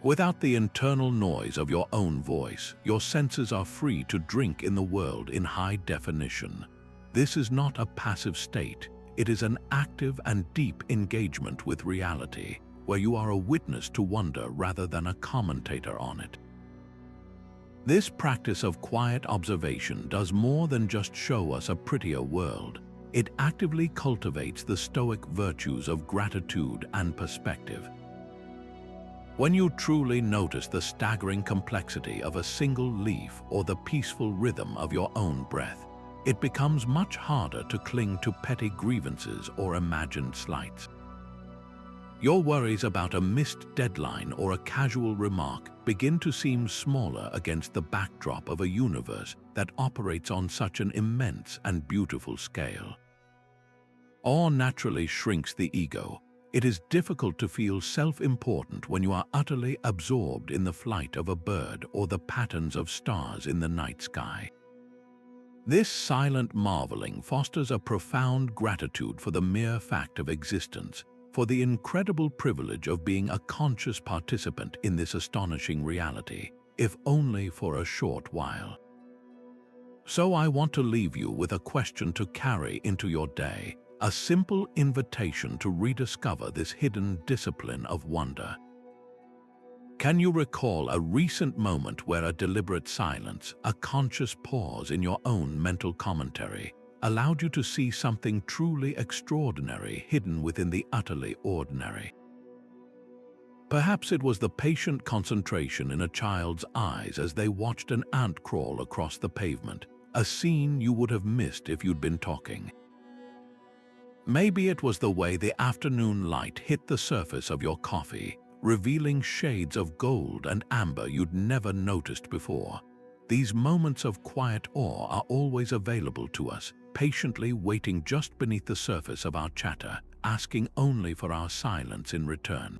Without the internal noise of your own voice, your senses are free to drink in the world in high definition. This is not a passive state. It is an active and deep engagement with reality, where you are a witness to wonder rather than a commentator on it. This practice of quiet observation does more than just show us a prettier world. It actively cultivates the Stoic virtues of gratitude and perspective. When you truly notice the staggering complexity of a single leaf or the peaceful rhythm of your own breath, it becomes much harder to cling to petty grievances or imagined slights. Your worries about a missed deadline or a casual remark begin to seem smaller against the backdrop of a universe that operates on such an immense and beautiful scale. Awe naturally shrinks the ego. It is difficult to feel self-important when you are utterly absorbed in the flight of a bird or the patterns of stars in the night sky. This silent marveling fosters a profound gratitude for the mere fact of existence, for the incredible privilege of being a conscious participant in this astonishing reality, if only for a short while. So I want to leave you with a question to carry into your day, a simple invitation to rediscover this hidden discipline of wonder. Can you recall a recent moment where a deliberate silence, a conscious pause in your own mental commentary, allowed you to see something truly extraordinary hidden within the utterly ordinary? Perhaps it was the patient concentration in a child's eyes as they watched an ant crawl across the pavement, a scene you would have missed if you'd been talking. Maybe it was the way the afternoon light hit the surface of your coffee, revealing shades of gold and amber you'd never noticed before. These moments of quiet awe are always available to us, patiently waiting just beneath the surface of our chatter, asking only for our silence in return.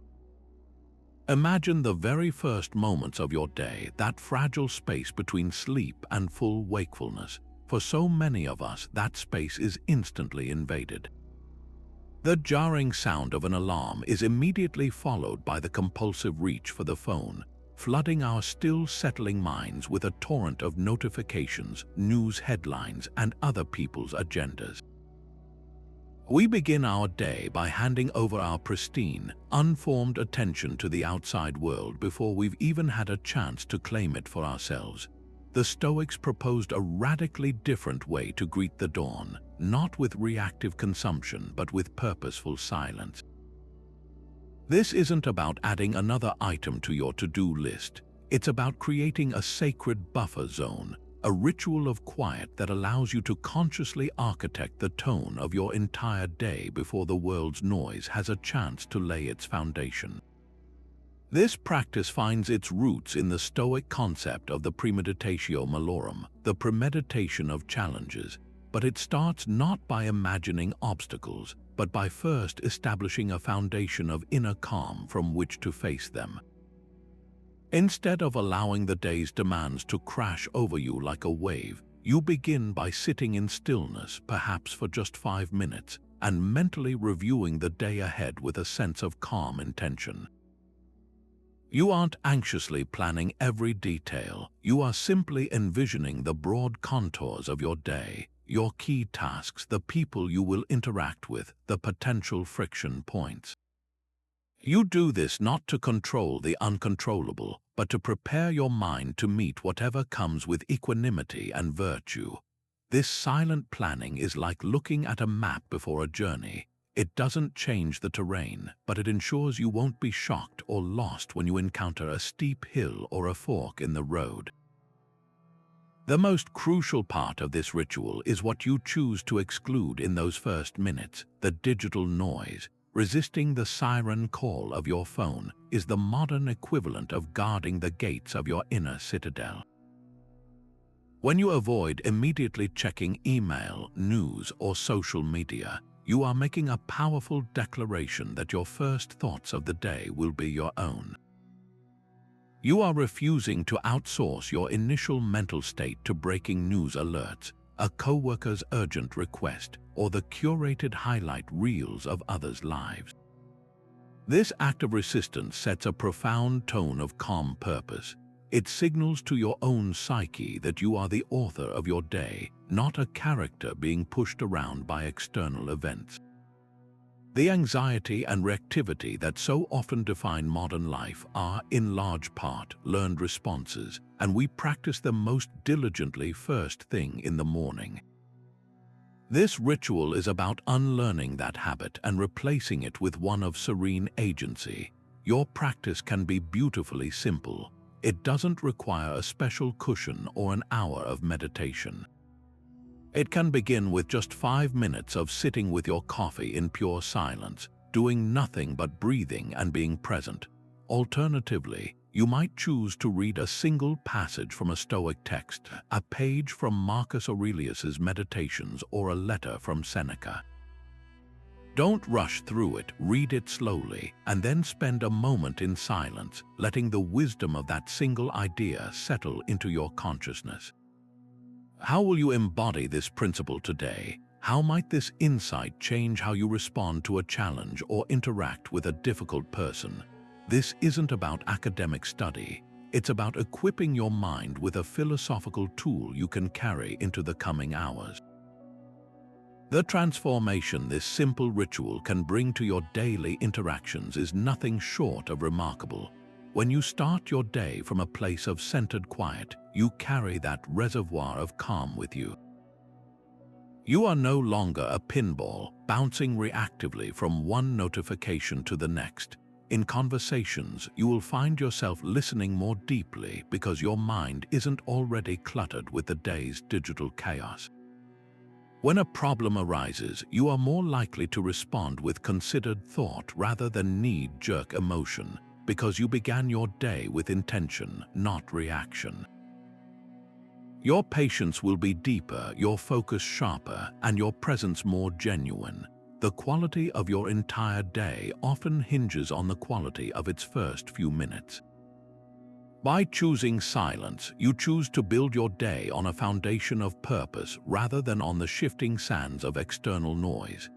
Imagine the very first moments of your day, that fragile space between sleep and full wakefulness. For so many of us, that space is instantly invaded. The jarring sound of an alarm is immediately followed by the compulsive reach for the phone, flooding our still settling minds with a torrent of notifications, news headlines, and other people's agendas. We begin our day by handing over our pristine, unformed attention to the outside world before we've even had a chance to claim it for ourselves. The Stoics proposed a radically different way to greet the dawn, not with reactive consumption but with purposeful silence. This isn't about adding another item to your to-do list. It's about creating a sacred buffer zone, a ritual of quiet that allows you to consciously architect the tone of your entire day before the world's noise has a chance to lay its foundation. This practice finds its roots in the Stoic concept of the premeditatio malorum, the premeditation of challenges, but it starts not by imagining obstacles, but by first establishing a foundation of inner calm from which to face them. Instead of allowing the day's demands to crash over you like a wave, you begin by sitting in stillness, perhaps for just 5 minutes, and mentally reviewing the day ahead with a sense of calm intention. You aren't anxiously planning every detail. You are simply envisioning the broad contours of your day, your key tasks, the people you will interact with, the potential friction points. You do this not to control the uncontrollable, but to prepare your mind to meet whatever comes with equanimity and virtue. This silent planning is like looking at a map before a journey. It doesn't change the terrain, but it ensures you won't be shocked or lost when you encounter a steep hill or a fork in the road. The most crucial part of this ritual is what you choose to exclude in those first minutes, the digital noise. Resisting the siren call of your phone is the modern equivalent of guarding the gates of your inner citadel. When you avoid immediately checking email, news, or social media, you are making a powerful declaration that your first thoughts of the day will be your own. You are refusing to outsource your initial mental state to breaking news alerts, a coworker's urgent request, or the curated highlight reels of others' lives. This act of resistance sets a profound tone of calm purpose. It signals to your own psyche that you are the author of your day, not a character being pushed around by external events. The anxiety and reactivity that so often define modern life are, in large part, learned responses, and we practice them most diligently first thing in the morning. This ritual is about unlearning that habit and replacing it with one of serene agency. Your practice can be beautifully simple. It doesn't require a special cushion or an hour of meditation. It can begin with just 5 minutes of sitting with your coffee in pure silence, doing nothing but breathing and being present. Alternatively, you might choose to read a single passage from a Stoic text, a page from Marcus Aurelius's Meditations, or a letter from Seneca. Don't rush through it, read it slowly, and then spend a moment in silence, letting the wisdom of that single idea settle into your consciousness. How will you embody this principle today? How might this insight change how you respond to a challenge or interact with a difficult person? This isn't about academic study. It's about equipping your mind with a philosophical tool you can carry into the coming hours. The transformation this simple ritual can bring to your daily interactions is nothing short of remarkable. When you start your day from a place of centered quiet, you carry that reservoir of calm with you. You are no longer a pinball, bouncing reactively from one notification to the next. In conversations, you will find yourself listening more deeply because your mind isn't already cluttered with the day's digital chaos. When a problem arises, you are more likely to respond with considered thought rather than knee-jerk emotion, because you began your day with intention, not reaction. Your patience will be deeper, your focus sharper, and your presence more genuine. The quality of your entire day often hinges on the quality of its first few minutes. By choosing silence, you choose to build your day on a foundation of purpose rather than on the shifting sands of external noise.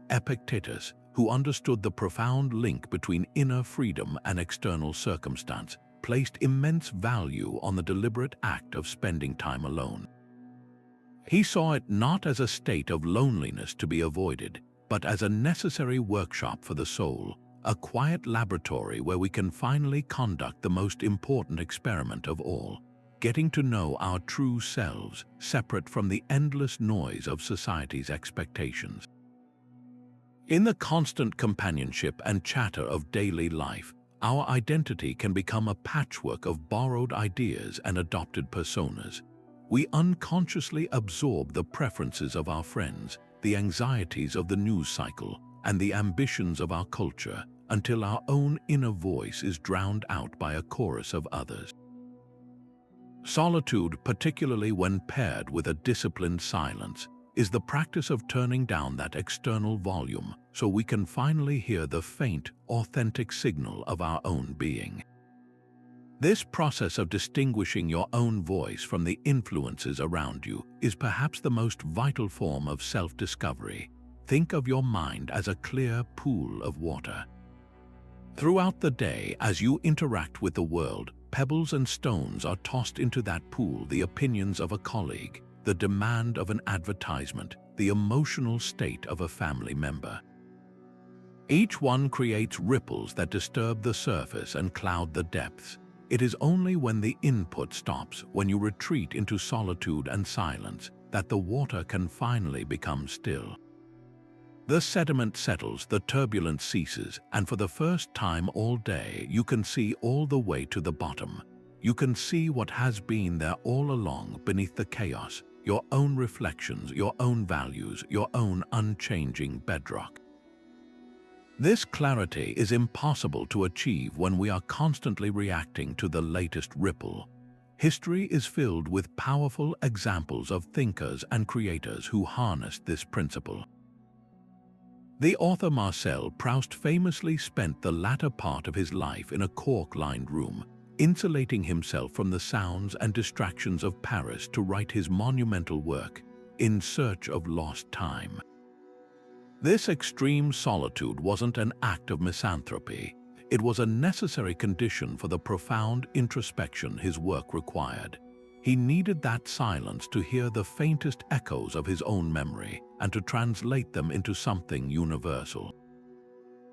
Epictetus, who understood the profound link between inner freedom and external circumstance, placed immense value on the deliberate act of spending time alone. He saw it not as a state of loneliness to be avoided, but as a necessary workshop for the soul, a quiet laboratory where we can finally conduct the most important experiment of all, getting to know our true selves, separate from the endless noise of society's expectations. In the constant companionship and chatter of daily life, our identity can become a patchwork of borrowed ideas and adopted personas. We unconsciously absorb the preferences of our friends, the anxieties of the news cycle, and the ambitions of our culture, until our own inner voice is drowned out by a chorus of others. Solitude, particularly when paired with a disciplined silence, is the practice of turning down that external volume so we can finally hear the faint, authentic signal of our own being. This process of distinguishing your own voice from the influences around you is perhaps the most vital form of self-discovery. Think of your mind as a clear pool of water. Throughout the day, as you interact with the world, pebbles and stones are tossed into that pool: the opinions of a colleague, the demand of an advertisement, the emotional state of a family member. Each one creates ripples that disturb the surface and cloud the depths. It is only when the input stops, when you retreat into solitude and silence, that the water can finally become still. The sediment settles, the turbulence ceases, and for the first time all day you can see all the way to the bottom. You can see what has been there all along beneath the chaos, your own reflections, your own values, your own unchanging bedrock. This clarity is impossible to achieve when we are constantly reacting to the latest ripple. History is filled with powerful examples of thinkers and creators who harnessed this principle. The author Marcel Proust famously spent the latter part of his life in a cork-lined room, insulating himself from the sounds and distractions of Paris to write his monumental work, In Search of Lost Time. This extreme solitude wasn't an act of misanthropy. It was a necessary condition for the profound introspection his work required. He needed that silence to hear the faintest echoes of his own memory and to translate them into something universal.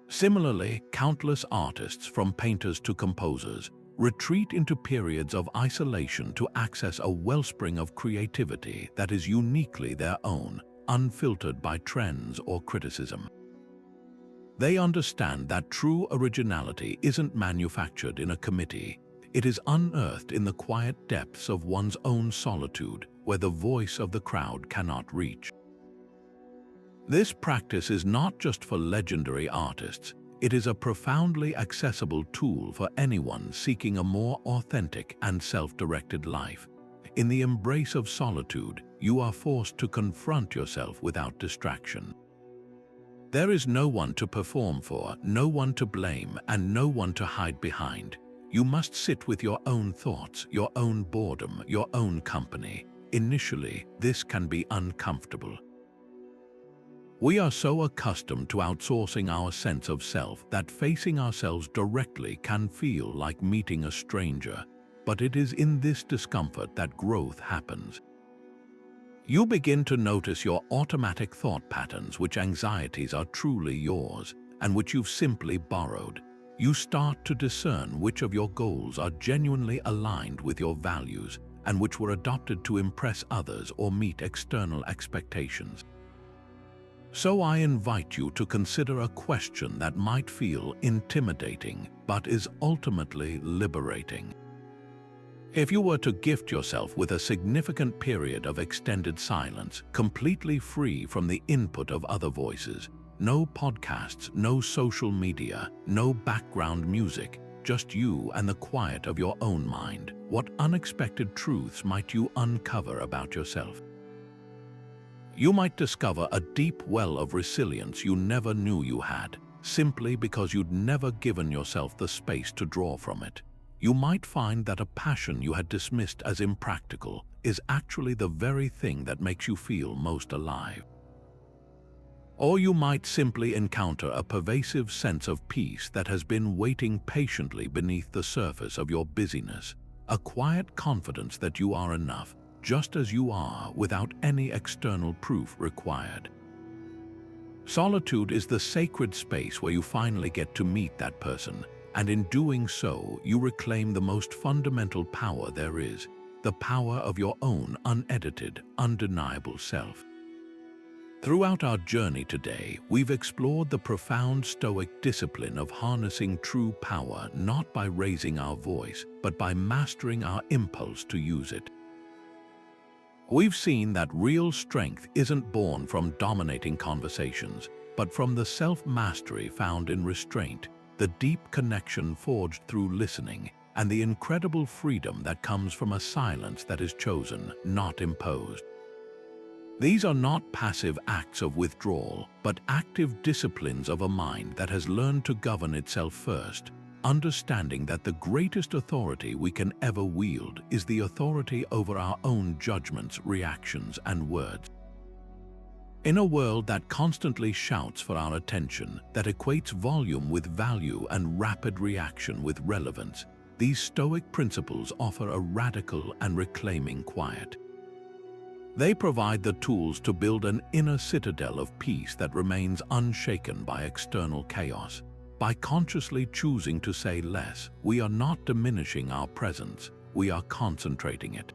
Similarly, countless artists, from painters to composers, retreat into periods of isolation to access a wellspring of creativity that is uniquely their own, unfiltered by trends or criticism. They understand that true originality isn't manufactured in a committee. It is unearthed in the quiet depths of one's own solitude, where the voice of the crowd cannot reach. This practice is not just for legendary artists. It is a profoundly accessible tool for anyone seeking a more authentic and self-directed life. In the embrace of solitude, you are forced to confront yourself without distraction. There is no one to perform for, no one to blame, and no one to hide behind. You must sit with your own thoughts, your own boredom, your own company. Initially, this can be uncomfortable. We are so accustomed to outsourcing our sense of self that facing ourselves directly can feel like meeting a stranger, but it is in this discomfort that growth happens. You begin to notice your automatic thought patterns, which anxieties are truly yours and which you've simply borrowed. You start to discern which of your goals are genuinely aligned with your values and which were adopted to impress others or meet external expectations. So I invite you to consider a question that might feel intimidating but is ultimately liberating. If you were to gift yourself with a significant period of extended silence, completely free from the input of other voices, no podcasts, no social media, no background music, just you and the quiet of your own mind, what unexpected truths might you uncover about yourself? You might discover a deep well of resilience you never knew you had, simply because you'd never given yourself the space to draw from it. You might find that a passion you had dismissed as impractical is actually the very thing that makes you feel most alive. Or you might simply encounter a pervasive sense of peace that has been waiting patiently beneath the surface of your busyness, a quiet confidence that you are enough, just as you are, without any external proof required. Solitude is the sacred space where you finally get to meet that person, and in doing so, you reclaim the most fundamental power there is, the power of your own unedited, undeniable self. Throughout our journey today, we've explored the profound Stoic discipline of harnessing true power not by raising our voice, but by mastering our impulse to use it. We've seen that real strength isn't born from dominating conversations, but from the self-mastery found in restraint, the deep connection forged through listening, and the incredible freedom that comes from a silence that is chosen, not imposed. These are not passive acts of withdrawal, but active disciplines of a mind that has learned to govern itself first, understanding that the greatest authority we can ever wield is the authority over our own judgments, reactions, and words. In a world that constantly shouts for our attention, that equates volume with value and rapid reaction with relevance, these Stoic principles offer a radical and reclaiming quiet. They provide the tools to build an inner citadel of peace that remains unshaken by external chaos. By consciously choosing to say less, we are not diminishing our presence, we are concentrating it.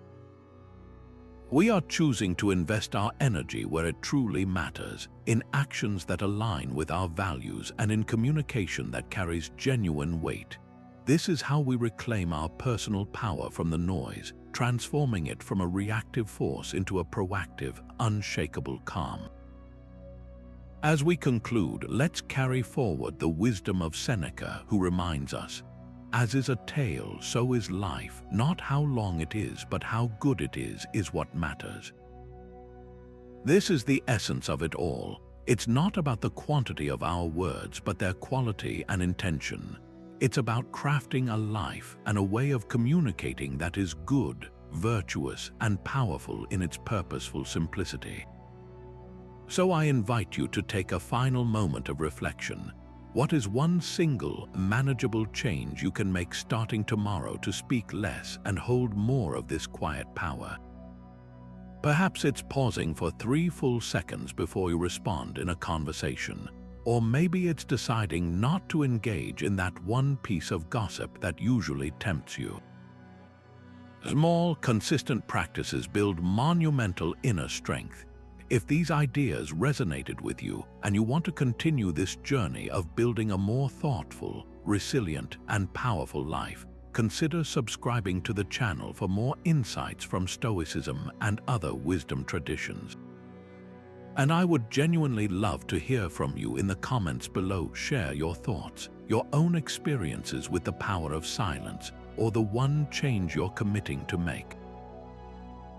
We are choosing to invest our energy where it truly matters, in actions that align with our values and in communication that carries genuine weight. This is how we reclaim our personal power from the noise, transforming it from a reactive force into a proactive, unshakable calm. As we conclude, let's carry forward the wisdom of Seneca, who reminds us, "As is a tale, so is life. Not how long it is, but how good it is what matters." This is the essence of it all. It's not about the quantity of our words, but their quality and intention. It's about crafting a life and a way of communicating that is good, virtuous, and powerful in its purposeful simplicity. So I invite you to take a final moment of reflection. What is one single, manageable change you can make starting tomorrow to speak less and hold more of this quiet power? Perhaps it's pausing for 3 full seconds before you respond in a conversation. Or maybe it's deciding not to engage in that one piece of gossip that usually tempts you. Small, consistent practices build monumental inner strength. If these ideas resonated with you and you want to continue this journey of building a more thoughtful, resilient, and powerful life, consider subscribing to the channel for more insights from Stoicism and other wisdom traditions. And I would genuinely love to hear from you in the comments below. Share your thoughts, your own experiences with the power of silence, or the one change you're committing to make.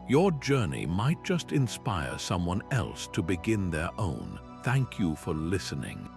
Your journey might just inspire someone else to begin their own. Thank you for listening.